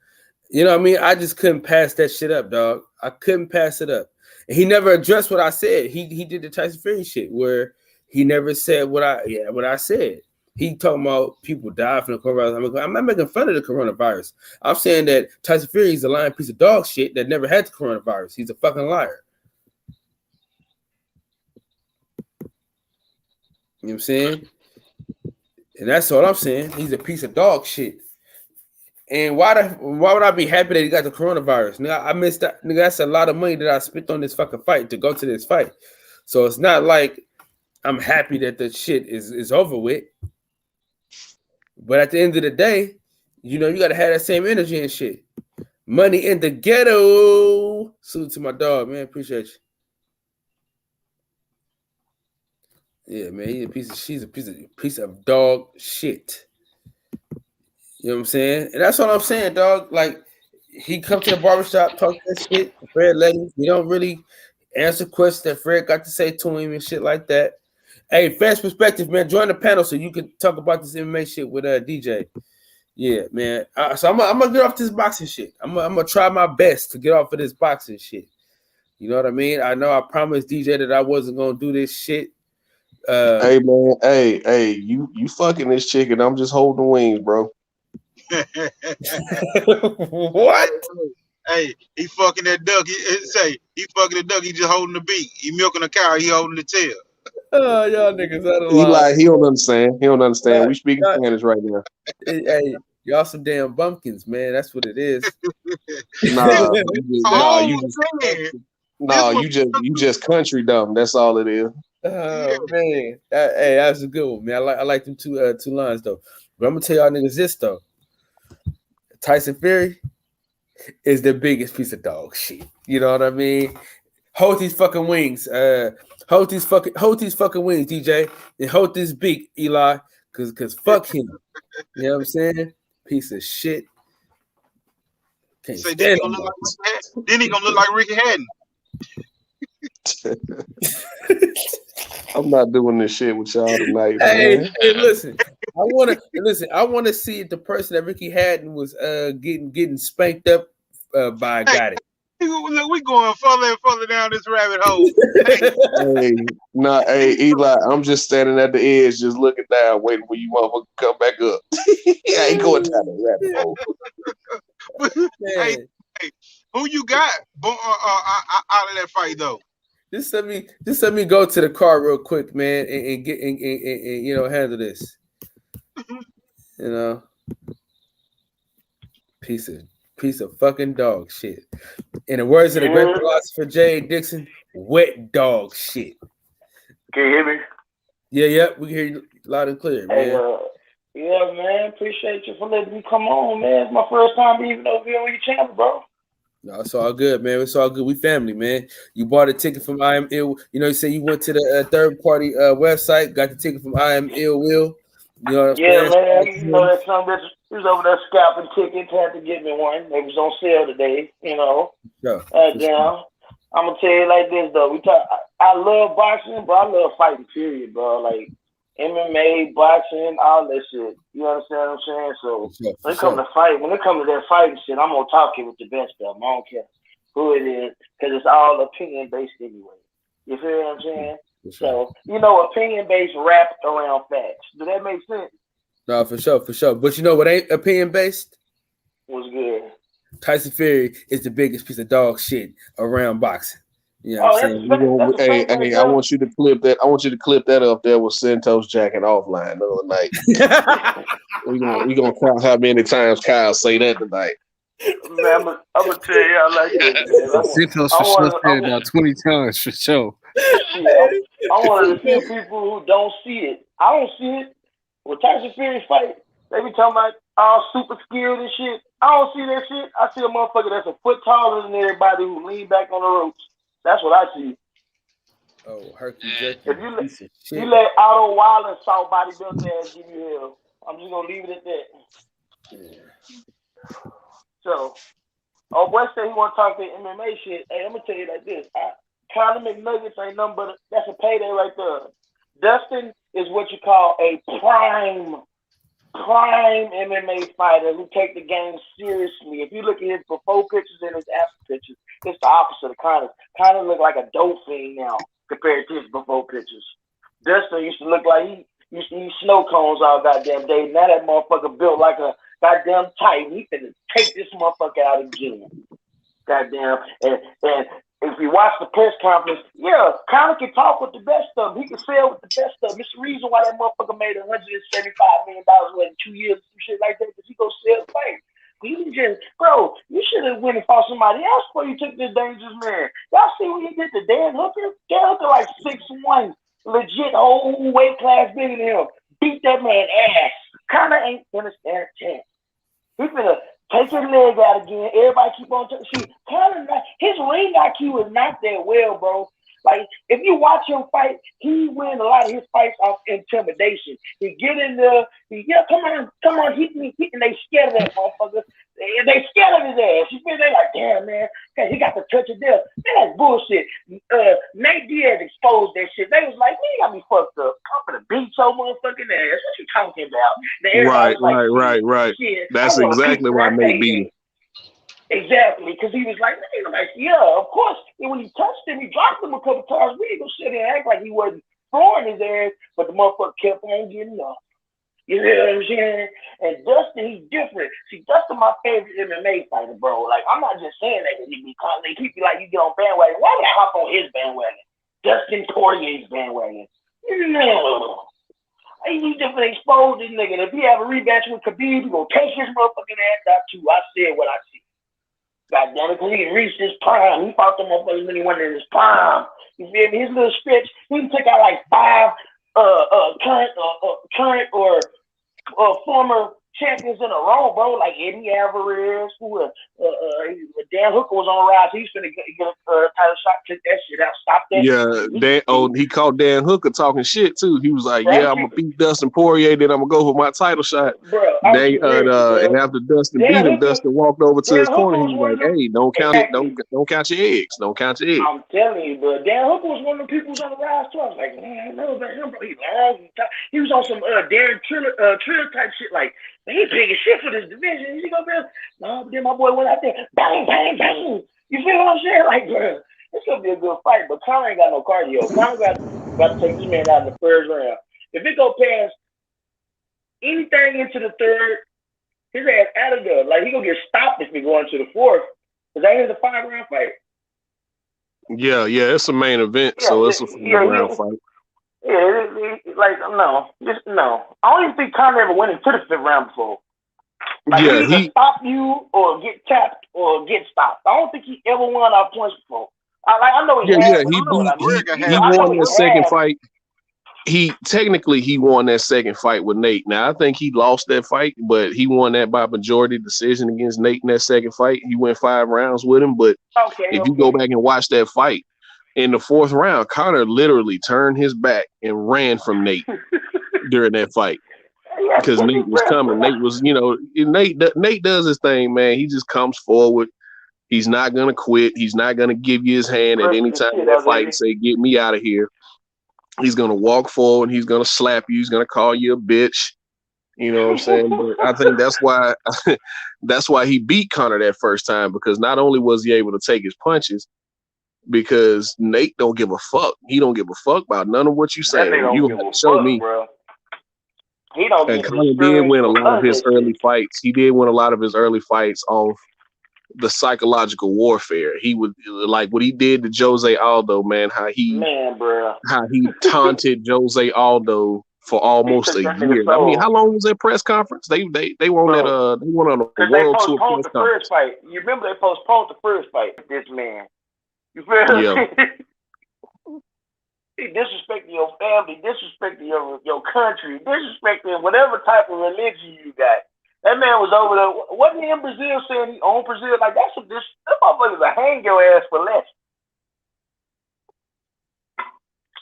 you know what I mean. I just couldn't pass that shit up, dog. I couldn't pass it up. And he never addressed what I said. He did the Tyson Fury shit where he never said what I said. He talking about people die from the coronavirus. I'm not making fun of the coronavirus. I'm saying that Tyson Fury is a lying piece of dog shit that never had the coronavirus. He's a fucking liar. You know what I'm saying? And that's all I'm saying. He's a piece of dog shit. And why would I be happy that he got the coronavirus? Nigga, I missed that. Nigga, that's a lot of money that I spent on this fucking fight to go to this fight. So it's not like I'm happy that the shit is over with. But at the end of the day, you know, you gotta have that same energy and shit. Money in the ghetto. Salute to my dog, man. Appreciate you. Yeah, man. She's a piece of dog shit. You know what I'm saying? And that's all I'm saying, dog. Like, he come to the barbershop, talk that shit. Fred let him. He don't really answer questions that Fred got to say to him and shit like that. Hey, fans perspective, man. Join the panel so you can talk about this MMA shit with DJ. Yeah, man. So I'm gonna get off this boxing shit. I'm gonna try my best to get off of this boxing shit. You know what I mean? I know I promised DJ that I wasn't gonna do this shit. Hey man, hey, you fucking this chicken. I'm just holding the wings, bro. What? Hey, he fucking that duck. He fucking the duck. He just holding the beak. He milking a cow. He holding the tail. Oh, y'all niggas out of line. Eli, he don't understand. He don't understand. We speaking Spanish right now. Hey, y'all some damn bumpkins, man. That's what it is. You just country dumb. That's all it is. Oh man, hey, that's a good one, man. I like them two lines though. But I'm gonna tell y'all niggas this though. Tyson Fury is the biggest piece of dog shit. You know what I mean? Hold these fucking wings. Hold these fucking wings, DJ, and hold this beak, Eli, cause fuck him. You know what I'm saying? Piece of shit. Can't stand then he gonna look like Ricky Hatton. I'm not doing this shit with y'all tonight. Hey, man. Hey, listen. I wanna see if the person that Ricky Hatton was getting spanked up by got it. Look, we going further and further down this rabbit hole. Hey, Eli, I'm just standing at the edge, just looking down, waiting for you motherfuckers to come back up. I ain't going down the rabbit hole. Hey, who you got out of that fight though? Just let me go to the car real quick, man, and get and you know, handle this. You know, piece of fucking dog shit. In the words of the great philosopher Jay Dixon, wet dog shit. Can you hear me? Yeah, we can hear you loud and clear, man. Yeah, man, appreciate you for letting me come on, man. It's my first time even over here on your channel, bro. No, it's all good, man. It's all good. We family, man. You bought a ticket from I Am Ill. You know, you say you went to the third party website, got the ticket from I Am Ill Will. You know what I'm saying? Man. You know that son bitch was over there scalping tickets. Had to get me one. They was on sale today. You know. Sure. I'm gonna tell you like this though. I love boxing, but I love fighting. Period, bro. Like MMA, boxing, all that shit. You understand what I'm saying? So when it comes to that fighting shit, I'm gonna talk it with the best of them. I don't care who it is, because it's all opinion based anyway. You feel what I'm saying? So you know, opinion based wrapped around facts. Does that make sense? No, for sure. But you know what ain't opinion based? What's good? Tyson Fury is the biggest piece of dog shit around boxing. You know what I'm saying? Hey, I want you to clip that. I want you to clip that up there with Santos jacking offline the other night. we gonna count how many times Kyle say that tonight. Man, I'm gonna tell you I like that. Santos for sure said about 20 times for sure. I'm one of the few people who don't see it. I don't see it. When Tyson Fury fight, they be talking about all super skilled and shit. I don't see that shit. I see a motherfucker that's a foot taller than everybody who lean back on the ropes. That's what I see. Oh, Hercules. If you let Otto Wilder soft body built ass give you hell, I'm just gonna leave it at that. Yeah. So, West said he want to talk to MMA shit. Hey, I'm gonna tell you like this: Conor McNuggets ain't nothing but that's a payday right there. Dustin is what you call a prime MMA fighter who take the game seriously. If you look at his before pictures and his after pictures, it's the opposite of Conor. Conor look like a dope fiend now compared to his before pictures. Dustin used to look like he used to eat snow cones all goddamn day. Now that motherfucker built like a goddamn titan. He finna take this motherfucker out again. Goddamn. And if you watch the press conference, Conor can talk with the best of them. He can sell with the best of them. It's the reason why that motherfucker made $175 million in 2 years, some shit like that, because he go sell the fight. You should have went and fought somebody else before you took this dangerous man. Y'all see what he did to Dan Hooker? Dan Hooker like 6'1", legit whole weight class bigger than him. Beat that man ass. Conor ain't gonna stand a chance. He's gonna take his leg out again. Everybody keep on see Conor. His ring IQ is not that well, bro. Like, if you watch him fight, he win a lot of his fights off intimidation. He get in there, come on, hit me, and they scared of that motherfucker. They scared of his ass. You feel? They like, damn, man, he got the touch of death. Man, that's bullshit. Nate Diaz exposed that shit. They was like, man, you got me fucked up. I'm gonna beat your motherfucking ass. What you talking about? Right. Shit, that's exactly why Nate beat him. Exactly, because he was like, yeah, of course. And when he touched him, he dropped him a couple times. We ain't gonna sit there and act like he wasn't throwing his ass, but the motherfucker kept on getting up. You know what I'm saying? And Dustin, he's different. See, Dustin, my favorite MMA fighter, bro. Like, I'm not just saying that because he be constantly keep you like you get on bandwagon. Why would I hop on his bandwagon? Dustin Poirier's bandwagon. No. He just exposed this nigga. If he have a rematch with Khabib, he gonna take his motherfucking ass out too. I said what I see. God damn it, because he reached his prime. He fought them motherfuckers when he went in his prime. You feel me? His little stretch, he can take out like 5 current or former champions in a row, bro. Like Eddie Alvarez, who Dan Hooker was on the rise. He's gonna get a title shot, kick that shit out, stop that. Yeah, he caught Dan Hooker talking shit too. He was like, "Yeah, I'm gonna beat Dustin Poirier, then I'm gonna go for my title shot." Bro, and after Dustin beat him, Dustin walked over to his corner. He was like, "Hey, don't count it. Don't count your eggs. Don't count your eggs." I'm telling you, bro. Dan Hooker was one of the people who's on the rise too. I was like, man, I know about him, bro. He was on some Darren Triller type shit, like. Man, he big as shit for this division. He go there. No, but then my boy went out there. Bang, bang, bang. You feel what I'm saying? Like, bro, it's gonna be a good fight. But Conor ain't got no cardio. Conor got to take this man out in the first round. If it go past anything into the third, his ass out of there. Like, he gonna get stopped if we go into the fourth. Cause that is a 5-round fight. Yeah, it's a main event, so it's a 5-round fight. Yeah, like no. I don't even think Conor ever went into the 5th round before. Like, he either stop you or get tapped or get stopped. I don't think he ever won off points before. I know he had. He won that second fight. He won that second fight with Nate. Now I think he lost that fight, but he won that by majority decision against Nate in that second fight. He went 5 rounds with him, but if you go back and watch that fight. In the 4th round, Conor literally turned his back and ran from Nate during that fight because Nate was coming. Nate was, Nate does his thing, man. He just comes forward. He's not gonna quit. He's not gonna give you his hand at any time in that fight and say, "Get me out of here." He's gonna walk forward. He's gonna slap you. He's gonna call you a bitch. You know what I'm saying? But I think that's why he beat Conor that first time, because not only was he able to take his punches. Because Nate don't give a fuck. He don't give a fuck about none of what you say. You have to show me. Bro. He don't. And Conor did win a lot of his early fights. He did win a lot of his early fights off the psychological warfare. He would like what he did to Jose Aldo, man. How he taunted Jose Aldo for almost a year. I mean, how long was that press conference? They won that. They went on a world tour press conference. Fight. You remember they postponed the first fight. This man. You feel me? He disrespecting your family, disrespecting your country, disrespecting whatever type of religion you got. That man was over there. Wasn't he in Brazil saying he owned Brazil? Like, that motherfucker's a hang your ass for less.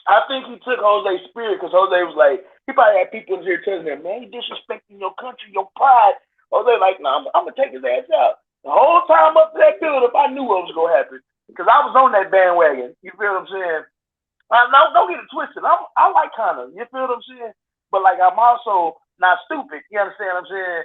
I think he took Jose's spirit because Jose was like, he probably had people in here telling him, man, you disrespecting your country, your pride. Jose like, no, I'm going to take his ass out. The whole time up to that build-up, I knew what was going to happen. Because I was on that bandwagon. You feel what I'm saying? No, don't get it twisted. I like Conor. You feel what I'm saying? But, like, I'm also not stupid. You understand what I'm saying?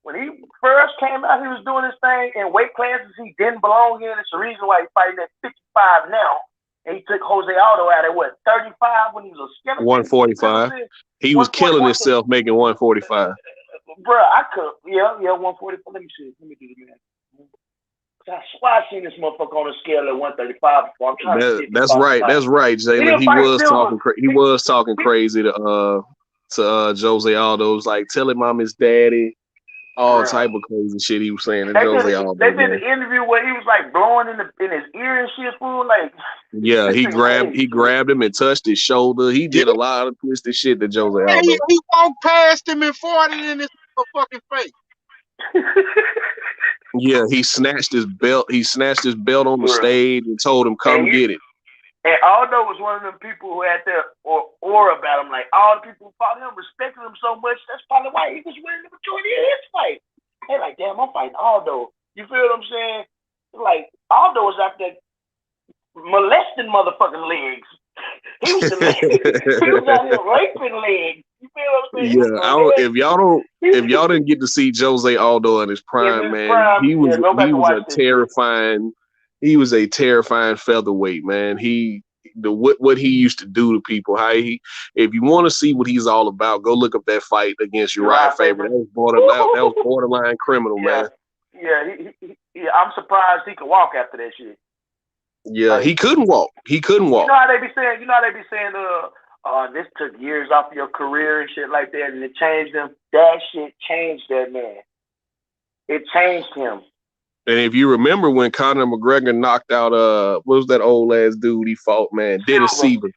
When he first came out, he was doing this thing in weight classes he didn't belong in. It's the reason why he's fighting at 55 now. And he took Jose Aldo out at, 35 when he was a skinner? 145. He was killing himself making 145. Bro, I could. Yeah, 145. Let me see. Let me do the math. I swear I seen this motherfucker on the scale at 135 before. I'm trying to that's right, Jalen. He was talking crazy to Jose Aldo. Was like, tell him I'm his daddy. All type of crazy shit he was saying to They Jose Aldo. did the interview where he was like blowing in his ear and shit, fool. Like, yeah, he grabbed him and touched his shoulder. He did a lot of twisted shit to Jose Aldo. He walked past him and farted in his fucking face. Yeah, he snatched his belt. He snatched his belt on the stage and told him, "Come get it." And Aldo was one of them people who had their aura about him. Like, all the people who fought him respected him so much. That's probably why he was winning the majority of his fight. They're like, damn, I'm fighting Aldo. You feel what I'm saying? Like, Aldo was out there molesting motherfucking legs. He was out here raping legs. You feel what I'm saying? Yeah, if y'all didn't get to see Jose Aldo in his prime, he was a terrifying featherweight, man. What he used to do to people. If you want to see what he's all about, go look up that fight against Uriah Faber. That was borderline criminal, man. Yeah, I'm surprised he could walk after that shit. Yeah, like, he couldn't walk. You know how they be saying, this took years off your career and shit like that, and it changed him. That shit changed that man. It changed him. And if you remember when Conor McGregor knocked out what was that old ass dude he fought, man? Dennis Seaver.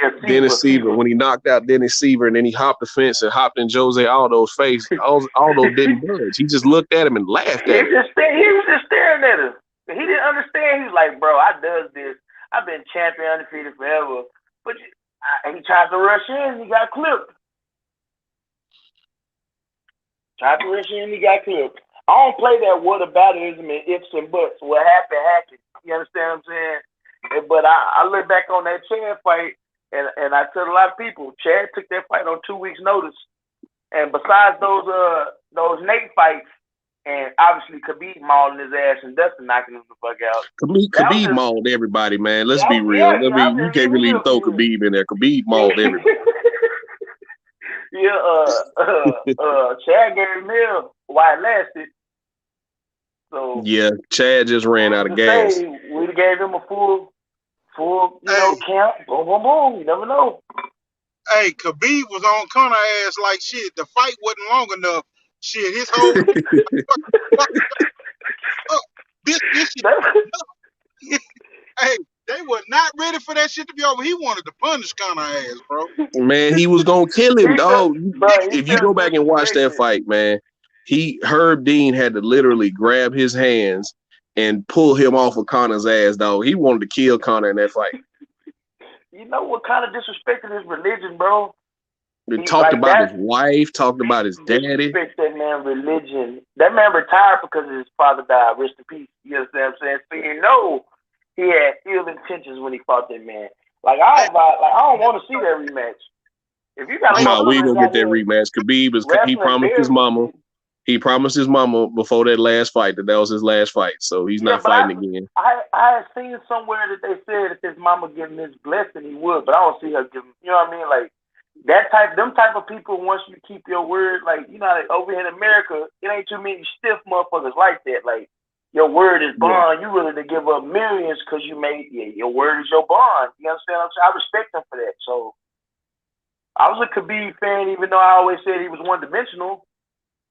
Yeah, Dennis Seaver. When he knocked out Dennis Seaver and then he hopped the fence and hopped in Jose Aldo's face, Aldo didn't budge. He just looked at him and laughed at him. He was just staring at him. He didn't understand. He was like, bro, I does this. I've been champion undefeated forever. But he tried to rush in and he got clipped. I don't play that whataboutism and ifs and buts. What happened. You understand what I'm saying? But I look back on that Chad fight, and I tell a lot of people, Chad took that fight on 2 weeks' notice. And besides those Nate fights, and obviously Khabib mauling his ass and Dustin knocking him the fuck out. Khabib mauled everybody, man. Let's be real. You can't really throw Khabib in there. Khabib mauled everybody. Chad gave him hell while it lasted. So yeah, Chad just ran out of gas. We gave him a full count. Boom, boom, boom. You never know. Hey, Khabib was on Conor ass like shit. The fight wasn't long enough. Shit, his whole this shit. Hey, they were not ready for that shit to be over. He wanted to punish Conor ass, bro. Man, he was gonna kill him, dog. If you go back and watch that fight, man, Herb Dean had to literally grab his hands and pull him off of Conor's ass, dog. He wanted to kill Conor in that fight. You know what kind of disrespecting his religion, bro? They talked about his wife, talked about his daddy. Respect that man religion. That man retired because his father died. Rest in peace. You understand what I'm saying? So he had ill intentions when he fought that man. Like I don't want to see that rematch. If you got we ain't gonna get that rematch. Khabib he promised his mama. He promised his mama before that last fight that was his last fight. So he's not fighting again. I had seen somewhere that they said if his mama give him his blessing, he would, but I don't see her give him. You know what I mean? Like them type of people. Once you keep your word, like like over here in America, it ain't too many stiff motherfuckers like that. Like your word is bond. You willing to give up millions because you made your word is your bond. You understand what I'm saying? I respect him for that. So I was a Khabib fan, even though I always said he was one dimensional.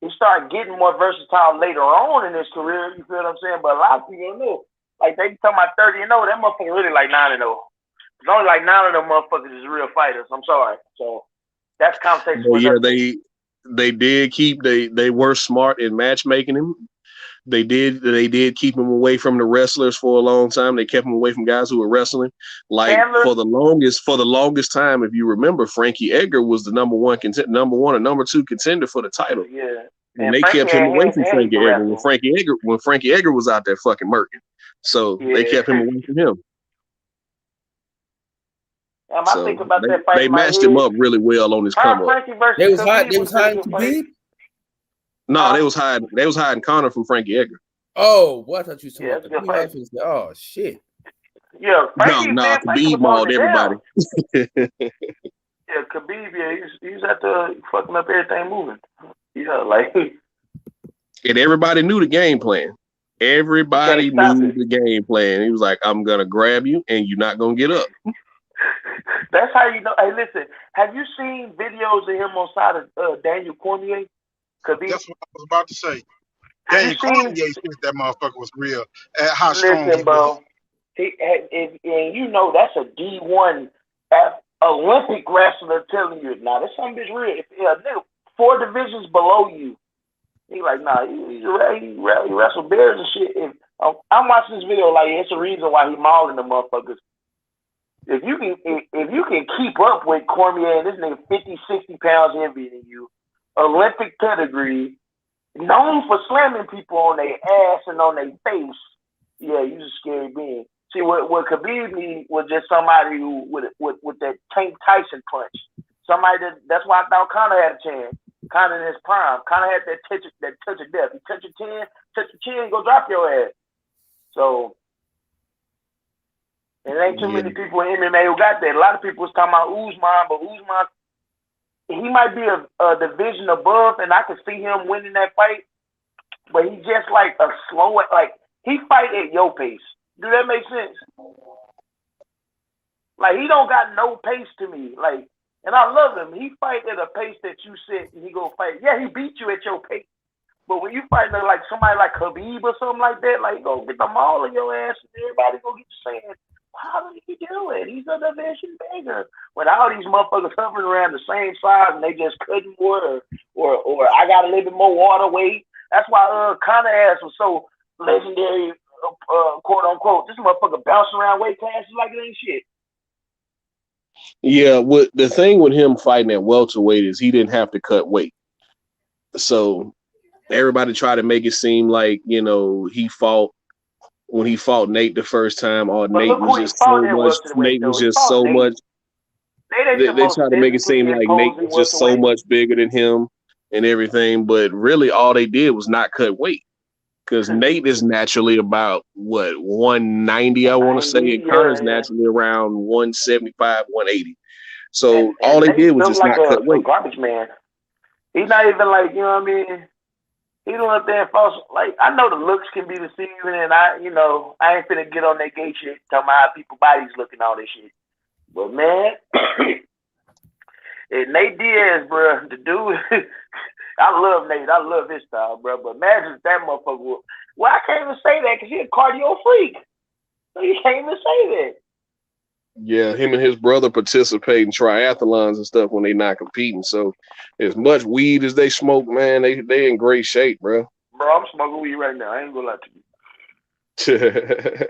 He started getting more versatile later on in his career. You feel what I'm saying? But a lot of people don't know. Like they talking about 30-0. That motherfucker really like 9-0. It's only like 9 of them motherfuckers is real fighters. I'm sorry. So that's conversation. Well, yeah, they did keep they were smart in matchmaking him. They did keep him away from the wrestlers for a long time. They kept him away from guys who were wrestling. Like for the longest time, if you remember, Frankie Edgar was the number one or number two contender for the title. Yeah. And they kept him away from Frankie Edgar when Frankie Edgar was out there fucking murking. So they kept him away from him. So they matched him up really well on his come up. They was hiding Khabib? No, they was hiding Conor from Frankie Edgar. Oh, what? I thought you said Khabib. Oh shit. Yeah, Khabib mauled everybody. Yeah, Khabib, he's at the fucking up everything moving. Yeah, like. And everybody knew the game plan. Everybody knew the game plan. He was like, I'm gonna grab you and you're not gonna get up. That's how you know. Hey, listen, have you seen videos of him on side of Daniel Cormier? That's what I was about to say. Daniel Cormier said that motherfucker was real. How strong he bro, was. And you know that's a D1 Olympic wrestler telling you, nah, this something is real. If a nigga 4 divisions below you, he like, nah, he wrestled bears and shit. If I'm watching this video, like it's a reason why he mauling the motherfuckers. If you can keep up with Cormier and this nigga 50, 60 pounds heavier than you, Olympic pedigree, known for slamming people on their ass and on their face, yeah, you's a scary being. See, what Khabib need was just somebody who with that Tank Tyson punch. Somebody that's why I thought Conor had a chance. Conor in his prime. Conor had that touch of death. You touch your chin, go drop your ass. So there ain't too many people in MMA who got that. A lot of people was talking about Usman, but Usman, he might be a division above, and I could see him winning that fight. But he just like a slower, like he fight at your pace. Do that make sense? Like he don't got no pace to me. Like, and I love him. He fight at a pace that you sit and he go fight. Yeah, he beat you at your pace. But when you fight like somebody like Khabib or something like that, like you go get them all in your ass and everybody go get you saying, how did he do it? He's a division bigger. When all these motherfuckers hovering around the same size and they just couldn't or I got a little bit more water weight. That's why Conor ass was so legendary, quote unquote. This motherfucker bouncing around weight classes like it ain't shit. Yeah, what the thing with him fighting at welterweight is he didn't have to cut weight. So everybody tried to make it seem like, you know, when he fought Nate the first time, Nate was just so much. Nate was just so much. They try to make it seem like Nate was just so much bigger than him and everything, but really all they did was not cut weight. Because Nate is naturally about 190, I want to say, and Conor's naturally around 175, 180. So and all they did was just not cut weight. Garbage man. He's not even like, you know what I mean? He don't up there and false. Like, I know the looks can be deceiving, and I ain't finna get on that gay shit, talking about how people's bodies looking, all this shit. But man, Nate Diaz, bro, the dude. I love Nate. I love his style, bro. But imagine if that motherfucker. Well, I can't even say that because he's a cardio freak. So you can't even say that. Yeah, him and his brother participate in triathlons and stuff when they not competing. So as much weed as they smoke, man, they in great shape, bro. Bro, I'm smoking weed right now. I ain't gonna lie to you.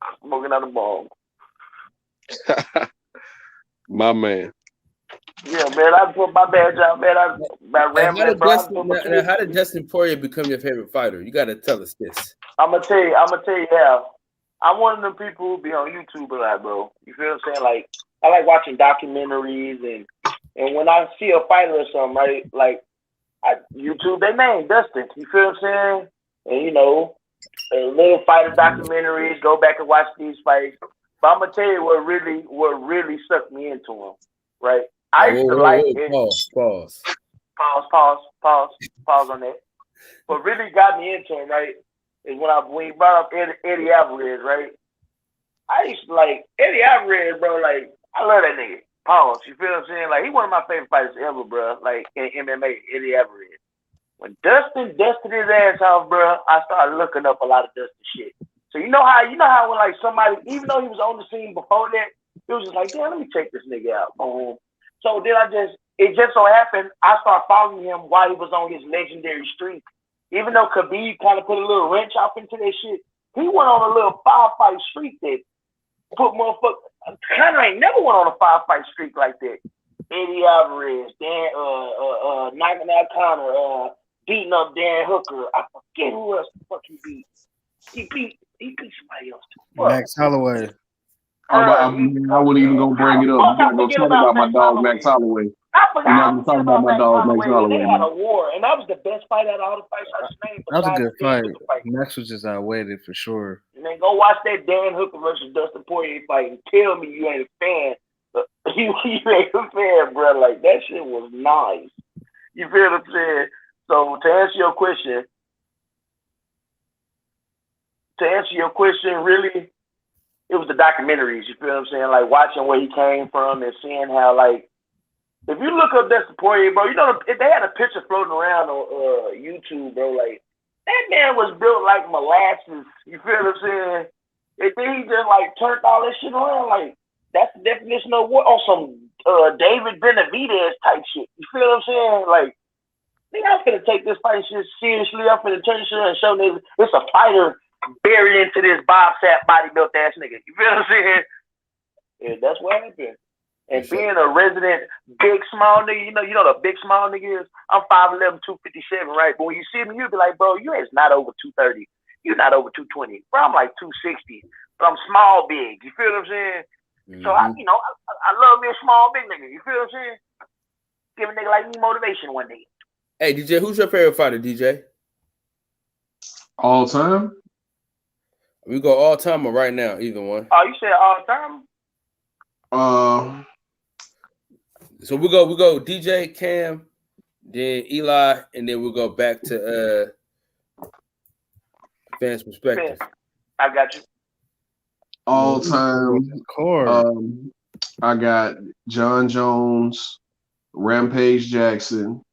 I'm smoking out the ball. My man. Yeah, man, I put my badge out, man. I ran that, bro. How did Dustin Poirier become your favorite fighter? You got to tell us this. I'm gonna tell you how. I'm one of them people who be on YouTube a lot, bro. You feel what I'm saying? Like, I like watching documentaries, and when I see a fighter or something, right? Like, YouTube their name, Dustin. You feel what I'm saying? And you know, little fighter documentaries. Go back and watch these fights. But I'm gonna tell you what really sucked me into him, right? I used to like it. Pause on that. What really got me into him, right, is when you brought up Eddie Alvarez, right? I used to like Eddie Alvarez, bro. Like, I love that nigga. Pause. You feel what I'm saying? Like, he one of my favorite fighters ever, bro. Like, in MMA, Eddie Alvarez. When Dustin dusted his ass off, bro, I started looking up a lot of Dustin shit. So you know how when like somebody, even though he was on the scene before that, it was just like, damn, let me check this nigga out. So then it just so happened, I started following him while he was on his legendary streak. Even though Khabib kind of put a little wrench off into that shit, he went on a little 5-fight streak that put motherfuckers. Conor ain't never went on a 5-fight streak like that. Eddie Alvarez, knocking out Conor, beating up Dan Hooker. I forget who else the fuck he beat. He beat somebody else. Max Holloway. I wasn't even gonna bring it up. I'm gonna talk about my dog Max Holloway. I forgot to talk about my dog Max Holloway. They had a war, and that was the best fight out of all the fights I've seen. That was a good fight. Max was just outweighed for sure. And then go watch that Dan Hooker versus Dustin Poirier fight and tell me you ain't a fan. You ain't a fan, bro. Like, that shit was nice. You feel what I'm saying? So to answer your question, really, it was the documentaries. You feel what I'm saying? Like, watching where he came from and seeing how, like, If you look up Dustin Poirier, bro, you know they had a picture floating around on YouTube, bro. Like that man was built like molasses. You feel what I'm saying? And then he just like turned all that shit around. Like that's the definition of what on some David Benavidez type shit. You feel what I'm saying? Like, nigga, I'm finna take this fight shit seriously. I'm finna turn shit and show niggas it's a fighter buried into this Bob Sapp body built ass nigga. You feel what I'm saying? Yeah, that's what happened. And being a resident big small nigga, you know the big small nigga is. I'm 5'11", 257, right? But when you see me, you'll be like, bro, you is not over 230. You're not over 220. Bro, I'm like 260. But I'm small big. You feel what I'm saying? So I love me a small big nigga. You feel what I'm saying? Give a nigga like me motivation one day. Hey DJ, who's your favorite fighter, DJ? All time? We go all time or right now, either one. Oh, you said all time? So we go DJ, Cam, then Eli, and then we'll go back to fans' perspective. I got you. All time. I got John Jones, Rampage Jackson,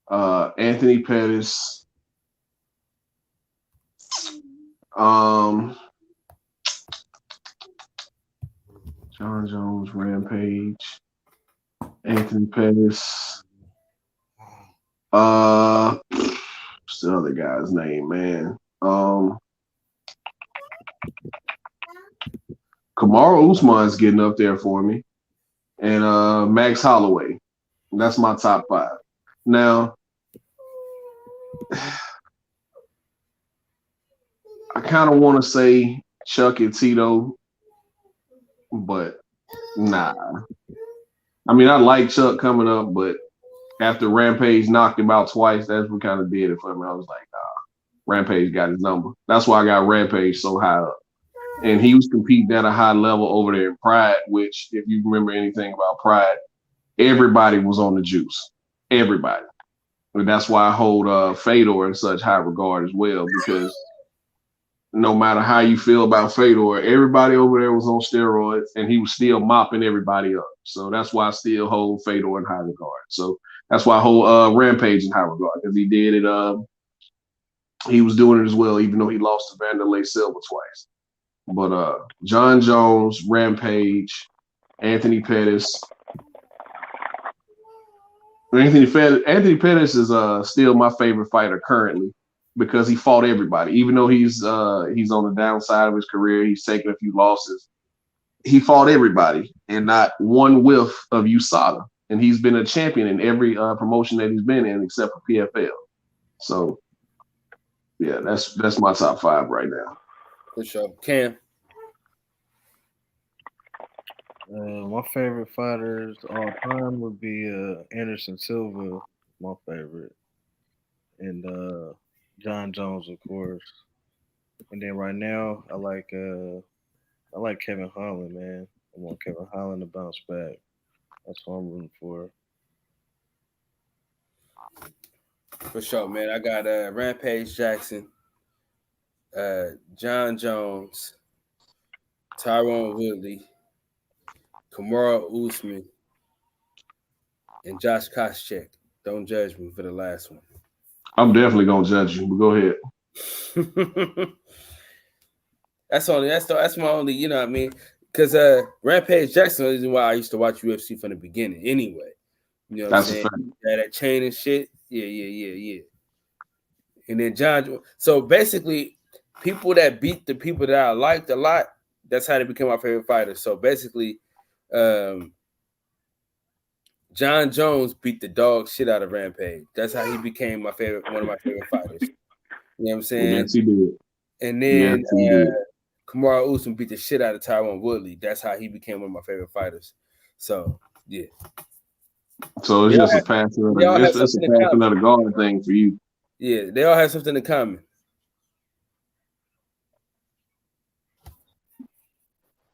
Anthony Pettis, John Jones, Rampage, Anthony Pettis. What's the other guy's name, man? Kamaru Usman's getting up there for me. And Max Holloway. That's my top 5. Now, I kind of want to say Chuck and Tito, but nah. I mean, I like Chuck coming up, but after Rampage knocked him out twice, that's what kind of did it for me. I was like, nah, Rampage got his number. That's why I got Rampage so high up. And he was competing at a high level over there in Pride, which, if you remember anything about Pride, everybody was on the juice. Everybody. And that's why I hold Fedor in such high regard as well, because no matter how you feel about Fedor, everybody over there was on steroids, and he was still mopping everybody up. So that's why I still hold Fedor in high regard. So that's why I hold Rampage in high regard, because he did it. He was doing it as well, even though he lost to Vanderlei Silva twice. But John Jones, Rampage, Anthony Pettis. Anthony Pettis is still my favorite fighter currently, because he fought everybody. Even though he's on the downside of his career, he's taken a few losses. He fought everybody and not one whiff of USADA. And he's been a champion in every promotion that he's been in except for PFL. So yeah, that's my top 5 right now. For sure. Cam. My favorite fighters all time would be Anderson Silva, my favorite, and John Jones, of course. And then right now, I like Kevin Holland, man. I want Kevin Holland to bounce back. That's what I'm rooting for. For sure, man. I got Rampage Jackson, John Jones, Tyrone Woodley, Kamaru Usman, and Josh Koscheck. Don't judge me for the last one. I'm definitely gonna judge you, but go ahead. That's my only, you know what I mean? Because Rampage Jackson is why I used to watch UFC from the beginning anyway. You know what I'm saying? Yeah, that chain and shit. Yeah. And then John. So basically, people that beat the people that I liked a lot, that's how they became my favorite fighter. So basically, John Jones beat the dog shit out of Rampage. That's how he became one of my favorite fighters. You know what I'm saying? Yes, he did. And then Kamaru Usman beat the shit out of Tyrone Woodley. That's how he became one of my favorite fighters. So yeah. So it's just a passing of the guard thing for you. Yeah, they all have something in common.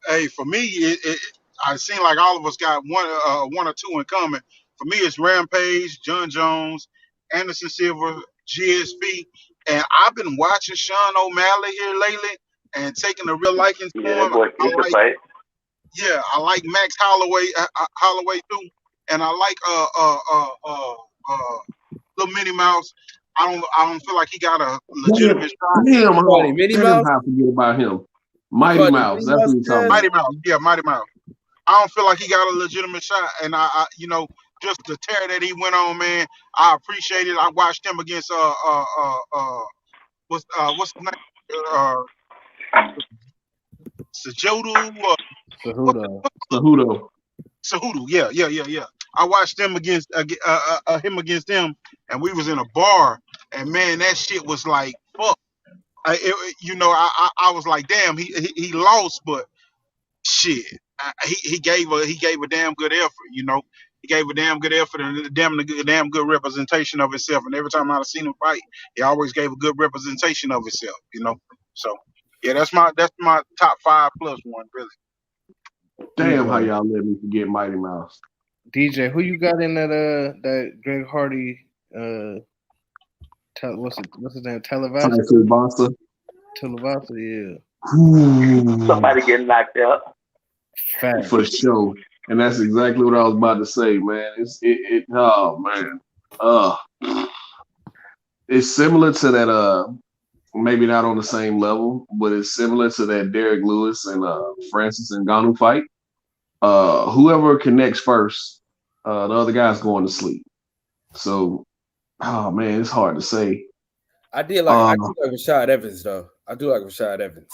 Hey, for me, I seem like all of us got one or two in common. For me, it's Rampage, John Jones, Anderson Silva, GSP, and I've been watching Sean O'Malley here lately and taking a real liking to him. I like Max Holloway too. and I like little Minnie Mouse. I don't feel like he got a legitimate shot. Damn, Minnie I Mouse? didn't have to forget about him. Mighty Mouse. That's what you're talking about. Mighty Mouse. Yeah, Mighty Mouse. I don't feel like he got a legitimate shot, and I you know, just the tear that he went on, man. I appreciate it. I watched him against what's his name? Cejudo. Cejudo. Yeah. I watched them against him against them, and we was in a bar, and man, that shit was like fuck. I was like, damn, he lost, but shit, he gave a damn good effort. You know, he gave a damn good effort and a damn good representation of himself. And every time I've seen him fight, he always gave a good representation of himself. You know, so yeah, that's my top 5 plus one, really. Damn, how y'all let me forget Mighty Mouse. DJ, who you got in that Greg Hardy? What's his name? Tuivasa. Tuivasa, yeah. Somebody getting knocked out. Fact. For sure, and that's exactly what I was about to say, man. Oh man, it's similar to that. Maybe not on the same level, but it's similar to that Derek Lewis and Francis Ngannou fight. Whoever connects first, the other guy's going to sleep. So, oh man, it's hard to say. I do like Rashad Evans though. I do like Rashad Evans.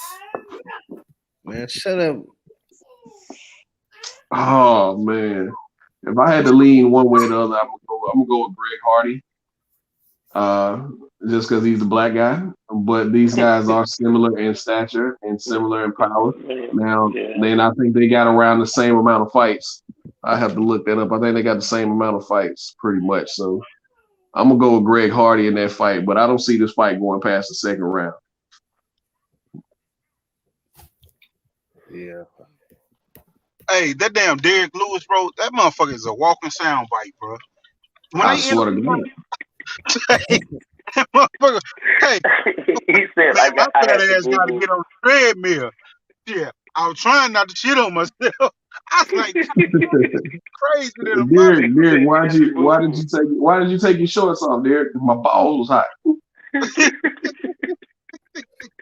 Man, shut up. Oh man, if I had to lean one way or the other, I'm gonna go with Greg Hardy. Just because he's a black guy, but these guys are similar in stature and similar in power. Now, then I think they got around the same amount of fights. I have to look that up. I think they got the same amount of fights, pretty much. So I'm gonna go with Greg Hardy in that fight, but I don't see this fight going past the second round. Yeah. Hey, that damn Derek Lewis, bro, that motherfucker is a walking soundbite, bro. I swear to God. Motherfucker, hey, he said, man, my fat to ass got to get on the treadmill. Yeah, I was trying not to shit on myself. I was like, crazy than a Derek, why did you take your shorts off, Derek? My balls was hot.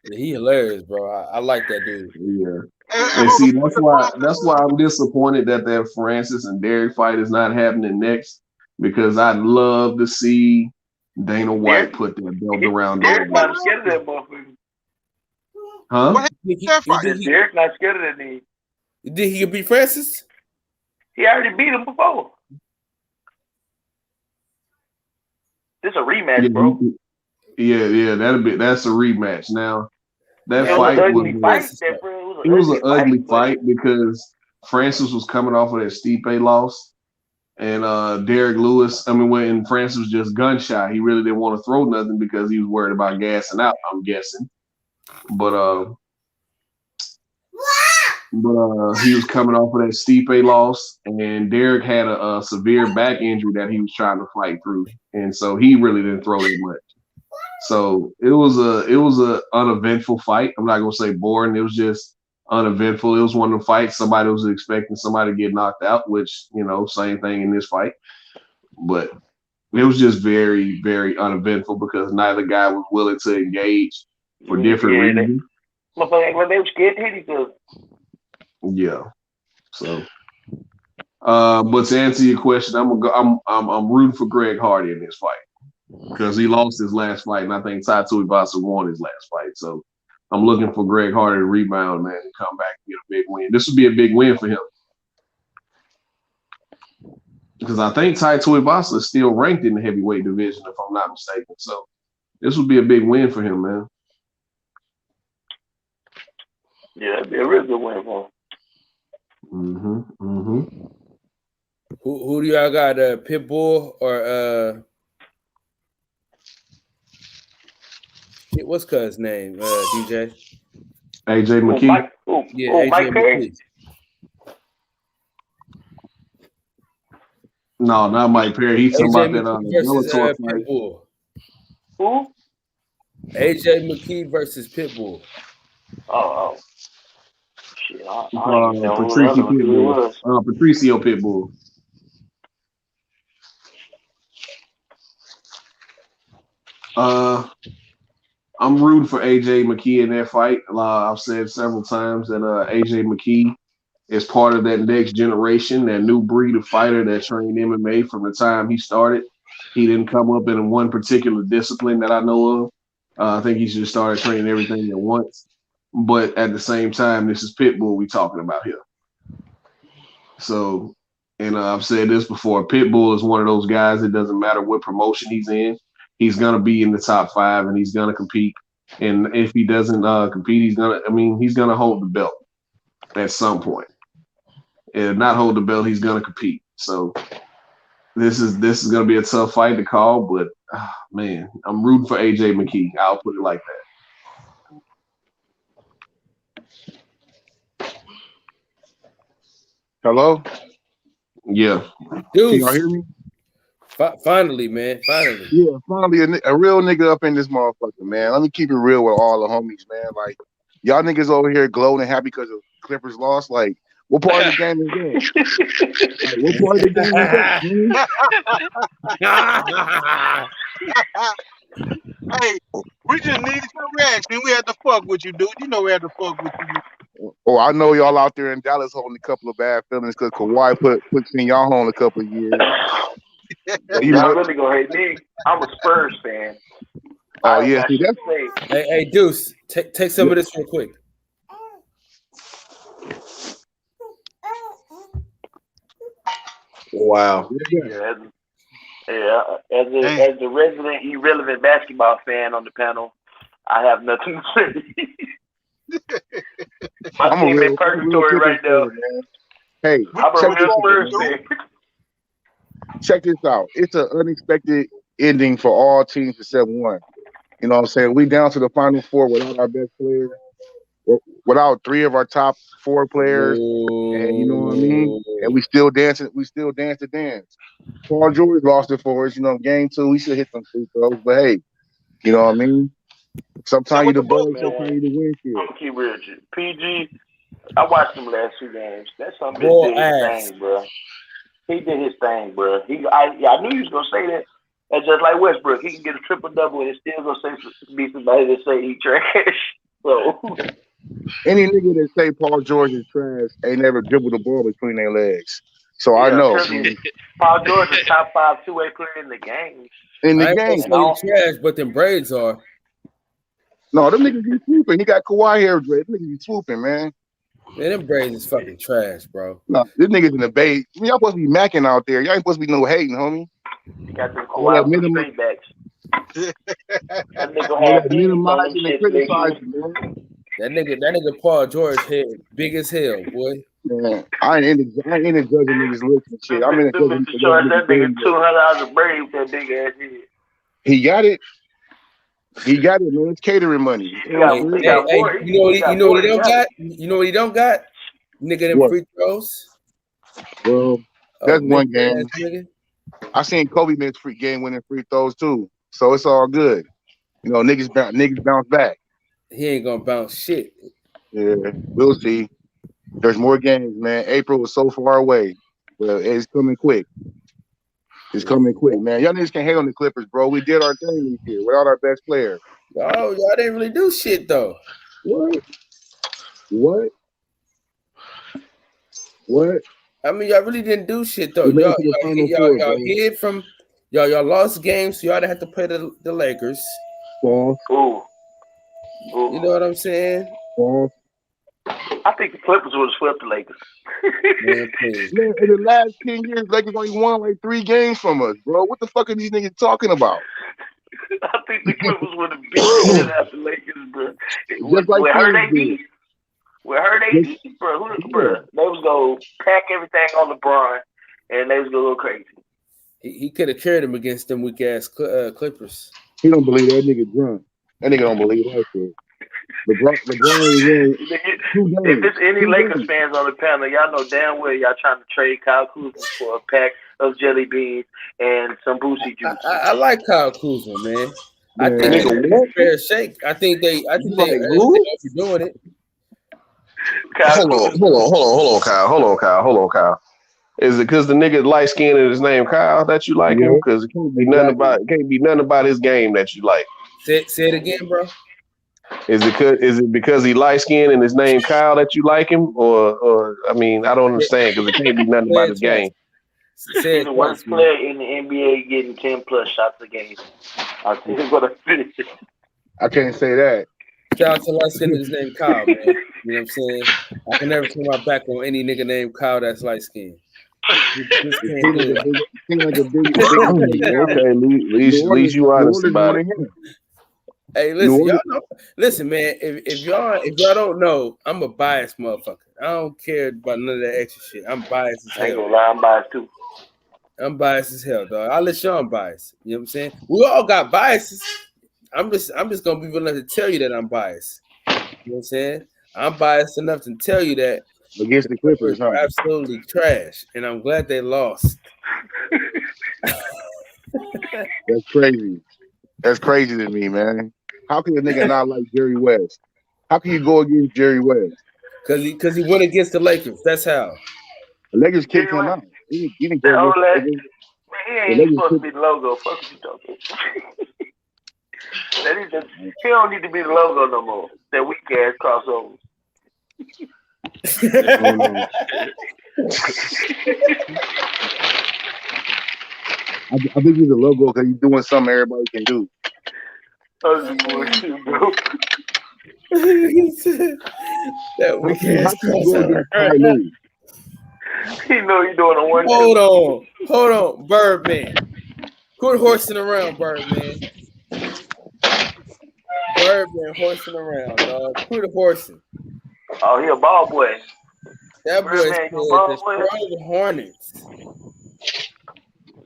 Yeah, he hilarious, bro. I like that dude. Yeah. And see, that's why I'm disappointed that Francis and Derek fight is not happening next, because I'd love to see Dana White put that belt around Derek's not scared of that motherfucker. Huh? Derek's not scared of that nigga. You think he could beat Francis? He already beat him before. This is a rematch, bro. Yeah, that's a rematch. Now that fight was an ugly fight because Francis was coming off of that Stipe loss. And Derek Lewis, when Francis was just gun shy, he really didn't want to throw nothing because he was worried about gassing out, I'm guessing. But he was coming off of that Stipe loss, and Derek had a severe back injury that he was trying to fight through, and so he really didn't throw that much. So it was a uneventful fight. I'm not gonna say boring. It was just uneventful. It was one of the fights somebody was expecting somebody to get knocked out, which, same thing in this fight. But it was just very, very uneventful because neither guy was willing to engage for different reasons. When they were scared to hit each other. Yeah. So, but to answer your question, I'm rooting for Greg Hardy in this fight because he lost his last fight, and I think Tai Tuivasa won his last fight. So I'm looking for Greg Hardy to rebound, man, and come back and get a big win. This would be a big win for him because I think Tai Tuivasa is still ranked in the heavyweight division, if I'm not mistaken. So this would be a big win for him, man. Yeah, that'd be a real good win for him. Who do y'all got? Pitbull or what's cuz name? DJ? AJ McKee. AJ McKee. No, not Mike Perry. He's talking about that Bellator fight. Pitbull. Who? AJ McKee versus Pitbull. Oh. Shit, Patricio Pitbull. I'm rooting for AJ McKee in that fight. I've said several times that AJ McKee is part of that next generation, that new breed of fighter that trained MMA from the time he started. He didn't come up in one particular discipline that I know of. I think he should have started training everything at once. But at the same time, this is Pitbull we talking about here. So, and I've said this before, Pitbull is one of those guys, it doesn't matter what promotion he's in. He's going to be in the top 5 and he's going to compete. And if he doesn't compete, he's going to hold the belt at some point. And not hold the belt, he's going to compete. So this is going to be a tough fight to call, but man, I'm rooting for AJ McKee. I'll put it like that. Hello? Yeah. Dude. Can y'all hear me? Finally, man. Finally. Yeah, finally a real nigga up in this motherfucker, man. Let me keep it real with all the homies, man. Like, y'all niggas over here glowing and happy because the Clippers lost. Like, what part of the game is that? Like, what part of the game is that? Hey, we just needed your reaction. We had to fuck with you, dude. You know we had to fuck with you. Oh, I know y'all out there in Dallas holding a couple of bad feelings because Kawhi put y'all on a couple of years. Y'all really gonna hate me. I'm a Spurs fan. Oh yeah, see that's hey Deuce, take some of this real quick. Wow. As the resident irrelevant basketball fan on the panel, I have nothing to say. My team in purgatory right now. Hey, check this out. It's an unexpected ending for all teams except one. You know what I'm saying? We down to the Final Four without our best player, without 3 of our top 4 players, and you know what I mean? And we still dancing. We still dance the dance. Paul George lost it for us. You know, game 2, we should hit some free throws. But hey, you know what I mean? Sometimes you the buzz, sometimes you the win here. I'm keep real. PG, I watched him last 2 games. That's something he did his thing, bro. He did his thing, bro. I knew he was gonna say that. And just like Westbrook, he can get a triple-double and still gonna be somebody that say he trash. So any nigga that say Paul George is trash ain't never dribbled the ball between their legs. So I know. Paul George is top 5 2-way player in the game. In the game, he's trash, but them braids are. No, them niggas be swooping. He got Kawhi hair dread. Them niggas be swooping, man. Man, them braids is fucking trash, bro. No, this niggas in the bay. I mean, y'all supposed to be macking out there. Y'all ain't supposed to be no hating, homie. You got them Kawhi straight backs. That nigga had minimizing and criticizing, man. That nigga Paul George head big as hell, boy. Man, I ain't into judging niggas looks and shit. I'm in judging that nigga $200 a braid with that big ass head. He got it. He got it, man. It's catering money. You know what he don't got? You know what he don't got? Nigga, them free throws. Well, that's one game. I seen Kobe miss free game winning free throws too, so it's all good. You know, niggas bounce back. He ain't gonna bounce shit. Yeah, we'll see. There's more games, man. April is so far away, but it's coming quick. It's coming quick, man. Y'all niggas can't hate on the Clippers, bro. We did our thing this year without our best player. Oh, y'all didn't really do shit though. What? I mean, y'all really didn't do shit though. Y'all hid from y'all lost games, so y'all didn't have to play the Lakers. False. Ooh. You know what I'm saying? False. I think the Clippers would have swept the Lakers. Man, in the last 10 years, Lakers only won like 3 games from us, bro. What the fuck are these niggas talking about? I think the Clippers would have beat the Lakers, bro. Just like with her AD, bro. They was gonna pack everything on LeBron, and they was gonna go crazy. He could have carried him against them weak ass Clippers. He don't believe that nigga drunk. That nigga don't believe that shit. LeBron if there's any Lakers fans on the panel, y'all know damn well y'all trying to trade Kyle Kuzma for a pack of jelly beans and some Boosie juice. I like Kyle Kuzma, man. I think it's a fair shake. I think they doing it. Hold on, Kyle. Is it because the nigga light skinned and his name Kyle that you like him? Because it can't be nothing about his game that you like. Say it again, bro. Is it because he light skinned and his name Kyle that you like him, or I mean, I don't understand because it can't be nothing about his game. Say the worst player in the NBA getting 10+ shots a game. I think what I finished. I can't say that. Shout out to light skinned his name Kyle, man. You know what I'm saying? I can never turn my back on any nigga named Kyle that's light skinned. Okay, at least you honest about it. Hey, listen, y'all know, listen, man. If y'all don't know, I'm a biased motherfucker. I don't care about none of that extra shit. I'm biased as hell. I ain't gonna lie, I'm biased too. I'm biased as hell, dog. I'll let y'all biased. You know what I'm saying? We all got biases. I'm just gonna be willing to tell you that I'm biased. You know what I'm saying? I'm biased enough to tell you that against the Clippers are absolutely trash, and I'm glad they lost. That's crazy. That's crazy to me, man. How can a nigga not like Jerry West? How can you go against Jerry West? Because he went against the Lakers. That's how. The Lakers kicked him out. He didn't go against he ain't supposed to be the logo. Fuck you talking. He don't need to be the logo no more. That weak ass crossover. I think he's the logo because he's doing something everybody can do. Bullshit, bro. That weak ass crossover. He know he doing a one. Hold on, Birdman. Quit horsing around, Birdman. Birdman horsing around, dog. Quit horsing. Oh, he a ball boy. That boy is the Hornets.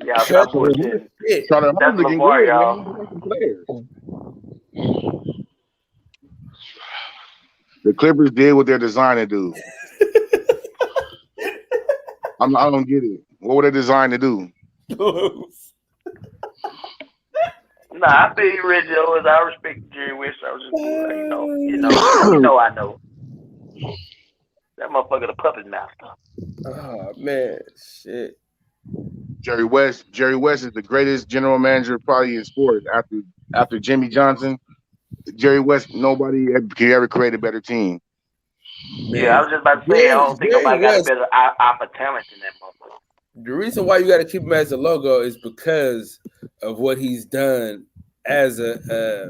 Yeah, that's bullshit. That's Lamar, y'all. The Clippers did what they're designed to do. I don't get it. What were they designed to do? Nah, I feel you, Reggie. I respect Jerry West. I was just, you know, I know. That motherfucker the puppet master. Oh man, shit. Jerry West is the greatest general manager probably in sports after Jimmy Johnson. Jerry West, nobody can ever create a better team. Man. Yeah, I was just about to say, I don't think nobody got a better opportunity talent than that motherfucker. The reason why you got to keep him as a logo is because of what he's done as a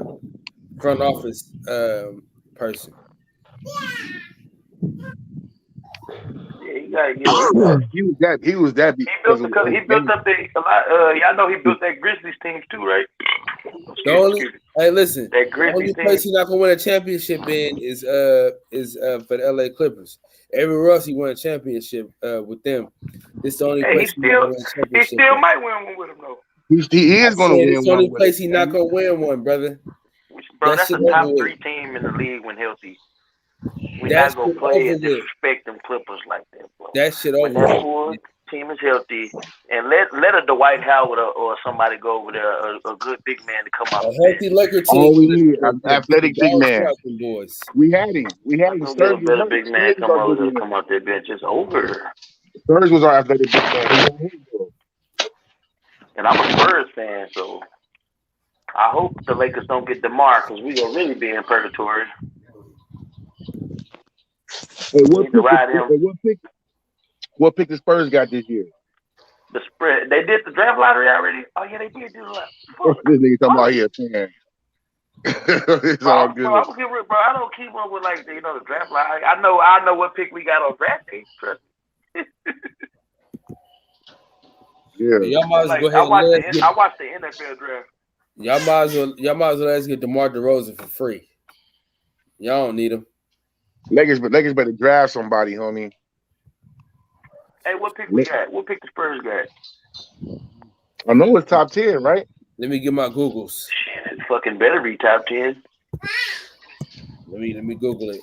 front office person. Yeah, he was that. He built up y'all know he built that Grizzlies team too, right? Hey, listen. That the only place he's not gonna win a championship in is for the LA Clippers. Everywhere else he won a championship with them. This is the only place he still might win one with them though. He is gonna win one. It's the only place he's not gonna win one, brother. Bro, that's a top 3 team in the league when healthy. We're not gonna play and disrespect them Clippers like that, bro. That shit over. When that full team is healthy, and let a Dwight Howard or somebody go over there, a good big man to come out. A healthy Laker team. All we need an athletic big man. Boys. We had him. Get a better big man come out their bench. It's over. Spurs was our athletic big man. And I'm a Spurs fan, so I hope the Lakers don't get DeMar because we gonna really be in purgatory. Hey, what pick the Spurs got this year? The spread. They did the draft lottery already? Oh, yeah, they did do the lottery. This nigga talking about here, man. It's all good. Bro, I don't keep up with, like, the draft lottery. I know what pick we got on draft day. Trust me. Yeah. Y'all might as well go ahead I watched the NFL draft. Y'all might as well let's get DeMar DeRozan for free. Y'all don't need him. Lakers better draft somebody, homie. Hey, what pick we got? What pick the Spurs got? I know it's top 10, right? Let me get my Googles. Shit, it fucking better be top 10. Let me Google it.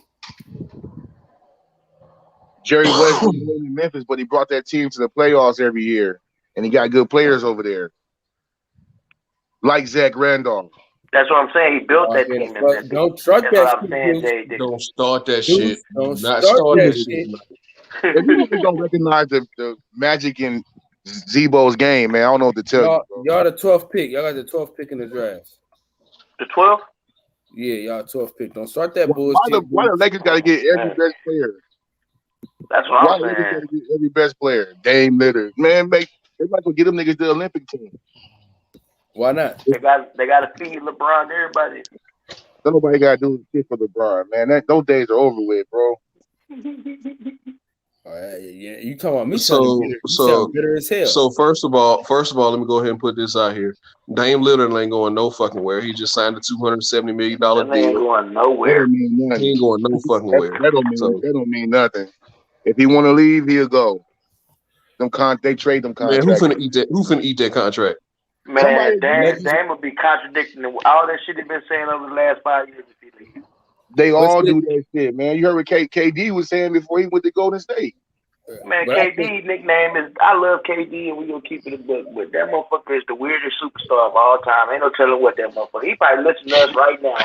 Jerry West was in Memphis, but he brought that team to the playoffs every year, and he got good players over there, like Zach Randolph. That's what I'm saying. He built that team. Don't start that shit. Don't start that shit. Don't start that shit. If you really don't recognize the magic in Zebo's game, man, I don't know what to tell you. Bro. Y'all the 12th pick. Y'all got the 12th pick in the draft. The 12th? Yeah, y'all 12th pick. Don't start that bullshit. Why the Lakers got to get every best player? That's what I'm saying. Why the Lakers got to get every best player? Dame Lillard, man, they might go get them niggas the Olympic team. Why not? They got to feed LeBron everybody. Nobody got to do shit for LeBron, man. Those days are over with, bro. Yeah, you talking about me? So bitter as hell. So first of all, let me go ahead and put this out here. Dame Lillard ain't going no fucking where. He just signed a $270 million deal. That ain't going nowhere. He ain't going no fucking where. That don't mean nothing. If he want to leave, he'll go. They trade them contracts. Man, who finna eat that contract? Man, Dame would be contradicting all that shit he's been saying over the last 5 years if he leaves. They all do that shit, man. You heard what KD was saying before he went to Golden State. Man, KD nickname is I love KD and we gonna keep it a book, but that motherfucker is the weirdest superstar of all time. Ain't no telling what that motherfucker. He probably listening to us right now.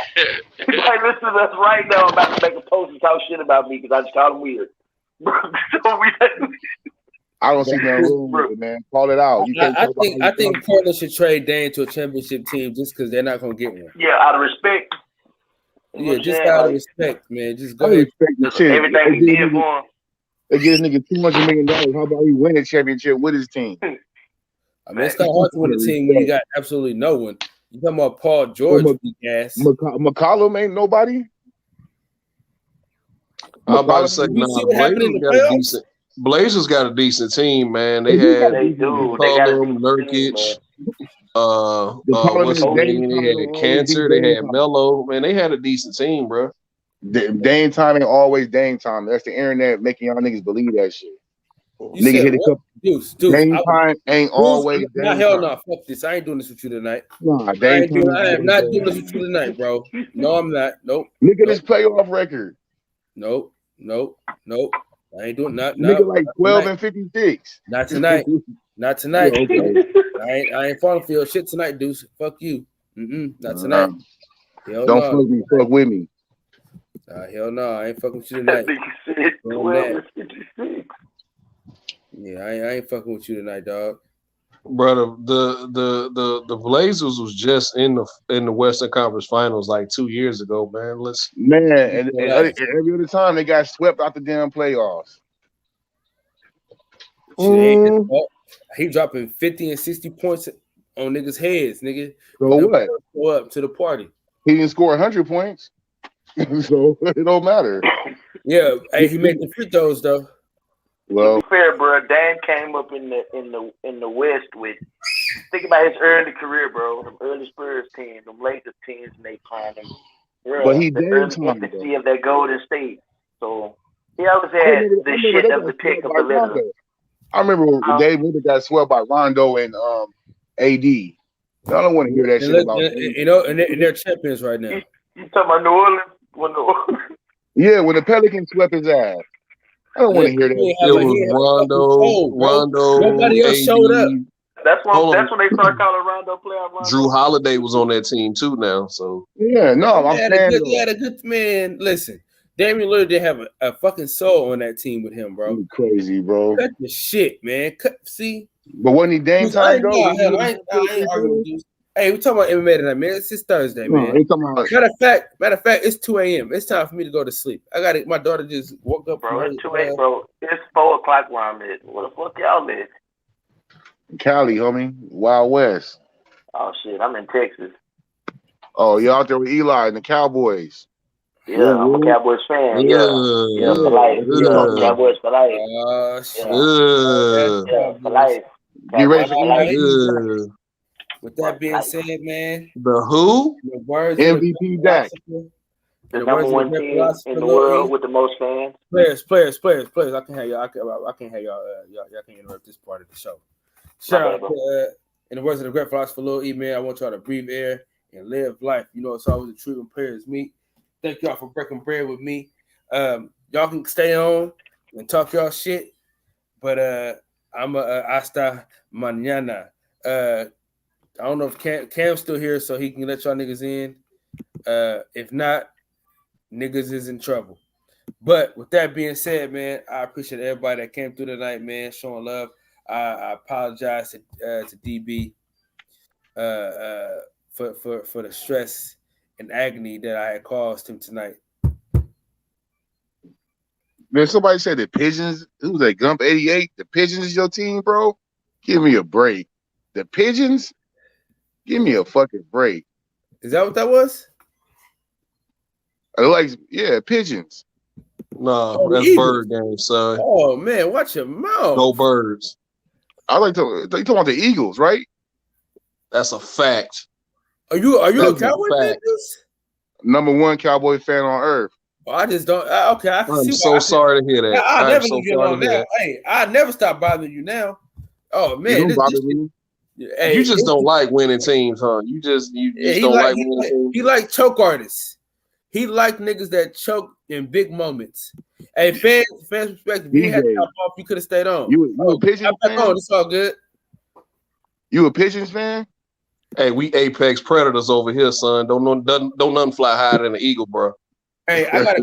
He probably listening to us right now. I'm about to make a post and talk shit about me because I just called him weird. I don't see nothing wrong with it, man. Call it out. I think Portland should trade Dame to a championship team just because they're not gonna get one. Yeah, out of respect. Yeah, just out of respect, man. Just go ahead. Everything he did for him. They give this nigga $200 million. How about he win a championship with his team? I mean, it's kind of hard to win a team when you got absolutely no one. You talking about Paul George, ass. McCollum ain't nobody. I'm about to say, Blazers got a decent team, man. They had McCollum, Nurkic, what's his name? They had Cancer. They had Melo. Man, they had a decent team, bro. Dame time ain't always Dame time. That's the internet making y'all niggas believe that shit. Nigga hit a couple. Deuce. Dame time ain't always Dame time. Hell no, fuck this. I ain't doing this with you tonight. Nah, I am not doing this with you tonight, bro. No, I'm not. Nope. Look at his playoff record. Nope. I ain't doing nigga like 12 and 56. Not tonight. Not tonight. Okay. I ain't falling for your shit tonight, Deuce. Fuck you. Not tonight. Don't fuck me. Fuck with me. Hell no, I ain't fucking with you tonight. Yeah, I ain't fucking with you tonight, dog. Brother, the Blazers was just in the Western Conference Finals like 2 years ago, man. And every other time they got swept out the damn playoffs. He dropping 50 and 60 points on niggas' heads, nigga. So what? Go up to the party. He didn't score 100 points. So it don't matter. Yeah, hey, he made the free throws though. Well, to be fair, bro, Dan came up in the West with. Think about his early career, bro. Them early Spurs teams, them later teams, and they playing them. But he the did early of that Golden State. So he always had the shit of the pick of the litter. I remember when Dave Lillard got swept by Rondo and AD. I don't want to hear that shit about. And they're champions right now. You talking about New Orleans? Yeah, when the Pelicans swept his ass. I don't want to hear that. It was Rondo. Nobody else showed up. That's when they started calling Rondo playoff Rondo. Drew Holiday was on that team too now. So yeah, no, I'm saying he had a good man. Listen, Damian Lillard didn't have a fucking soul on that team with him, bro. You crazy, bro. Cut the shit, man. See. But wasn't he Dame time though? I ain't arguing with you. Hey, we talking about MMA tonight, man. It's Thursday, man. Matter of fact, it's 2 a.m. It's time for me to go to sleep. I got it. My daughter just woke up. Bro, it's 2 a.m., bro. It's 4 o'clock where I'm at. Where the fuck y'all at? Cali, homie. Wild West. Oh shit, I'm in Texas. Oh, you out there with Eli and the Cowboys? Yeah, I'm a Cowboys fan. Yeah, for life. Yeah, Cowboys for life. Yeah, for life. Get ready for With that being said, man, the who? The words MVP Dak. The number one team in the world with the most fans. Players. I can have y'all. I can have y'all. Y'all can interrupt this part of the show. Shout out to, in the words of the great philosopher Lil E, man, I want y'all to breathe air and live life. You know, it's always a treat when players meet. Thank y'all for breaking bread with me. Y'all can stay on and talk y'all shit, but I'm hasta mañana. I don't know if Cam's still here, so he can let y'all niggas in. If not, niggas is in trouble. But with that being said, man, I appreciate everybody that came through tonight, man, showing love. I apologize to DB for the stress and agony that I had caused him tonight. Man, somebody said the Pigeons. Who was that? Gump 88. The Pigeons is your team, bro. Give me a break. The Pigeons. Give me a fucking break. Is that what that was? Yeah, Pigeons. No, that's Bird game, son. Oh man, watch your mouth. Go Birds. I like to. They talking about the Eagles, right? That's a fact. Are you a Cowboy fan? Number one Cowboy fan on earth. Well, I just don't. Okay, I'm so sorry to hear that. I'll never leave you alone now. Hey, I never stop bothering you now. Oh man, you don't bother me. Hey, you just don't like winning teams, huh? You just don't like winning teams. He like choke artists. He like niggas that choke in big moments. Hey, fans respect. If you had to hop off, you could have stayed on. You a Pigeons fan? It's all good. You a Pigeons fan? Hey, we apex predators over here, son. Don't nothing fly higher than an eagle, bro. Hey, I got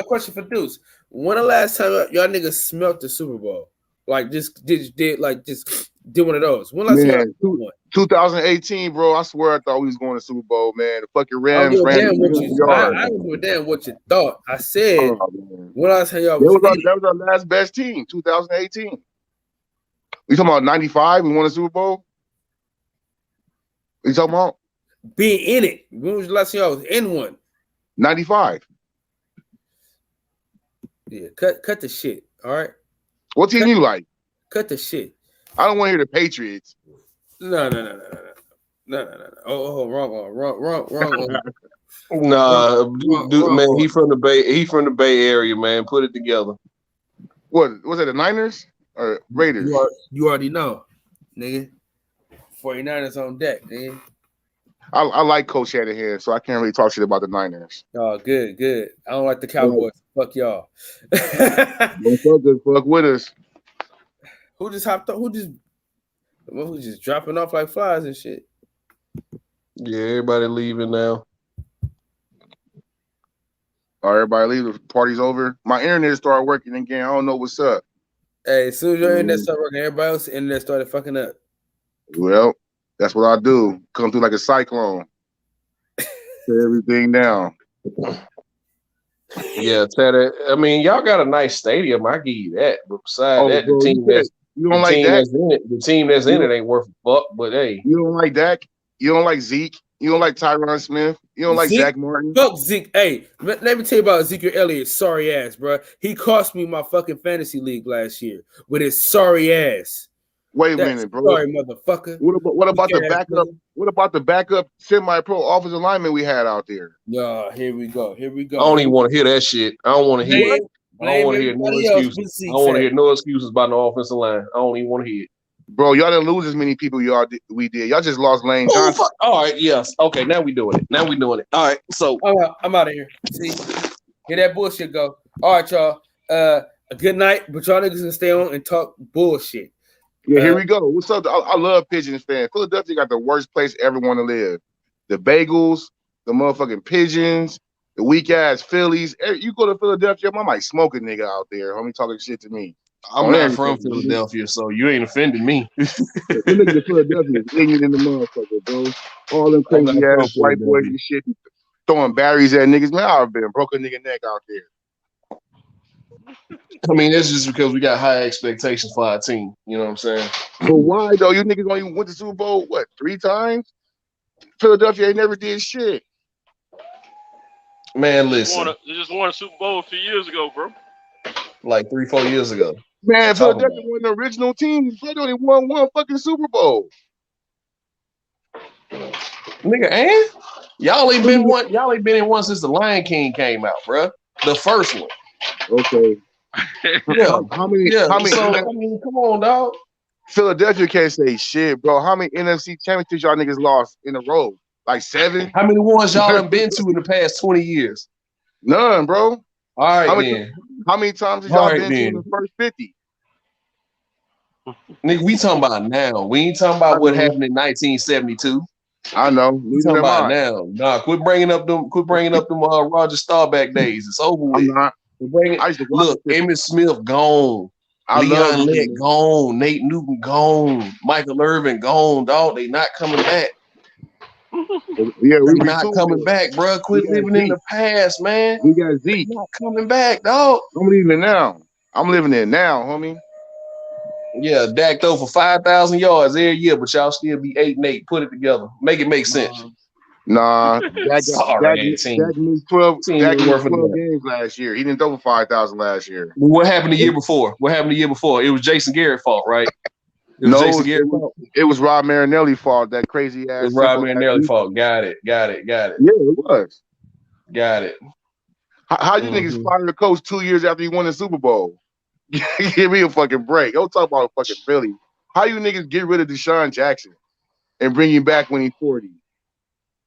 a question for Deuce. When the last time y'all niggas smelt the Super Bowl? Like just did one of those. When last time? 2018, bro. I swear I thought we was going to Super Bowl, man. The fucking Rams ran. I don't don't give a damn what you thought. I said when last time y'all that was our last best team, 2018. We talking about 95? We won a Super Bowl? You talking about being in it? When was the last time y'all was in one? 95. Yeah, cut the shit. All right. What team you like? Cut the shit. I don't want to hear the Patriots. No. Oh, wrong one. Nah, dude, man, he from the Bay Area, man. Put it together. What was it? The Niners or Raiders? You already know, nigga. 49ers on deck, nigga. I like Coach Shanahan, so I can't really talk shit about the Niners. Oh, good. I don't like the Cowboys. Fuck y'all. Fuck with us. Who just hopped up? Who just dropping off like flies and shit? Yeah, everybody leaving now. All right, everybody leave. The party's over. My internet started working again. I don't know what's up. Hey, as soon as your internet started working, everybody else's internet started fucking up. Well, that's what I do. Come through like a cyclone. Tear everything down. Yeah, Ted. I mean, y'all got a nice stadium. I give you that. But besides that, the team that's in it ain't worth a fuck. But hey, you don't like Dak. You don't like Zeke. You don't like Tyron Smith. You don't like Zach Martin. Fuck Zeke. Hey, let me tell you about Ezekiel Elliott. Sorry ass, bro. He cost me my fucking fantasy league last year with his sorry ass. Wait a minute, bro. Sorry, motherfucker. What about the backup? What about the backup semi-pro offensive lineman we had out there? Yeah, here we go. I don't even want to hear that shit. I don't want to hear it. I don't want to hear no excuses. I don't want to hear no excuses about no offensive line. I don't even want to hear it. Bro, y'all didn't lose as many people we did. Y'all just lost Lane Johnson. All right, yes. Okay, now we doing it. All right, so I'm out of here. See, here that bullshit go. All right, y'all. A good night, but y'all niggas can stay on and talk bullshit. Yeah, here we go. What's up? I love Pigeons fans. Philadelphia got the worst place ever want to live. The Bagels, the motherfucking Pigeons, the weak ass Phillies. You go to Philadelphia, I might smoke a nigga out there. Homie talking shit to me. I'm not from Philadelphia, so you ain't offending me. The niggas in Philadelphia is ignorant in the motherfucker, bro. All them crazy ass white boys and shit throwing batteries at niggas. Man, I've been broke a nigga neck out there. I mean, that's just because we got high expectations for our team. You know what I'm saying? But why though? You niggas only went to Super Bowl, 3 times? Philadelphia ain't never did shit. Man, listen. They just won a Super Bowl a few years ago, bro. Like 3-4 years ago. Man, Philadelphia won the original team. Philadelphia only won one fucking Super Bowl. Nigga, and y'all ain't been in one since the Lion King came out, bro. The first one. Okay. Yeah. How many? So, I mean, come on, dog. Philadelphia can't say shit, bro. How many NFC championships y'all niggas lost in a row? Like 7? How many ones y'all have been to in the past 20 years? None, bro. All right, how many times have y'all been to in the first 50? Nigga, we talking about now. We ain't talking about what happened in 1972. I know. We talking about now. Nah, quit bringing up them Roger Staubach days. It's over with. Look, Emmitt Smith gone. Leon Lett gone. Nate Newton gone. Michael Irvin gone. Dog, they not coming back. Yeah, we not coming back, bro. Quit living in the past, man. We got Zeke. Not coming back, dog. I'm living it now. I'm living it now, homie. Yeah, Dak throw for 5,000 yards every year, but y'all still be 8-8. Put it together. Make it make sense. Nah, Dak missed 12 games last year. He didn't throw for 5,000 last year. What happened the year before? It was Jason Garrett's fault, right? It was Rob Marinelli's fault. That crazy ass. It was Rob Marinelli's fault. Got it. Yeah, it was. Got it. How you niggas fired the coach 2 years after he won the Super Bowl? Give me a fucking break. Don't talk about fucking Philly. How you niggas get rid of Deshaun Jackson and bring him back when he's 40?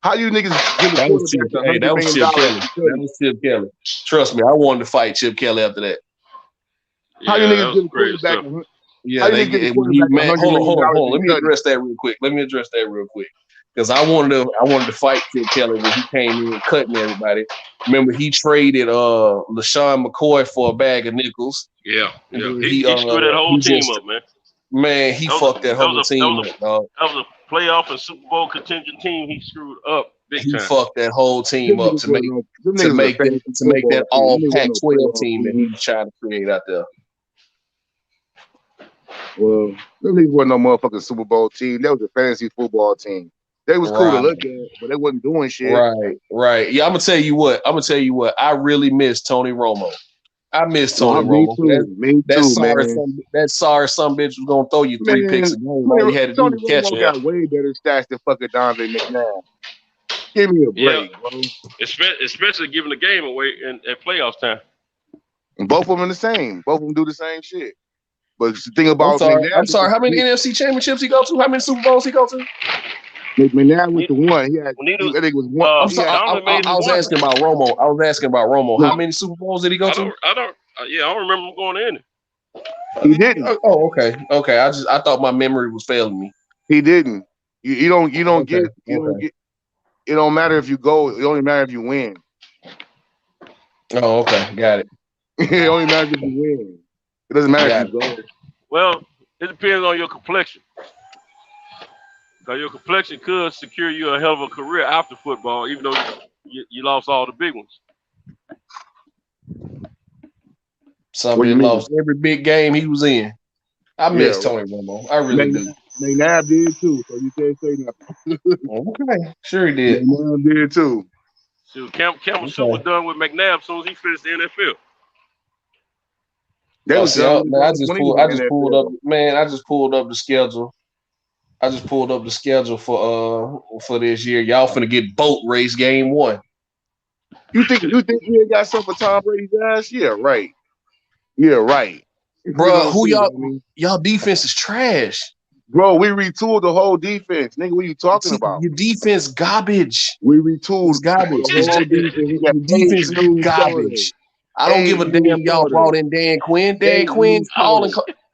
How you niggas give that was Chip Kelly. That was Chip Kelly. Trust me, I wanted to fight Chip Kelly after that. How you niggas give a quarterback? Yeah, hold on. Let me address that real quick. Because I wanted to fight Chip Kelly when he came in cutting everybody. Remember, he traded LaShawn McCoy for a bag of nickels. Yeah. He screwed that whole team up, man. Man, he fucked that whole team up, dog. That was a playoff and Super Bowl contingent team. He screwed up big time. He fucked that whole team up to make that all Pac-12 team that he was trying to create out there. Well, them niggas wasn't no motherfucking Super Bowl team. That was a fantasy football team. They was cool to look at, but they wasn't doing shit. Right. Yeah, I'm gonna tell you what. I really miss Tony Romo. I miss Tony Romo. That sorry son bitch was gonna throw you 3 picks a game. All you had to do was catch him. Got way better stats than fucking Donovan McNabb. Give me a break, bro. Especially giving the game away at playoff time. And both of them the same. Both of them do the same shit. But the thing about I'm sorry. How many NFC championships he go to? How many Super Bowls he go to? McNabb was the one. He had. I think it was one. I was asking about Romo. How many Super Bowls did he go to? I don't remember him going in. He didn't. Oh, okay. I thought my memory was failing me. He didn't. You don't get. It don't matter if you go. It only matters if you win. Oh, okay. Got it. It only matters if you win. It doesn't matter if you go. Well, it depends on your complexion. Because your complexion could secure you a hell of a career after football, even though you lost all the big ones. Somebody lost every big game he was in. I miss Tony Romo. I really do. McNabb did too, so you can't say nothing. Okay, sure he did. McNabb did too. Shoot, Campbell was done with McNabb as soon as he finished the NFL. I just pulled up the schedule. I just pulled up the schedule for this year. Y'all finna get boat race game 1. You think we got something for Tom Brady's ass? Yeah, right. Yeah, right. Bro, who y'all defense is trash. Bro, we retooled the whole defense. Nigga, what are you talking about? Your defense garbage. We retooled garbage. Your defense garbage. I don't give a damn y'all brought in Dan Quinn. Dan Quinn's calling.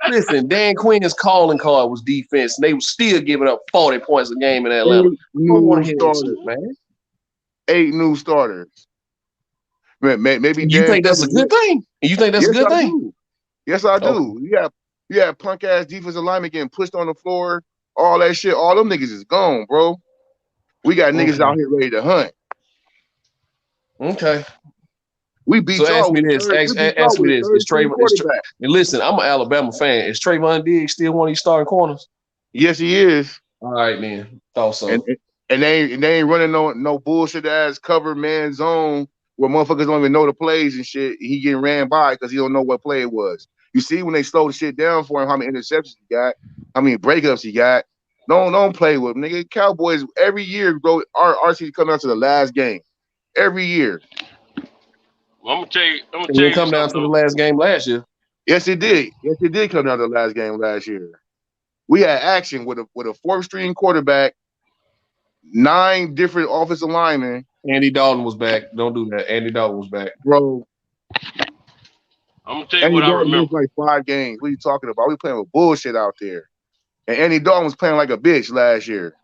Listen, Dan Quinn's calling card was defense, and they were still giving up 40 points a game in Atlanta. 8 new starters, man. 8 new starters. Maybe you think that's a good thing? You think that's a good thing? Yes, I do. You have punk ass defensive linemen getting pushed on the floor, all that shit. All them niggas is gone, bro. We got niggas out here ready to hunt. Okay. We beat y'all. Ask me this. Is Trayvon? And listen, I'm an Alabama fan. Is Trayvon Diggs still one of these starting corners? Yes, he is. All right, man. Thought so. And they ain't running no bullshit ass cover man zone where motherfuckers don't even know the plays and shit. He getting ran by because he don't know what play it was. You see when they slow the shit down for him, how many interceptions he got, how many breakups he got. Don't play with him, nigga. Cowboys every year, bro. Our season come down to the last game every year. Well, I'm gonna tell you. Come down to the last game last year. Yes, it did. Yes, it did come down to the last game last year. We had action with a 4th string quarterback, 9 different offensive linemen. Andy Dalton was back. Don't do that. Andy Dalton was back, bro. I'm gonna tell you what I remember. Like 5 games. What are you talking about? We playing with bullshit out there. And Andy Dalton was playing like a bitch last year.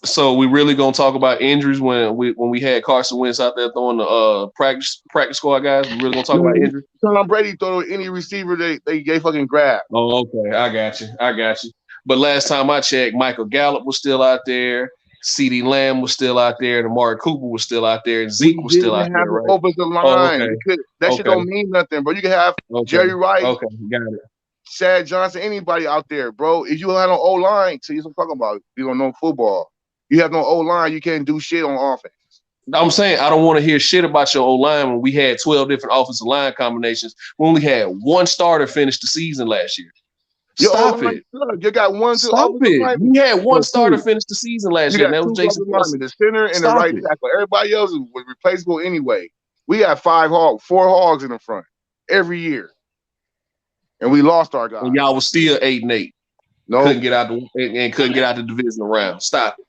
So we really gonna talk about injuries when we had Carson Wentz out there throwing the practice squad guys. We really gonna talk about injuries. Tom Brady throw any receiver they fucking grab. Oh, okay, I got you. But last time I checked, Michael Gallup was still out there, CeeDee Lamb was still out there, and Amari Cooper was still out there, and Zeke was still out there. Right? Offensive line. Oh, okay. That shit don't mean nothing, bro. You can have Jerry Rice. Okay, got it. Chad Johnson, anybody out there, bro. If you don't have no O line, see what I'm talking about. You don't know football. You have no O line, you can't do shit on offense. I'm saying I don't want to hear shit about your O line when we had 12 different offensive line combinations. We only had one starter finish the season last year. Stop it. You got one. Stop it. We had one starter finish the season last year, and that was Jason Wilson. The center and the right tackle. Everybody else was replaceable anyway. We had 4 hogs in the front every year. And we lost our guys. And y'all was still 8-8. No, couldn't get out the divisional round. Stop it.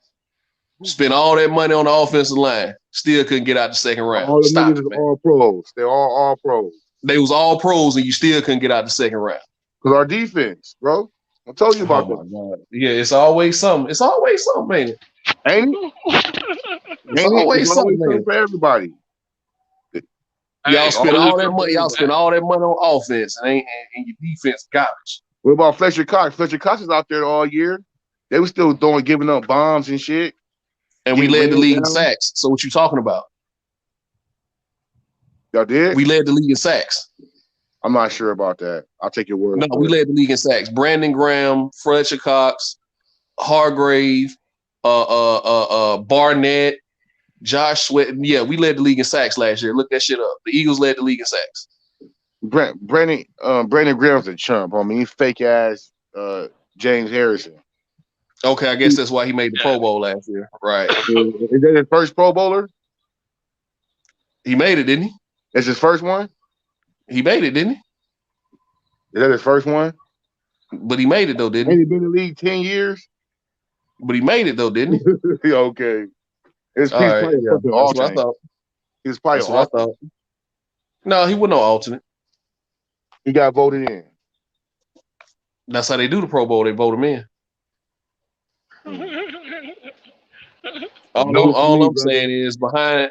Spent all that money on the offensive line. Still couldn't get out the second round. All the Stop niggas it, man. all pros. They're all pros. They was all pros, and you still couldn't get out the second round. Because our defense, bro. I told you about that. God. Yeah, it's always something. It's always something, ain't it? Ain't it? It's always something for everybody. Y'all spend all that money. Y'all spend all that money on offense, and your defense garbage. What about Fletcher Cox? Fletcher Cox is out there all year. They were still giving up bombs and shit. And we led the league in sacks. So what you talking about? Y'all did? We led the league in sacks. I'm not sure about that. I'll take your word. No, we led the league in sacks. Brandon Graham, Fletcher Cox, Hargrave, Barnett, Josh Sweat. Yeah, we led the league in sacks last year. Look that shit up. The Eagles led the league in sacks. Brandon Graham's a chump. I mean, he's fake ass James Harrison. Okay, I guess that's why he made the Pro Bowl last year. Right. Is that his first Pro Bowler? He made it, didn't he? That's his first one? He made it, didn't he? Is that his first one? But he made it, though, didn't he? Ain't he been in the league 10 years? But he made it, though, didn't he? Okay. He's probably that's what I thought. He's probably that's what I thought. No, he wasn't no alternate. He got voted in. That's how they do the Pro Bowl. They vote him in. All I'm saying is behind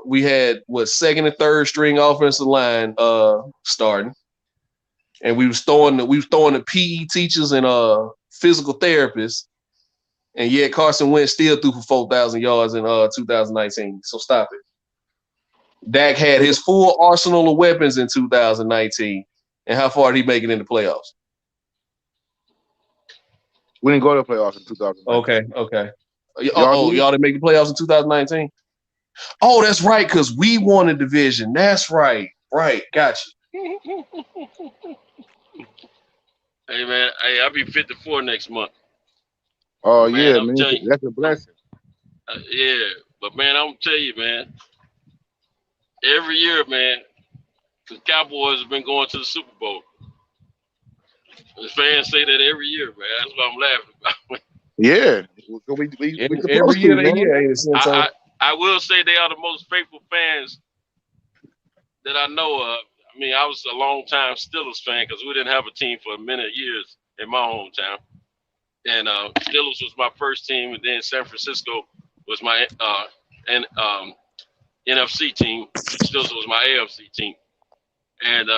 we had second and third string offensive line starting, and we was throwing the PE teachers and physical therapists, and yet Carson Wentz still threw for 4,000 yards in 2019. So stop it. Dak had his full arsenal of weapons in 2019, and how far did he make it in the playoffs? We didn't go to the playoffs in 2019. Okay. Y'all didn't make the playoffs in 2019? Oh, that's right, because we won a division. That's right. Right, gotcha. Hey, man, I'll be 54 next month. Oh, man, man. That's a blessing. Yeah, but, man, I'm going to tell you, man, every year, man, the Cowboys have been going to the Super Bowl. The fans say that every year, man. That's what I'm laughing about. Yeah. Every year. I will say they are the most faithful fans that I know of. I mean, I was a long-time Steelers fan because we didn't have a team for many years in my hometown. And Steelers was my first team, and then San Francisco was my NFC team. Steelers was my AFC team. And,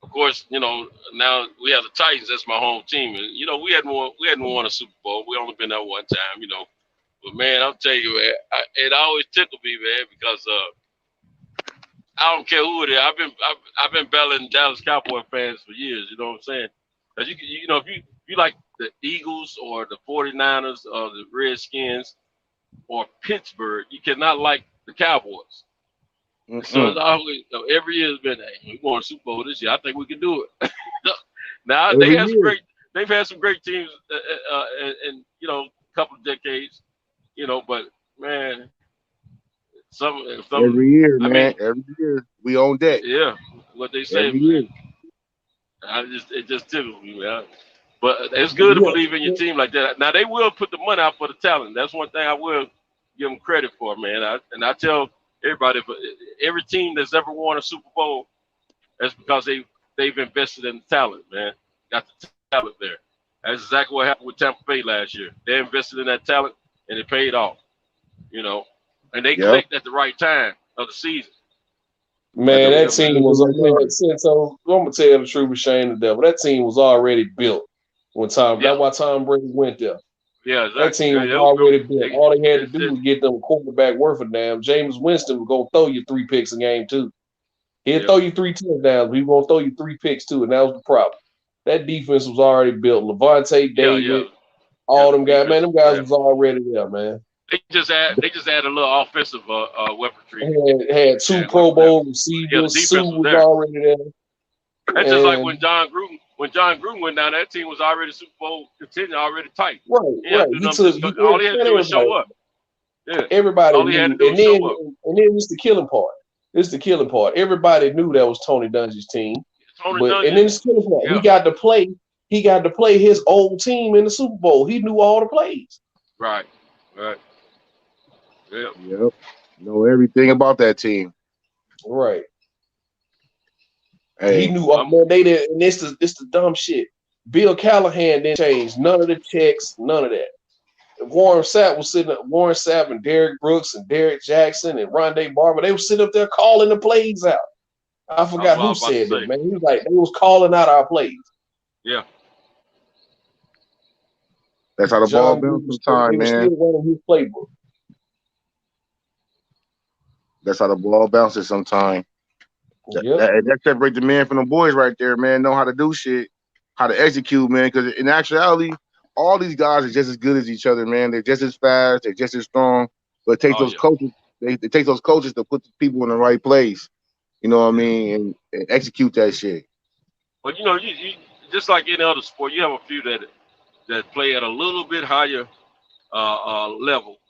of course, you know, now we have the Titans. That's my home team, and you know we hadn't won a Super Bowl. We only been there one time, you know. But man, I'll tell you, man, it always tickled me, man, because I don't care who it is. I've been battling Dallas Cowboy fans for years. You know what I'm saying? Because you know if you like the Eagles or the 49ers or the Redskins or Pittsburgh, you cannot like the Cowboys. So it's always, every year has been, hey, we won a Super Bowl this year. I think we can do it. Now they've had some great teams, in you know, a couple of decades, you know. But man, some every year, I man, mean, every year we own deck. Yeah, what they say, every year. It just tickles me, man. But it's good to believe in your team like that. Now they will put the money out for the talent. That's one thing I will give them credit for, man. I tell everybody, but every team that's ever won a Super Bowl, that's because they've invested in the talent, man. Got the talent there. That's exactly what happened with Tampa Bay last year. They invested in that talent, and it paid off. You know, and they clicked at the right time of the season. Man, that team was so I'm gonna tell you the truth, shame the devil. That team was already built when Tom. That's why Tom Brady went there. Yeah, exactly. That team was already built. All they had to do was get them quarterback worth a damn. James Winston was gonna throw you 3 picks a game too. He'll throw you 3 touchdowns, but he gonna throw you 3 picks too, and that was the problem. That defense was already built. Levante, David, all them guys. Man, them guys was already there, man. They just add a little offensive weaponry. Had 2 Pro Bowl receivers. Sue was already there. That's just like when John Gruden went down. That team was already Super Bowl contender, already tight. Right. All he had to do was show up. Yeah. Everybody all he had to do and was show up. And then it's the killing part. It's the killing part. Everybody knew that was Tony Dungy's team. And then it's the killing part. He got to play his old team in the Super Bowl. He knew all the plays. Right. Yep. Know everything about that team. Right. Hey. He knew man, they did, and it's the dumb shit. Bill Callahan didn't change none of the checks, none of that. Warren Sapp and Derek Brooks and Derek Jackson and Rondé Barber, they were sitting up there calling the plays out. I forgot who said that, man. He was like, they was calling out our plays. Yeah. That's how the ball bounces sometimes, man. Still running his playbook. That's how the ball bounces sometimes. That separates the man from the boys right there, man. Know how to do shit, how to execute, man. Because in actuality, all these guys are just as good as each other, man. They're just as fast, they're just as strong. But it takes those coaches. It takes those coaches to put the people in the right place. You know what I mean, and execute that shit. But you know, you just like any other sport, you have a few that play at a little bit higher level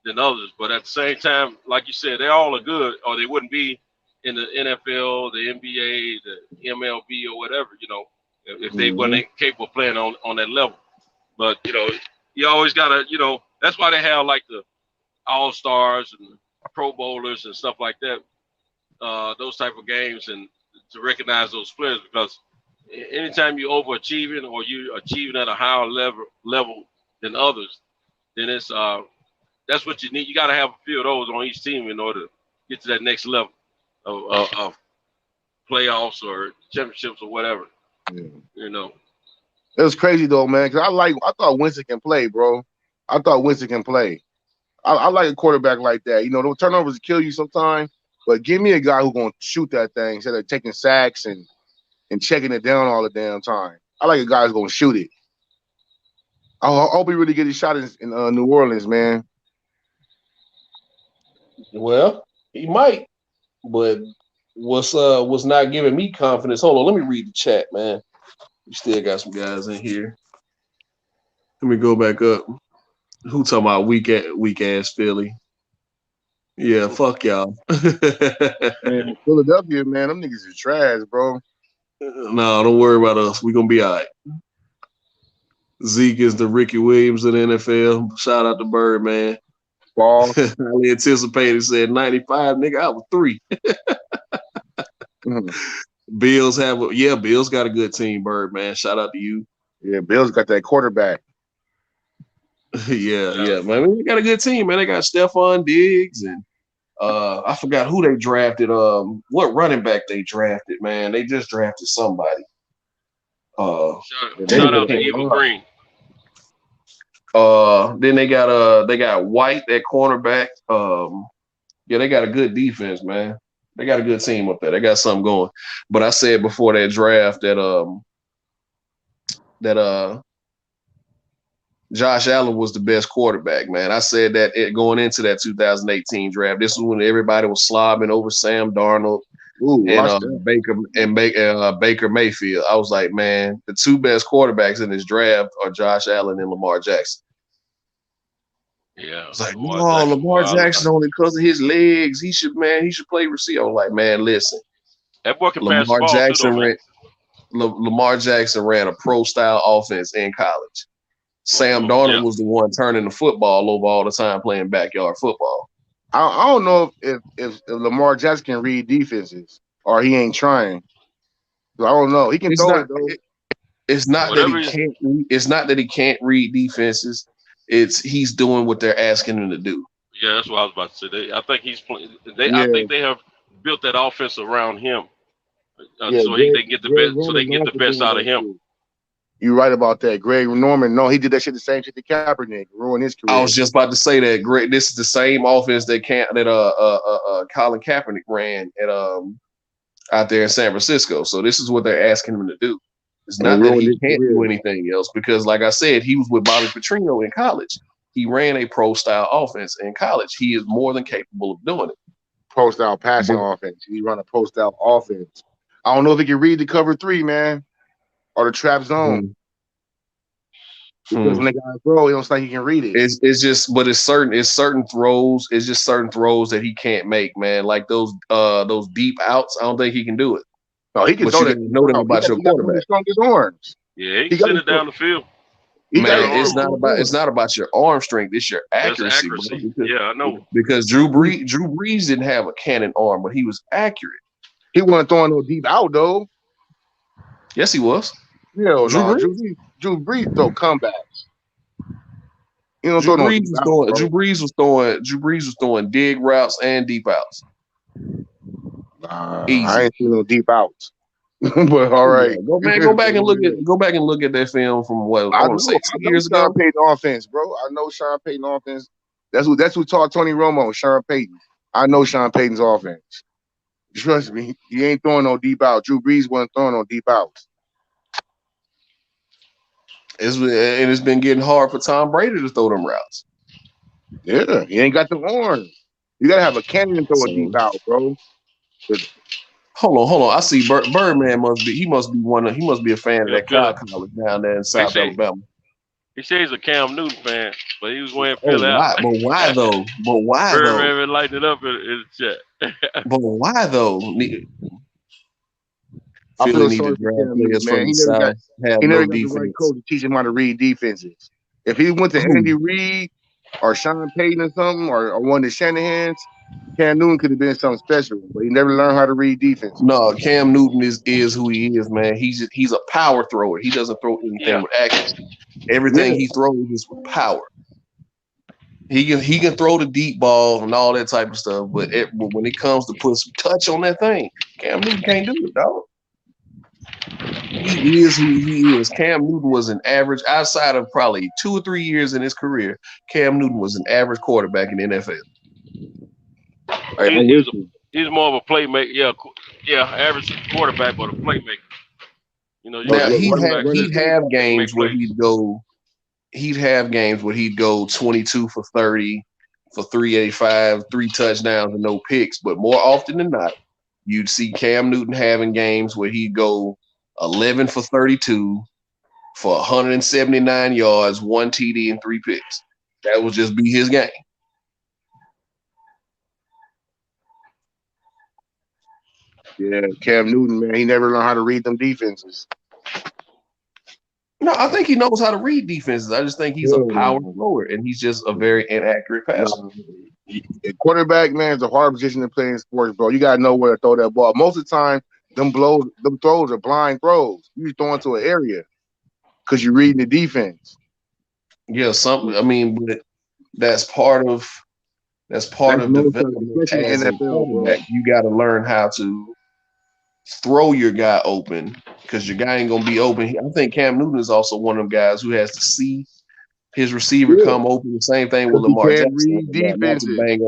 than others. But at the same time, like you said, they all are good, or they wouldn't be in the NFL, the NBA, the MLB, or whatever. You know, if they weren't capable of playing on that level. But you know, you always gotta, you know, that's why they have like the All-Stars and Pro Bowlers and stuff like that. Those type of games, and to recognize those players, because anytime you're overachieving or you're achieving at a higher level than others, then it's that's what you need. You got to have a few of those on each team in order to get to that next level of playoffs or championships or whatever. Yeah. You know, it was crazy though, man. Because I thought Winston can play, bro. I thought Winston can play. I like a quarterback like that. You know, the turnovers kill you sometimes. But give me a guy who's gonna shoot that thing instead of taking sacks and checking it down all the damn time. I like a guy who's gonna shoot it. I hope he really get his shot in New Orleans, man. Well, he might, but what's not giving me confidence. Hold on, let me read the chat, man. We still got some guys in here. Let me go back up. Who talking about weak ass Philly? Yeah, fuck y'all. Man, Philadelphia, man, them niggas is trash, bro. No, don't worry about us. We gonna be all right. Zeke is the Ricky Williams of the NFL. Shout out to Bird, man. Ball. Highly anticipated. Said 95, nigga. I was 3. Bills Bills got a good team, Bird, man. Shout out to you. Yeah, Bills got that quarterback. yeah, man. They got a good team, man. They got Stephon Diggs and I forgot who they drafted. What running back they drafted, man? They just drafted somebody. Shout out to Evil Green. Then they got White at cornerback. They got a good defense, man. They got a good team up there. They got something going. But I said before that draft that Josh Allen was the best quarterback, man. I said that going into that 2018 draft. This is when everybody was slobbing over Sam Darnold and Baker Mayfield. I was like, man, the 2 best quarterbacks in this draft are Josh Allen and Lamar Jackson. Yeah, it's like, no, Lamar Jackson only because of his legs. He should play receiver. I'm like, man, listen. That boy can pass the ball too, Lamar Jackson ran a pro-style offense in college. Sam Darnold was the one turning the football over all the time playing backyard football. I don't know if Lamar Jackson can read defenses or he ain't trying. So I don't know. He can throw it though. It's not that he can't. It's not that he can't read defenses. It's he's doing what they're asking him to do. Yeah, that's what I was about to say. I think he's playing. I think they have built that offense around him, so they can get the best. So they can get the best out of him. You're right about that. Greg Norman, no, he did that shit the same shit to Kaepernick, ruined his career. I was just about to say that. Greg, this is the same offense that Colin Kaepernick ran at out there in San Francisco. So this is what they're asking him to do. It's not that he can't do anything else because, like I said, he was with Bobby Petrino in college. He ran a pro-style offense in college. He is more than capable of doing it. Pro-style passing offense. He run a pro-style offense. I don't know if he can read the cover 3, man, or the trap zone. Because when they got to throw, he don't think he can read it. It's just, but it's certain throws. It's just certain throws that he can't make, man. Like those deep outs. I don't think he can do it. No, he can throw that. Know them about your quarterback. Strongest arms. Yeah, he can send it down the field. Man, it's not about your arm strength. It's your accuracy. Yeah, I know. Because Drew Brees didn't have a cannon arm, but he was accurate. He wasn't throwing no deep out though. Yes, he was. Hell no. Drew Brees throw comebacks. Drew Brees was throwing dig routes and deep outs. I ain't seen no deep outs. But all right, go back and look at that film from what I want to say 2 years ago. Sean Payton offense, bro. I know Sean Payton offense. That's who taught Tony Romo. Sean Payton. I know Sean Payton's offense. Trust me, he ain't throwing no deep out. Drew Brees wasn't throwing no deep outs. It's been getting hard for Tom Brady to throw them routes. Yeah, he ain't got the arm. You gotta have a cannon to throw a deep out, bro. Hold on. I see Birdman must be a fan of that college down there in South Alabama. He says he's a Cam Newton fan, but he was wearing Philly out. But why though? Birdman lighting it up in the chat. But why though? I feel sorry for Cam Newton, man. He never got the right coach to teach him how to read defenses. If he went to Andy Reid or Sean Payton or something, or one of the Shanahan's, Cam Newton could have been something special, but he never learned how to read defense. No, Cam Newton is who he is, man. He's a power thrower. He doesn't throw anything with accuracy. Everything he throws is with power. He can throw the deep ball and all that type of stuff, but when it comes to put some touch on that thing, Cam Newton can't do it, dog. He is who he is. Cam Newton was an average, outside of probably 2 or 3 years in his career, Cam Newton was an average quarterback in the NFL. He's more of a playmaker. Yeah, average quarterback, but a playmaker. Now he'd have games where he'd go 22 for 30 for 385, 3 touchdowns and no picks. But more often than not, you'd see Cam Newton having games where he'd go 11 for 32 for 179 yards, 1 TD and 3 picks. That would just be his game. Yeah, Cam Newton, man, he never learned how to read them defenses. No, I think he knows how to read defenses. I just think he's a power thrower, and he's just a very inaccurate passer. Quarterback, man, is a hard position to play in sports, bro. You got to know where to throw that ball. Most of the time, them throws are blind throws. You're throwing to an area because you're reading the defense. Yeah, but that's part of development as a quarterback. You got to learn how to throw your guy open because your guy ain't gonna be open. I think Cam Newton is also one of them guys who has to see his receiver come open. The same thing with Lamar Jackson.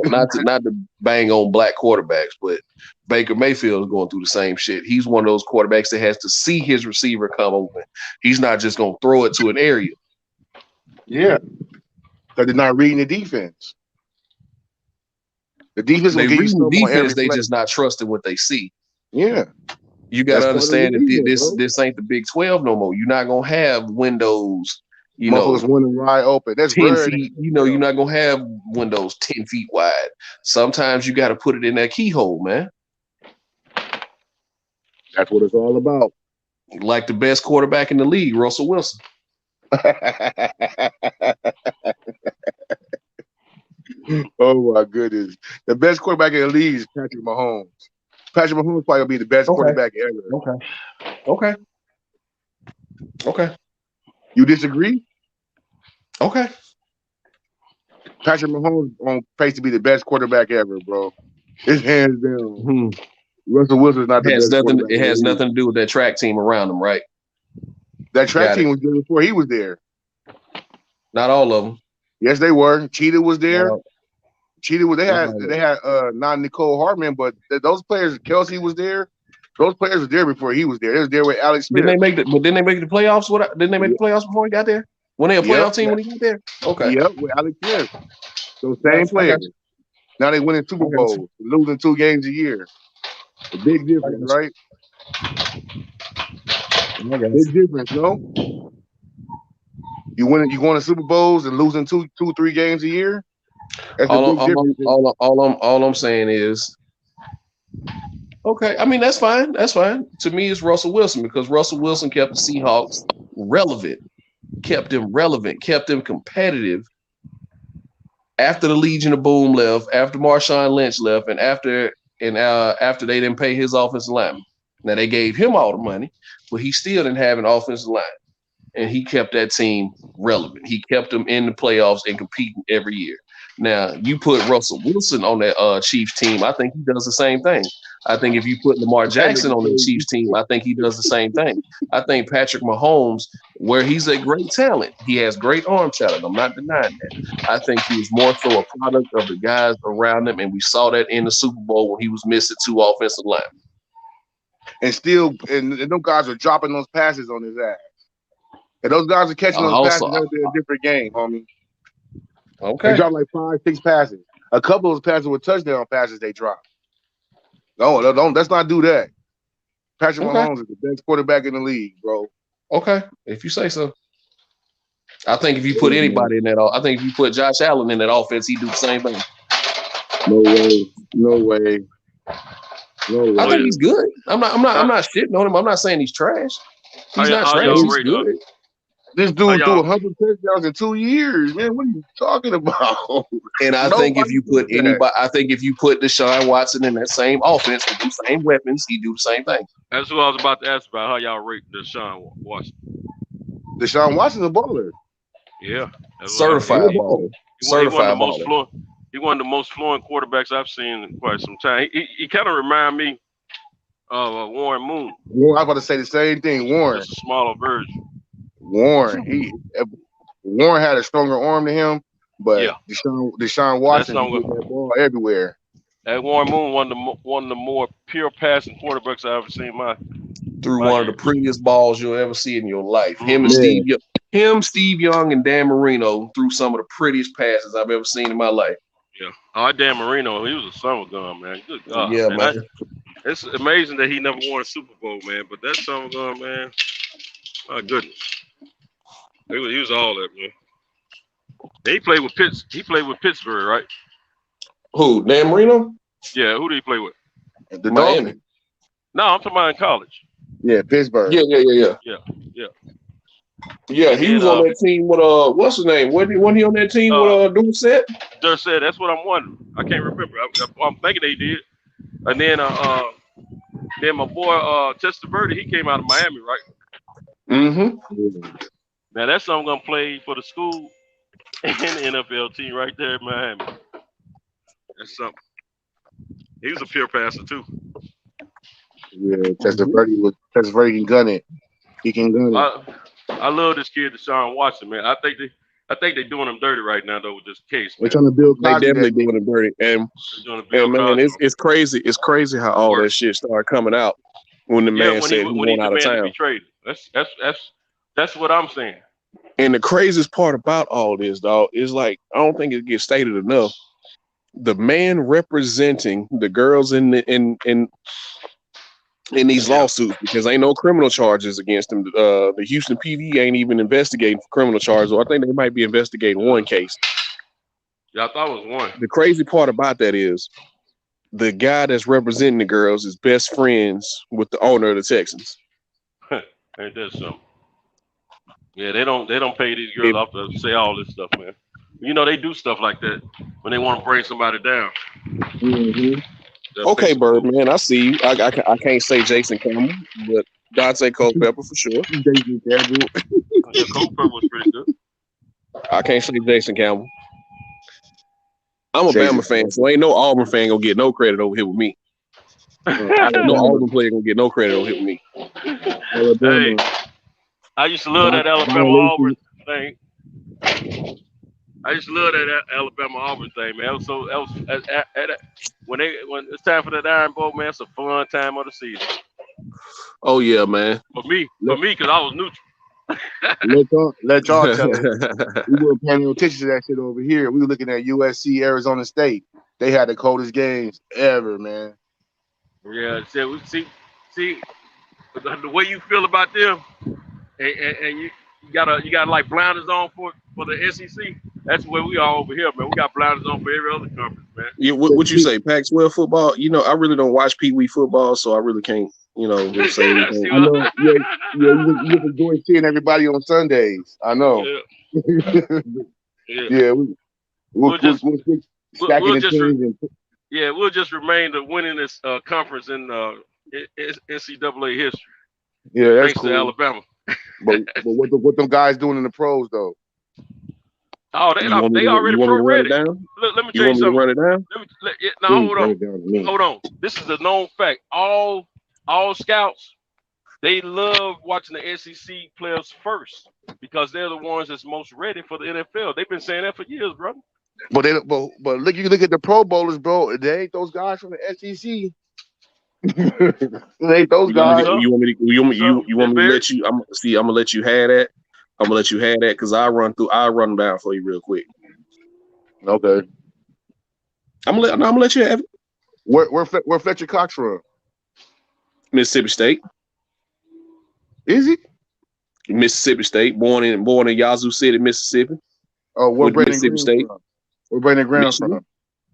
Not to bang on black quarterbacks, but Baker Mayfield is going through the same shit. He's one of those quarterbacks that has to see his receiver come open. He's not just gonna throw it to an area. Yeah, because they're not reading the defense. The defense they read the defense. They just not trusting what they see. Yeah, you got to understand that this ain't the Big 12 no more. You're not gonna have windows. Windows wide open. That's 10 feet. You're not gonna have windows 10 feet wide. Sometimes you got to put it in that keyhole, man. That's what it's all about. Like the best quarterback in the league, Russell Wilson. Oh my goodness! The best quarterback in the league is Patrick Mahomes. Patrick Mahomes probably will be the best quarterback ever. Okay. Okay. You disagree? Okay. Patrick Mahomes on pace to be the best quarterback ever, bro. It's hands down. Russell Wilson's not the best quarterback. It has nothing to do with that track team around him, right? That track team was there before he was there. Not all of them. Yes, they were. Cheetah was there. Cheetah was. They had not Nicole Hartman, but those players. Kelsey was there. Those players were there before he was there. They was there with Alex Smith. Didn't they make the playoffs? Didn't they make the playoffs before he got there? When they a playoff team when he got there? Okay. Yep, with Alex Smith. Those same players. Now they winning Super Bowls, losing 2 games a year. A big difference, right? Big difference, no? You going to Super Bowls and losing 2-3 games a year? That's all I'm saying is, okay. I mean, that's fine. That's fine. To me, it's Russell Wilson because Russell Wilson kept the Seahawks relevant, kept them competitive. After the Legion of Boom left, after Marshawn Lynch left, and after they didn't pay his offensive lineman. Now they gave him all the money, but he still didn't have an offensive line. And he kept that team relevant. He kept them in the playoffs and competing every year. Now, you put Russell Wilson on that Chiefs team, I think he does the same thing. I think if you put Lamar Jackson on the Chiefs team, I think he does the same thing. I think Patrick Mahomes, where he's a great talent, he has great arm talent. I'm not denying that. I think he was more so a product of the guys around him, and we saw that in the Super Bowl when he was missing 2 offensive linemen. And those guys are dropping those passes on his ass. And those guys are catching those passes. That'll be a different game, homie. Okay. They dropped like 5-6 passes. A couple of those passes were touchdown passes they dropped. No, let's not do that. Patrick Mahomes is the best quarterback in the league, bro. Okay, if you say so. I think if you put anybody in that, I think if you put Josh Allen in that offense, he'd do the same thing. No way. I think he's good. I'm not shitting on him. I'm not saying he's trash. He's not trash. He's good. This dude threw 100 touchdowns in 2 years, man. What are you talking about? And I think if you put Deshaun Watson in that same offense with the same weapons, he'd do the same thing. That's what I was about to ask about. How y'all rate Deshaun Watson? Deshaun Watson's a baller. Yeah, certified baller. He one of the most fluent quarterbacks I've seen in quite some time. He kind of remind me of Warren Moon. I was about to say the same thing. Warren, just a smaller version. Warren had a stronger arm than him, but Deshaun Watson threw that ball everywhere. That Warren Moon, one of the more pure passing quarterbacks I've ever seen. One of the prettiest balls you'll ever see in your life. Him, Steve Young, and Dan Marino threw some of the prettiest passes I've ever seen in my life. Yeah, Dan Marino, he was a summer gun, man. Good God, yeah, man. It's amazing that he never won a Super Bowl, man. But that summer gun, man, my goodness. He was all that, man. He played with Pittsburgh, right? Who? Dan Marino? Yeah. Who did he play with? The Dolphins. No, I'm talking about in college. Yeah, Pittsburgh. Yeah. Yeah, he was on that team with what's his name? Wasn't he on that team with Dorsett? Dorsett. That's what I'm wondering. I can't remember. I'm thinking they did. And then my boy Testaverde, he came out of Miami, right? Mm-hmm. Now that's something gonna play for the school and the NFL team right there in Miami. That's something. He was a pure passer too. Yeah, Testaverde can gun it. He can gun it. I love this kid, Deshaun Watson, man. I think they're doing him dirty right now though with this case. They're trying to build. They definitely doing him dirty, and man, it's crazy. It's crazy how all that shit started coming out when the man said he went out of town. That's what I'm saying. And the craziest part about all this, dog, is like I don't think it gets stated enough. The man representing the girls in these lawsuits, because ain't no criminal charges against them. The Houston PD ain't even investigating for criminal charges. Or I think they might be investigating one case. Yeah, I thought it was one. The crazy part about that is the guy that's representing the girls is best friends with the owner of the Texans. Ain't that something? Yeah, they don't pay these girls off to say all this stuff, man. You know they do stuff like that when they want to bring somebody down. Mm-hmm. Okay, Bird, man, I see you. I can't say Jason Campbell, but Dante Culpepper for sure. Jason Campbell. Yeah, Culpepper was pretty good. I can't say Jason Campbell. I'm a Jason Bama fan, so ain't no Auburn fan gonna get no credit over here with me. No Auburn player gonna get no credit over here with me. Hey, I used to love that Alabama Auburn thing. I used to love that Alabama Auburn thing, man. When it's time for that Iron Bowl, man, it's a fun time of the season. Oh yeah, man. For me, because I was let neutral. y'all tell it. We weren't paying no attention to that shit over here. We were looking at USC, Arizona State. They had the coldest games ever, man. Yeah, see, the way you feel about them, and you got like blinders on for the SEC. That's where we are over here, man. We got blinders on for every other conference, man. Yeah, what you say, Pac-12 football? You know, I really don't watch Pee Wee football, so I really can't, really say anything. I know. Yeah, you enjoy seeing everybody on Sundays. I know. Yeah. We'll just remain the winningest conference in NCAA history. Yeah, that's thanks cool. to Alabama. but what them guys doing in the pros though? Oh, they already pro ready. Let me tell you something. Run it down? Hold on. This is a known fact. All scouts, they love watching the SEC players first because they're the ones that's most ready for the NFL. They've been saying that for years, brother. But look, you look at the Pro Bowlers, bro. They ain't those guys from the SEC. They ain't those guys. You want me to let you? I'm gonna let you have that. I'm gonna let you have that because I'll run them down for you real quick. Okay. I'm gonna let you have it. Where Fletcher Cox from? Mississippi State. Is he? Mississippi State, born in Yazoo City, Mississippi. Oh, where Brandon Mississippi Green State? From? Where Brandon Graham from?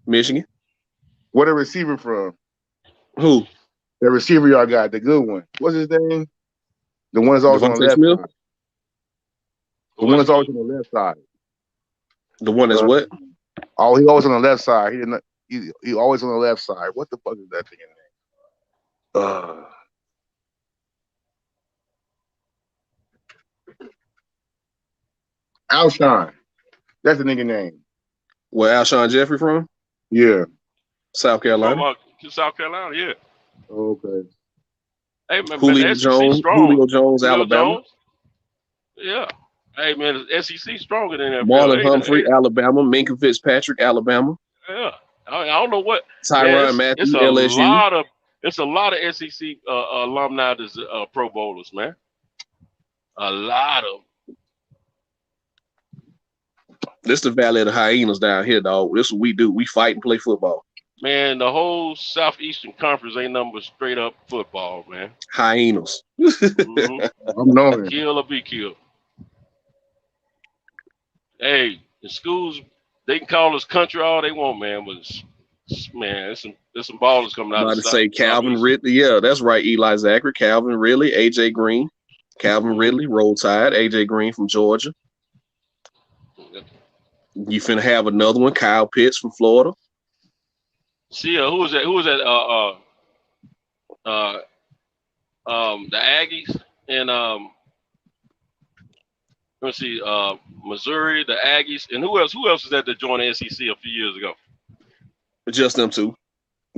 Michigan. What a receiver from? Who? The receiver y'all got, the good one. What's his name? The one that's always on the left side. The one that's always on the left side. The one that's what? Oh, he always on the left side. He always on the left side. What the fuck is that thing name? Alshon. That's the nigga name. Where Alshon Jeffrey from? Yeah. South Carolina, yeah. Okay. Hey, man, Julio Jones, Alabama. Jones. Yeah. Hey, man, the SEC stronger than that. Marlon Humphrey, Alabama. Minka Fitzpatrick, Alabama. Yeah. I don't know what. Tyrann Matthew, LSU. It's a lot of SEC alumni that's Pro Bowlers, man. A lot of them. This the Valley of the Hyenas down here, dog. This is what we do. We fight and play football. Man, the whole Southeastern Conference ain't nothing but straight up football, man. Hyenas. Mm-hmm. I'm knowing. Kill or be killed. Hey, the schools, they can call us country all they want, man, but there's some ballers coming out. I'm about to say Calvin Ridley. Yeah, that's right. Eli Zachary, Calvin Ridley, AJ Green, Calvin Ridley, Roll Tide, AJ Green from Georgia. You finna have another one, Kyle Pitts from Florida. See, who was that? The Aggies and let's see, Missouri, the Aggies, and who else is that joined the SEC a few years ago? Just them two.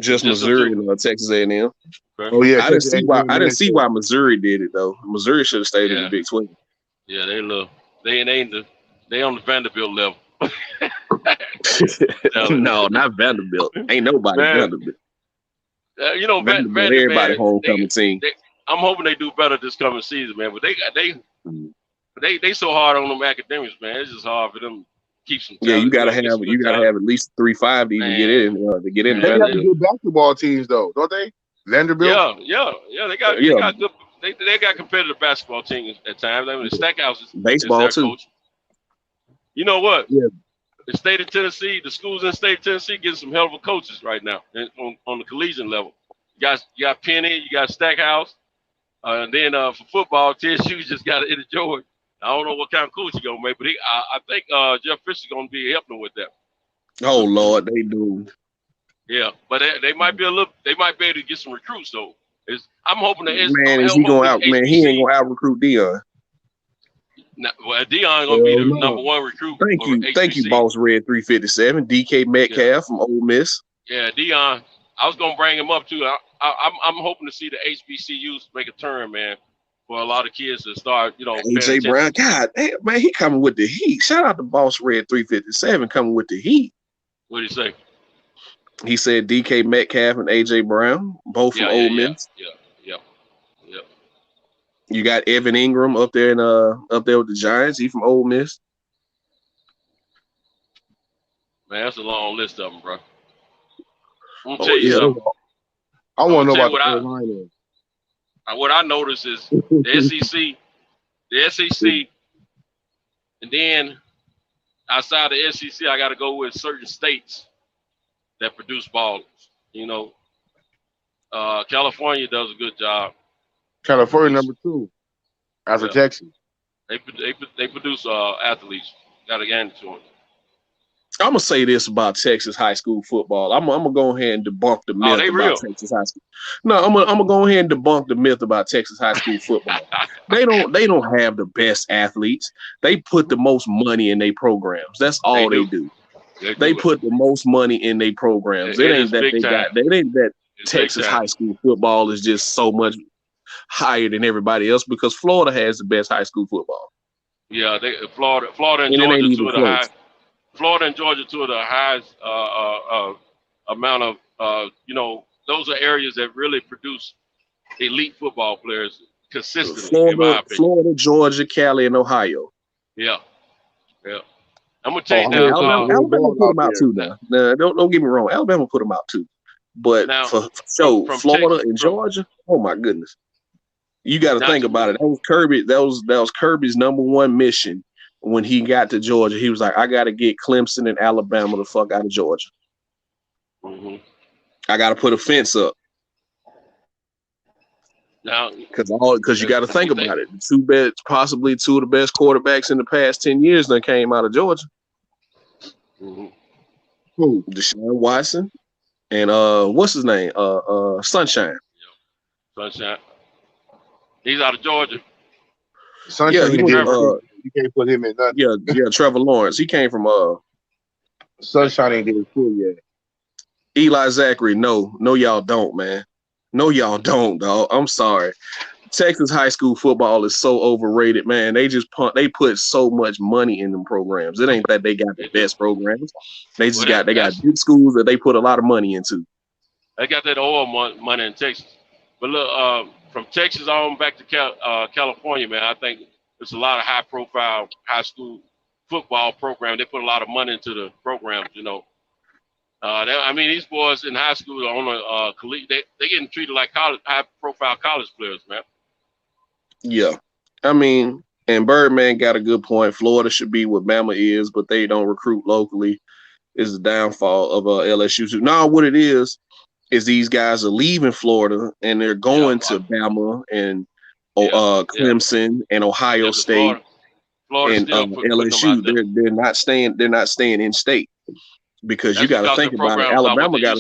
Just Missouri and Texas A&M. Okay. Oh yeah, I didn't see why Missouri did it though. Missouri should have stayed in the Big 12. Yeah, they on the Vanderbilt level. No, not Vanderbilt. Ain't nobody Vanderbilt. Vanderbilt, everybody homecoming team. I'm hoping they do better this coming season, man. But they so hard on them academics, man. It's just hard for them to keep some. Yeah, you gotta have at least 3.5 to even get in. To get in. They got good basketball teams though, don't they? Vanderbilt. Yeah. They got good. They got competitive basketball teams at times. I mean, the Stackhouse is baseball too. Coach. You know what? Yeah. The state of Tennessee, the schools in the state of Tennessee getting some hell of a coaches right now on the collegiate level. You got Penny, you got Stackhouse, and then for football, TSU just got Eddie George. I don't know what kind of coach he's gonna make, but I think Jeff Fisher's gonna be helping them with that. Oh Lord, they do. Yeah, but they might be able to get some recruits though. I'm hoping that it's, Man, I'm is he going out? hoping Man, he ain't gonna out recruit Dion. Well, Dion gonna be the number one recruit. Thank you, Boss Red 357, DK Metcalf from Ole Miss. Yeah, Dion. I was gonna bring him up too. I'm hoping to see the HBCUs make a turn, man, for a lot of kids to start, AJ Brown. God damn, man, he coming with the heat. Shout out to Boss Red 357 coming with the heat. What did he say? He said DK Metcalf and AJ Brown, both from Ole Miss. Yeah. You got Evan Ingram up there with the Giants. He from Ole Miss. Man, that's a long list of them, bro. I'm gonna tell you something. I want to know about the line. What I noticed is the SEC, and then outside the SEC, I got to go with certain states that produce ballers. California does a good job. California number 2 after Texas. They produce athletes. Got to get into them. I'm gonna say this about Texas high school football. I'm gonna go ahead and debunk the myth about Texas high school. No, I'm gonna go ahead and debunk the myth about Texas high school football. They don't have the best athletes. They put the most money in their programs. That's all they do. They put the most money in their programs. It ain't that Texas high school football is just so much higher than everybody else because Florida has the best high school football. Yeah, Florida and Georgia two of the high. Florida and Georgia, two of the highest amount of, those are areas that really produce elite football players consistently, in my opinion. Florida, Georgia, Cali, and Ohio. Yeah. I'm going to tell you now. Alabama put them out too now. Don't get me wrong. Alabama put them out too. But now, for Florida and Georgia, oh my goodness. You got to think about it. That was Kirby's number one mission. When he got to Georgia, he was like, I got to get Clemson and Alabama the fuck out of Georgia. Mm-hmm. I got to put a fence up. Now, because you got to think about it. Possibly two of the best quarterbacks in the past 10 years that came out of Georgia. Mm-hmm. Who? Deshaun Watson and what's his name? Sunshine. Sunshine. He's out of Georgia. Sunshine. You can't put him in nothing. Yeah, Trevor Lawrence. He came from Sunshine ain't getting full yet. Eli Zachary, no, y'all don't, man. No, y'all don't, dog. I'm sorry. Texas high school football is so overrated, man. They put so much money in them programs. It ain't that they got the best programs. They got good schools that they put a lot of money into. They got that oil money in Texas. But look, from Texas on back to California, man, I think there's a lot of high-profile high school football programs. They put a lot of money into the programs, these boys in high school are on a collegiate. They getting treated like high-profile college players, man. Yeah. And Birdman got a good point. Florida should be what Bama is, but they don't recruit locally. Is the downfall of LSU. Now, what it is these guys are leaving Florida and they're going to Bama and Clemson and Ohio State and LSU. They're not staying. They're not staying in state because you got to think about it. Alabama got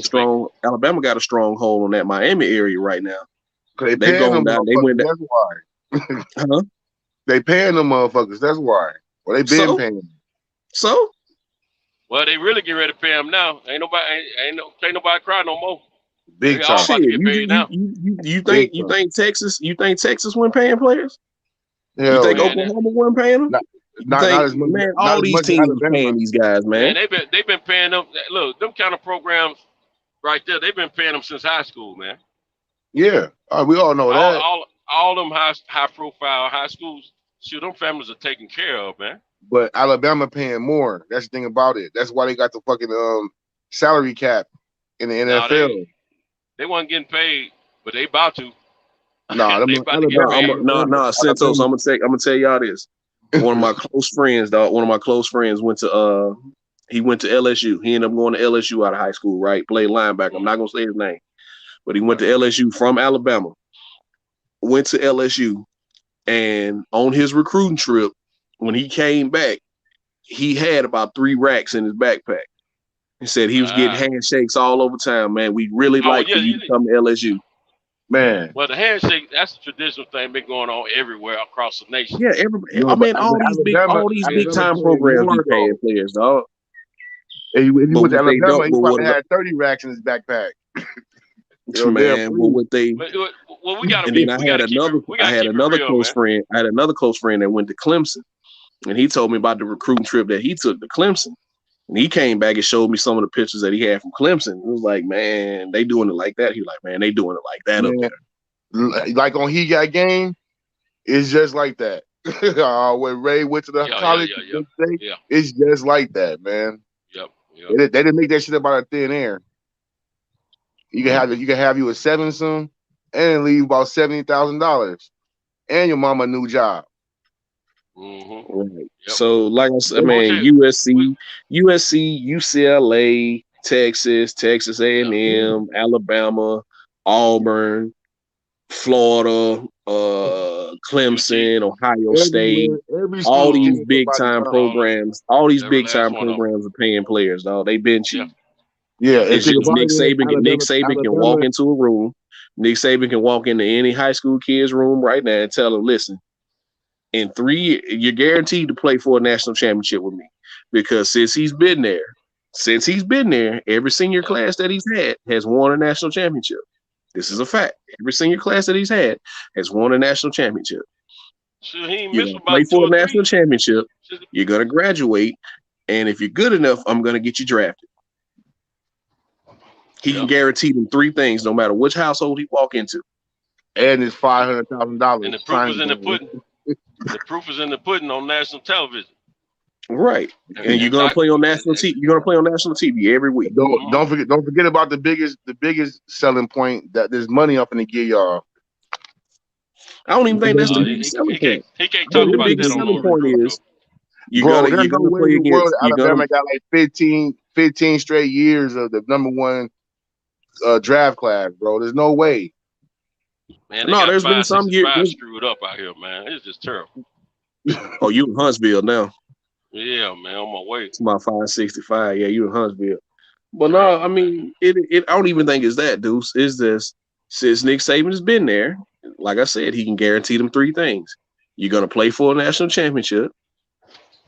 a stronghold on that Miami area right now. They going down. They went down. That's why. They paying them motherfuckers. That's why. Well, they been paying them. So. Well, they really get ready to pay them now. Ain't nobody cry no more. Big time. You think Texas wasn't paying players? Hell, you think Oklahoma wasn't paying them? Not as much. Man, all these teams are paying these guys, man. They've been paying them. Look, them kind of programs right there. They've been paying them since high school, man. Yeah, we all know that. All them high profile high schools. Shoot, them families are taken care of, man. But Alabama paying more. That's the thing about it. That's why they got the fucking salary cap in the NFL. They weren't getting paid, but they about to. Santos. I'm gonna tell y'all this. One of my close friends, went to LSU. He ended up going to LSU out of high school, right? Played linebacker. I'm not gonna say his name, but he went to LSU from Alabama. Went to LSU, and on his recruiting trip, when he came back, he had about 3 racks in his backpack. He said he was getting handshakes all over town, man. We really like for you to come to LSU. Man. Well, the handshake, that's a traditional thing been going on everywhere across the nation. Yeah, everybody. I mean, all these big time programs be paying players, dog. And he went to Alabama, he but probably had 30 racks in his backpack. Man, but what they well, we got to and be. then I had another close friend. I had another close friend that went to Clemson, and he told me about the recruiting trip that he took to Clemson. And he came back and showed me some of the pictures that he had from Clemson. It was like, man, they doing it like that. He was like, man, they doing it like that up there. Like on He Got Game, it's just like that. When Ray went to the college, it's just like that, man. Yep. They didn't make that shit up out of thin air. You can have you a 7 and leave about $70,000 and your mama a new job. Mm-hmm. Right. Yep. So, like I said, USC, UCLA, Texas A&M, Alabama, Auburn, Florida, Clemson, Ohio State, all these big time programs, are paying players, dog. They been cheap. Yeah, it's just Nick Saban can walk into a room. Nick Saban can walk into any high school kid's room right now and tell them, listen, in 3 years, you're guaranteed to play for a national championship with me. Because since he's been there, every senior class that he's had has won a national championship. This is a fact. Every senior class that he's had has won a national championship. You're going to play for a national championship. You're going to graduate. And if you're good enough, I'm going to get you drafted. He can guarantee them 3 things, no matter which household he walk into. And it's $500,000. And the proof is in the pudding. The proof is in the pudding on national television. Right. And you're gonna play on national TV. You're gonna play on national TV every week. Don't forget about the biggest selling point that there's money up in the gear, y'all. I don't even think that's the biggest selling point. He can't talk about the biggest selling point is you're gonna play against Alabama got like 15 straight years of the number 1 draft class, bro. There's no way. Man, there's been some years screwed up out here, man. It's just terrible. Oh, you in Huntsville now? Yeah, man, on my way. It's my 565. Yeah, you in Huntsville. But no, I mean, I don't even think it's that, Deuce. It's this, since Nick Saban has been there, like I said, he can guarantee them 3 things. You're going to play for a national championship.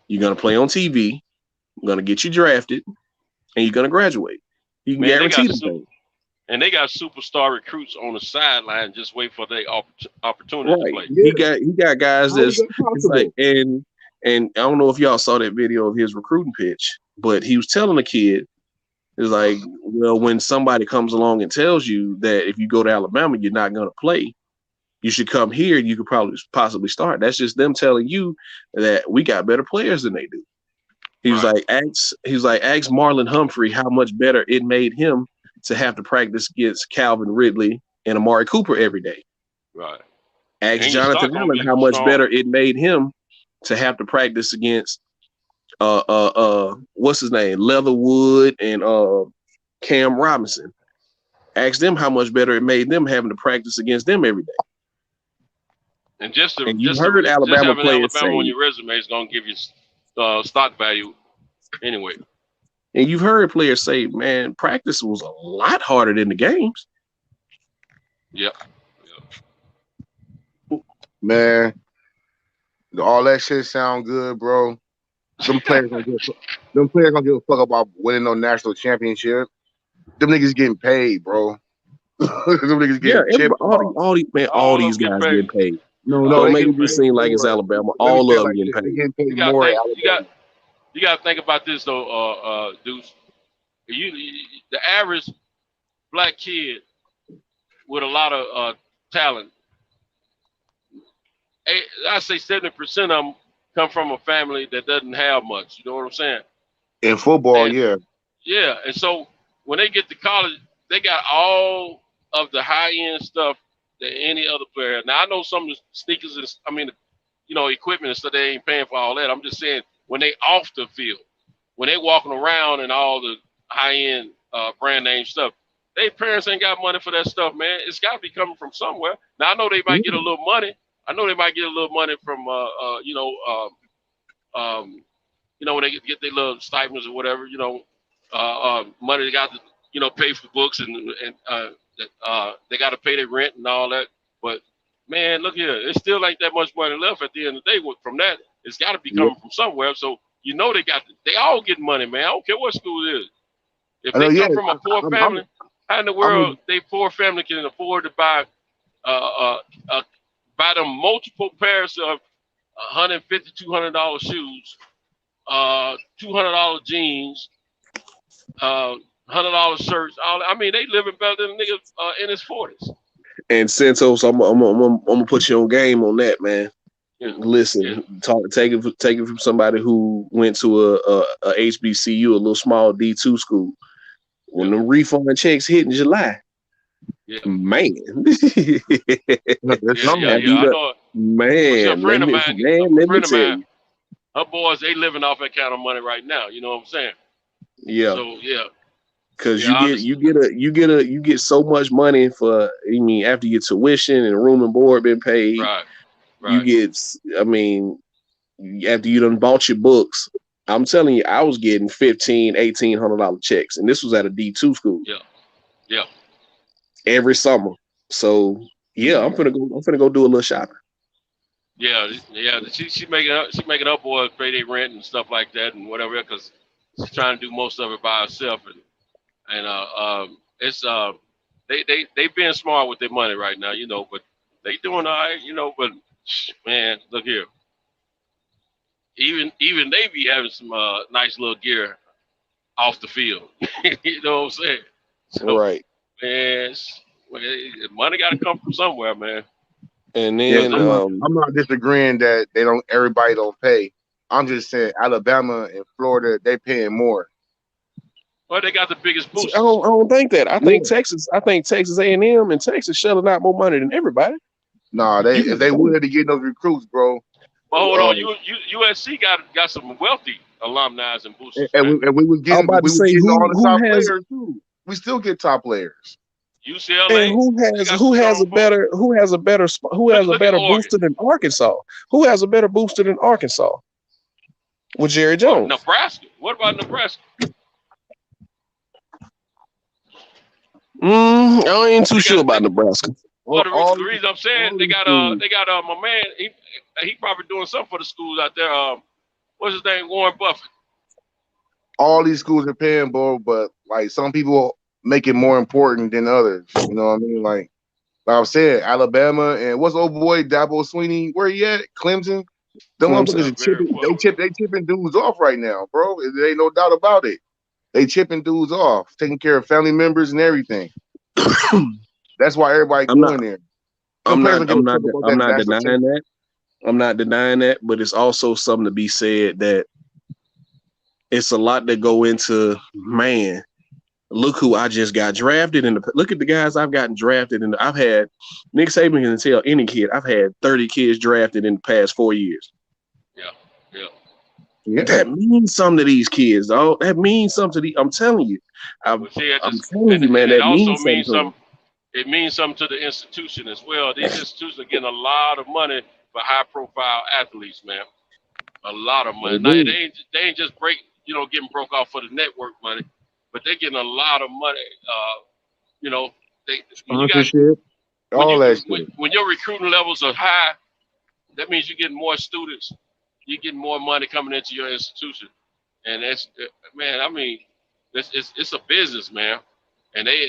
You're going to play on TV. I'm going to get you drafted. And you're going to graduate. You can guarantee them things. And they got superstar recruits on the sideline just wait for their opportunity to play. Yeah. He got guys that's like, and I don't know if y'all saw that video of his recruiting pitch, but he was telling the kid, it's like, well, when somebody comes along and tells you that if you go to Alabama, you're not going to play, you should come here. You could possibly start. That's just them telling you that we got better players than they do. He was like, ask Marlon Humphrey how much better it made him to have to practice against Calvin Ridley and Amari Cooper every day. Right. Ask Jonathan Allen how much better it made him to have to practice against what's his name? Leatherwood and Cam Robinson. Ask them how much better it made them having to practice against them every day. And you heard Alabama players say on your resume is gonna give you stock value anyway. And you've heard players say, man, practice was a lot harder than the games. Yep. Man, all that shit sound good, bro. Them players don't give a fuck about winning no national championship. Them niggas getting paid, bro. Them niggas getting all these guys getting paid. No, don't make it just seem like it's Alabama. All of them getting paid. You got to think about this though, Deuce. The average black kid with a lot of talent, I say 70% of them come from a family that doesn't have much. You know what I'm saying? In football, yeah. Yeah, and so when they get to college, they got all of the high-end stuff that any other player has. Now, I know some of the sneakers and, equipment and stuff, they ain't paying for all that. I'm just saying, when they off the field, when they walking around and all the high-end brand name stuff, their parents ain't got money for that stuff, man. It's got to be coming from somewhere. Now, I know they might get a little money. I know they might get a little money from, when they get their little stipends or whatever, money they got to, pay for books and they got to pay their rent and all that. But man, look here, it still ain't that much money left at the end of the day. From that, it's got to be coming from somewhere. So you know they all get money, man. I don't care what school it is. If they come from a poor family, how in the world they poor family can afford to buy them multiple pairs of $150, $200 shoes, $200 jeans, $100 shirts. I mean, they living better than a nigga in his 40s. And Santos, I'm gonna put you on game on that, man. Yeah. Listen, take it from somebody who went to a HBCU, a little small D2 school. When the refund checks hit in July, man, I know. Man, a friend of mine, her boys, they living off that kind of money right now. You know what I'm saying? Yeah. So because you get so much money for, I mean, after your tuition and room and board been paid, right. You get, I mean, after you done bought your books, I'm telling you, I was getting $1,500, $1,800 checks, and this was at a D2 school. Yeah. Every summer. So I'm gonna go do a little shopping. Yeah. She making up boys pay their rent and stuff like that and whatever, because she's trying to do most of it by herself, and it's they being smart with their money right now, you know, but they doing all right, you know. But man, look here, even they be having some nice little gear off the field. You know what I'm saying? So, right. Man, money got to come from somewhere, man. And then I'm not disagreeing that everybody don't pay. I'm just saying Alabama and Florida, they paying more. Well, they got the biggest boost. I don't think that. I think Texas A&M and Texas shelling out more money than everybody. Nah, if they wanted to get those recruits, bro. But hold on, USC got some wealthy alumni and boosters. And we was getting, all the top players too. We still get top players. UCLA. And who has a better booster than Arkansas? Who has a better booster than Arkansas? With Jerry Jones. Nebraska. What about Nebraska? I ain't too sure about Nebraska. Well, the reason I'm saying they got my man. He probably doing something for the schools out there. What's his name? Warren Buffett. All these schools are paying, bro, but like some people make it more important than others. You know what I mean? Like I said, Alabama and what's old boy Dabo Swinney? Where he at? Clemson. Them motherfuckers they chipping dudes off right now, bro. There ain't no doubt about it. They chipping dudes off, taking care of family members and everything. That's why everybody going there. I'm not denying that. I'm not denying that, but it's also something to be said that it's a lot that go into, man, look who I just got drafted in. Look at the guys I've gotten drafted in. I've had, Nick Saban can tell any kid, I've had 30 kids drafted in the past 4 years. Yeah. That means something to these kids, dog. That means something to these. I'm telling you. I'm telling you, man, that means something. It means something to the institution as well. These institutions are getting a lot of money for high-profile athletes, man. A lot of money. Now, they ain't just getting broke off for the network money, but they're getting a lot of money. When your recruiting levels are high, that means you're getting more students. You're getting more money coming into your institution, and that's, man. I mean, it's a business, man, and they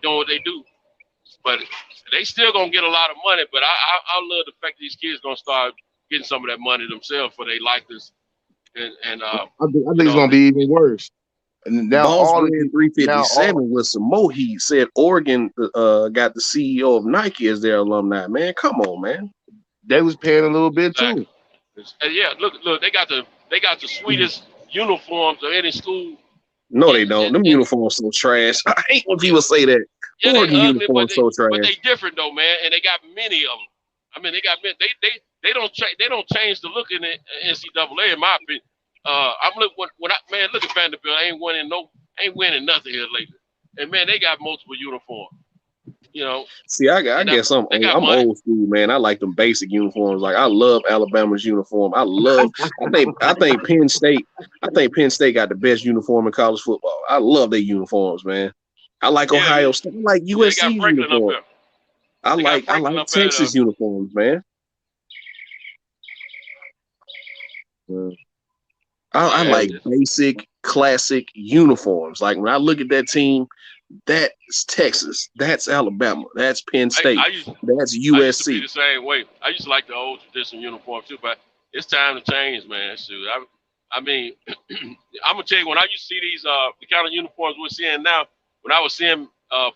doing what they do, but they still gonna get a lot of money. But I love the fact that these kids gonna start getting some of that money themselves for they likeness, and I think it's gonna be even worse. And now all 357 with some more heat. Said Oregon got the CEO of Nike as their alumni. Man, come on, man. They was paying a little bit too. And yeah, look, they got the sweetest uniforms of any school. No, they don't. Them uniforms so trash. I hate when people say that. Yeah, Oregon uniforms so trash. But they different though, man, and they got many of them. I mean, they don't change the look in the NCAA, in my opinion. Look at Vanderbilt. Ain't winning nothing here lately. And man, they got multiple uniforms. You know. See, I guess I'm old school, man. I like them basic uniforms. Like I love Alabama's uniform. I think Penn State got the best uniform in college football. I love their uniforms, man. I like Ohio State. I like USC uniforms. I like Texas uniforms, man. I like basic, classic uniforms. Like when I look at that team, that's Texas, that's Alabama, that's Penn State, that's USC. I used to be the same way. I used to like the old traditional uniform too, but it's time to change, man. Shoot, I mean, I'm gonna tell you, when I used to see these the kind of uniforms we're seeing now, when I was seeing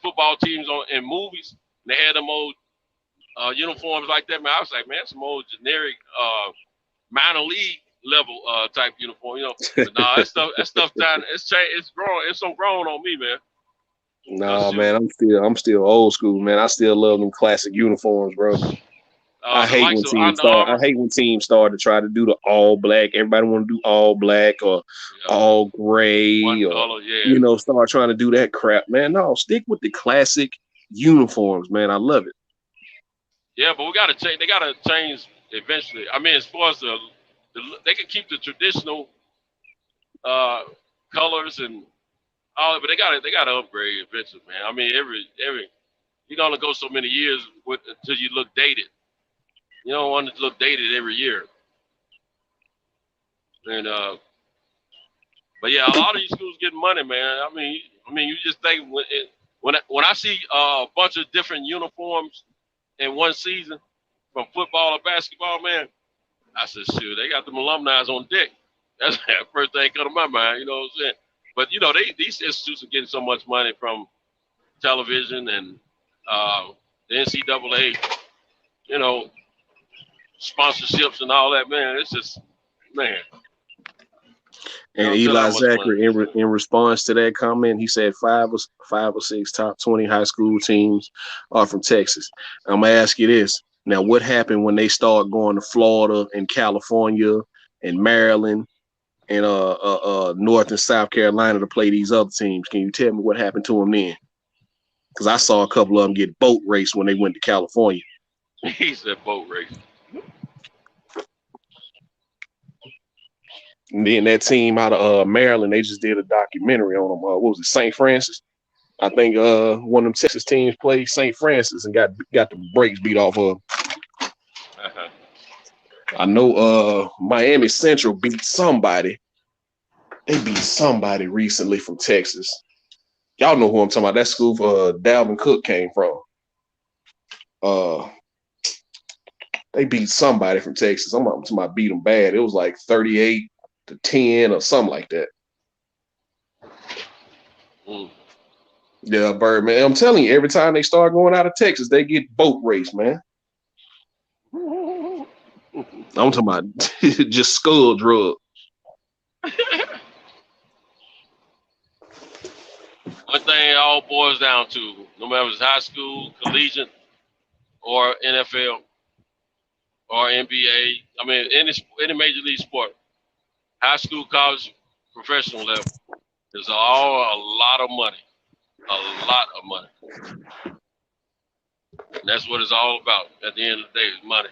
football teams in movies, and they had them old uniforms like that, man, I was like, man, some old generic minor league level type uniform, you know. But nah, that stuff time it's changed, it's growing, it's so grown on me, man. Nah, man, I'm still old school, man. I still love them classic uniforms, bro. I hate when teams start to try to do the all black. Everybody want to do all black or all gray or start trying to do that crap, man. No, stick with the classic uniforms, man. I love it. Yeah, but we gotta change. They gotta change eventually. I mean, as far as they can keep the traditional colors and all, but they gotta upgrade eventually, man. I mean, every you're gonna go so many years until you look dated. You don't want it to look dated every year. And but yeah, a lot of these schools getting money, man. I mean, you just think when I see a bunch of different uniforms in one season from football or basketball, man, I said, shoot, they got them alumni on deck. That's the first thing come to my mind, you know what I'm saying? But you know, these institutes are getting so much money from television and the NCAA, you know, sponsorships and all that, man. It's just, man. And Eli Zachary, in response to that comment, he said 5 or 6 top 20 high school teams are from Texas. I'm gonna ask you this: now, what happened when they start going to Florida and California and Maryland and North and South Carolina to play these other teams? Can you tell me what happened to them then? Because I saw a couple of them get boat raced when they went to California. He said boat race. And then that team out of Maryland, they just did a documentary on them. What was it, St. Francis? I think one of them Texas teams played St. Francis and got the brakes beat off of. I know Miami Central beat somebody. They beat somebody recently from Texas. Y'all know who I'm talking about. That school Dalvin Cook came from. They beat somebody from Texas. I'm talking about beat them bad. It was like 38-10 or something like that. Yeah, Bird, man. I'm telling you, every time they start going out of Texas, they get boat race, man. I'm talking about just skull drug. One thing it all boils down to, no matter if it's high school, collegiate, or NFL, or NBA, I mean, any major league sport, high school, college, professional level, is all a lot of money. A lot of money. And that's what it's all about at the end of the day, is money.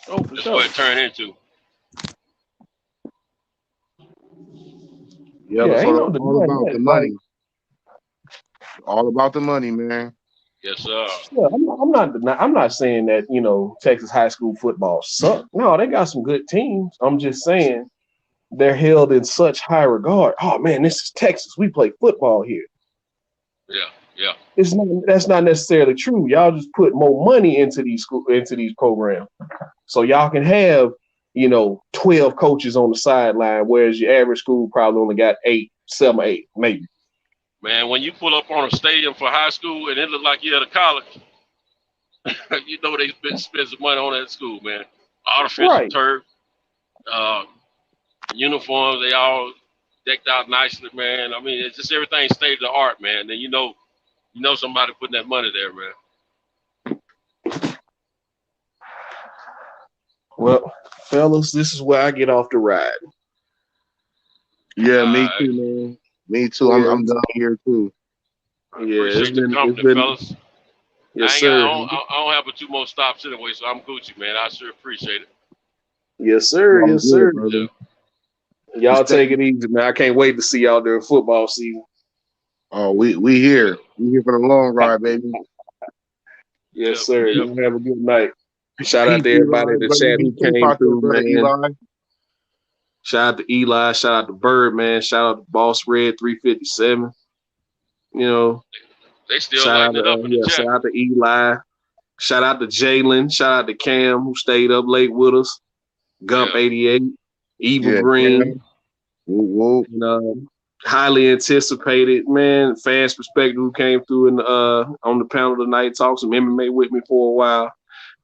Oh, for that's sure. what it turned into. Yeah, it's all about the money. All about the money, man. Yes, sir. Yeah, I'm not saying that, you know, Texas high school football sucks. No, they got some good teams. I'm just saying they're held in such high regard. Oh man, this is Texas. We play football here. Yeah. That's not necessarily true. Y'all just put more money into these programs, so y'all can have, you know, 12 coaches on the sideline, whereas your average school probably only got 7 or 8, maybe. Man, when you pull up on a stadium for high school and it look like you're at a college, you know they spend some money on that school, man. Artificial turf, uniforms, they all decked out nicely, man. I mean, it's just everything state of the art, man. And you know somebody putting that money there, man. Well, fellas, this is where I get off the ride. Yeah, me too, man. Me too. Yeah. I'm done here too. Yeah, appreciate the company, fellas. Yes, sir. I don't have but 2 more stops anyway, so I'm Gucci, man. I sure appreciate it. Yes, sir. Yes, sir. Yeah. Y'all take it easy, man. I can't wait to see y'all during football season. Oh, we here. We here for the long ride, baby. Yes, sir. Yep. You have a good night. Shout out Peace, to everybody Eli, in the brother. chat Be who safe came out there, through, brother man. Eli. Shout out to Eli. Shout out to Bird, man. Shout out to Boss Red 357. You know, They still shout out lighting it up in the to chat. shout out to Eli. Shout out to Jalen. Shout out to Cam who stayed up late with us. Gump 88. Eva Green. Whoop, highly anticipated, man. Fans perspective who came through and on the panel tonight, talked some MMA with me for a while.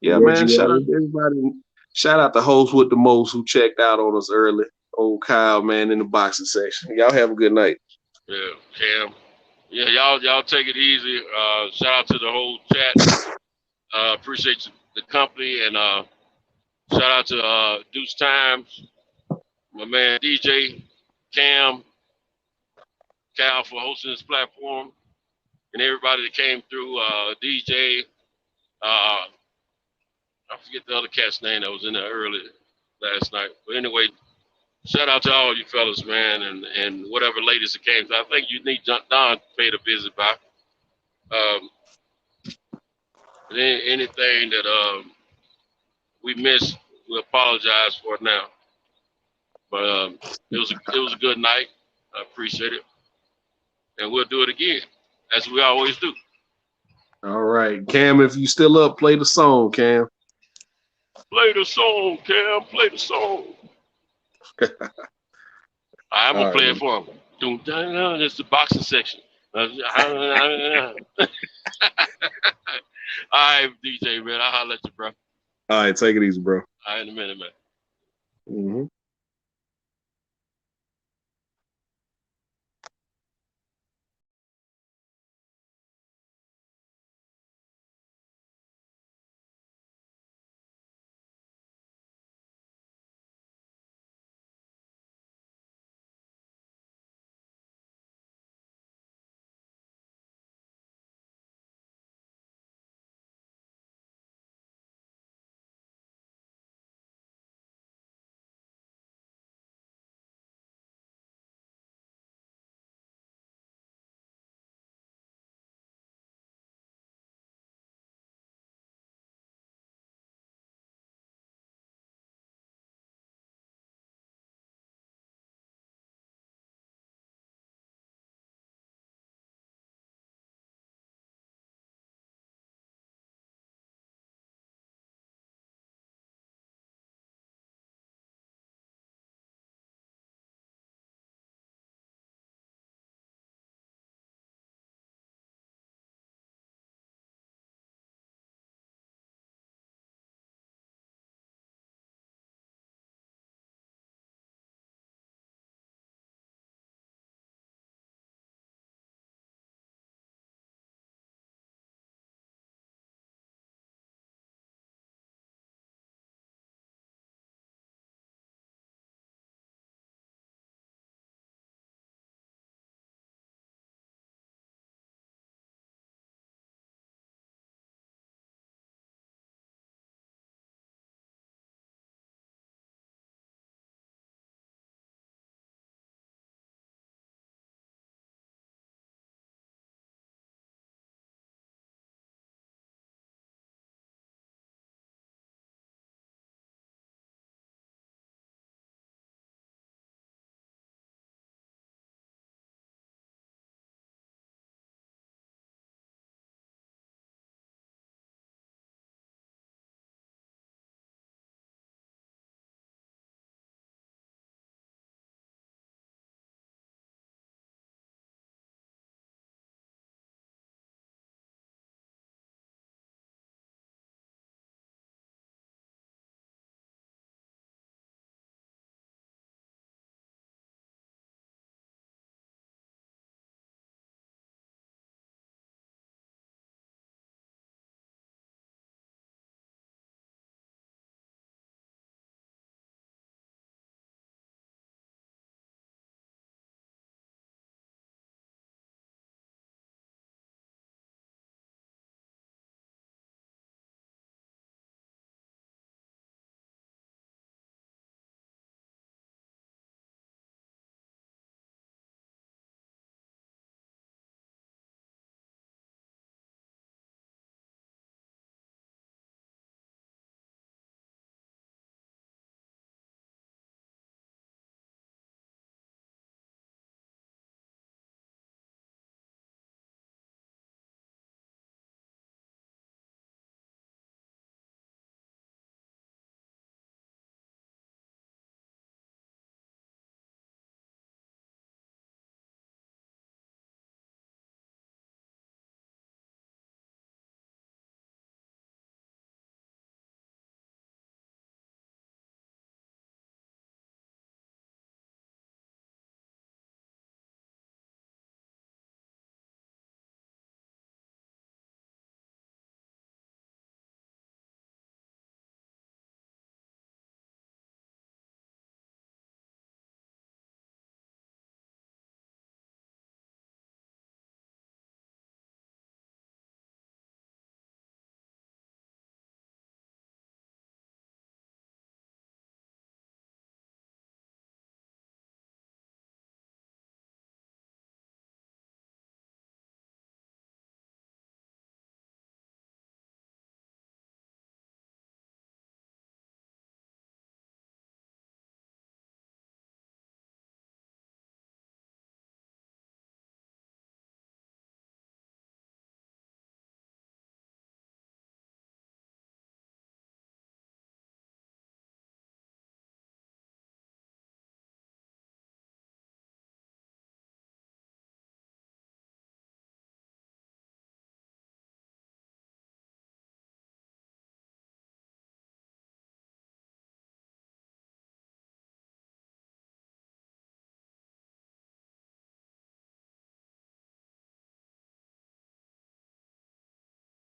Yeah, man. Shout out to everybody. Shout out to host with the most who checked out on us early. Old Kyle, man, in the boxing section. Y'all have a good night. Yeah, Cam. Yeah, y'all take it easy. Shout out to the whole chat. Appreciate the company, and shout out to Deuce Times, my man DJ, Cam, Cal for hosting this platform, and everybody that came through. DJ, I forget the other cat's name that was in there early last night. But anyway, shout out to all you fellas, man, and whatever ladies that came. So I think you need Don paid a visit by. Anything that we missed, we apologize for it now. But it was a good night. I appreciate it, and we'll do it again, as we always do. All right, Cam, if you still up, play the song, Cam. Play the song, Cam. Play the song. I'm gonna play it for him. It's the boxing section. All right, DJ, man. I'll holler at you, bro. All right, take it easy, bro. All right, in a minute, man. Mm-hmm.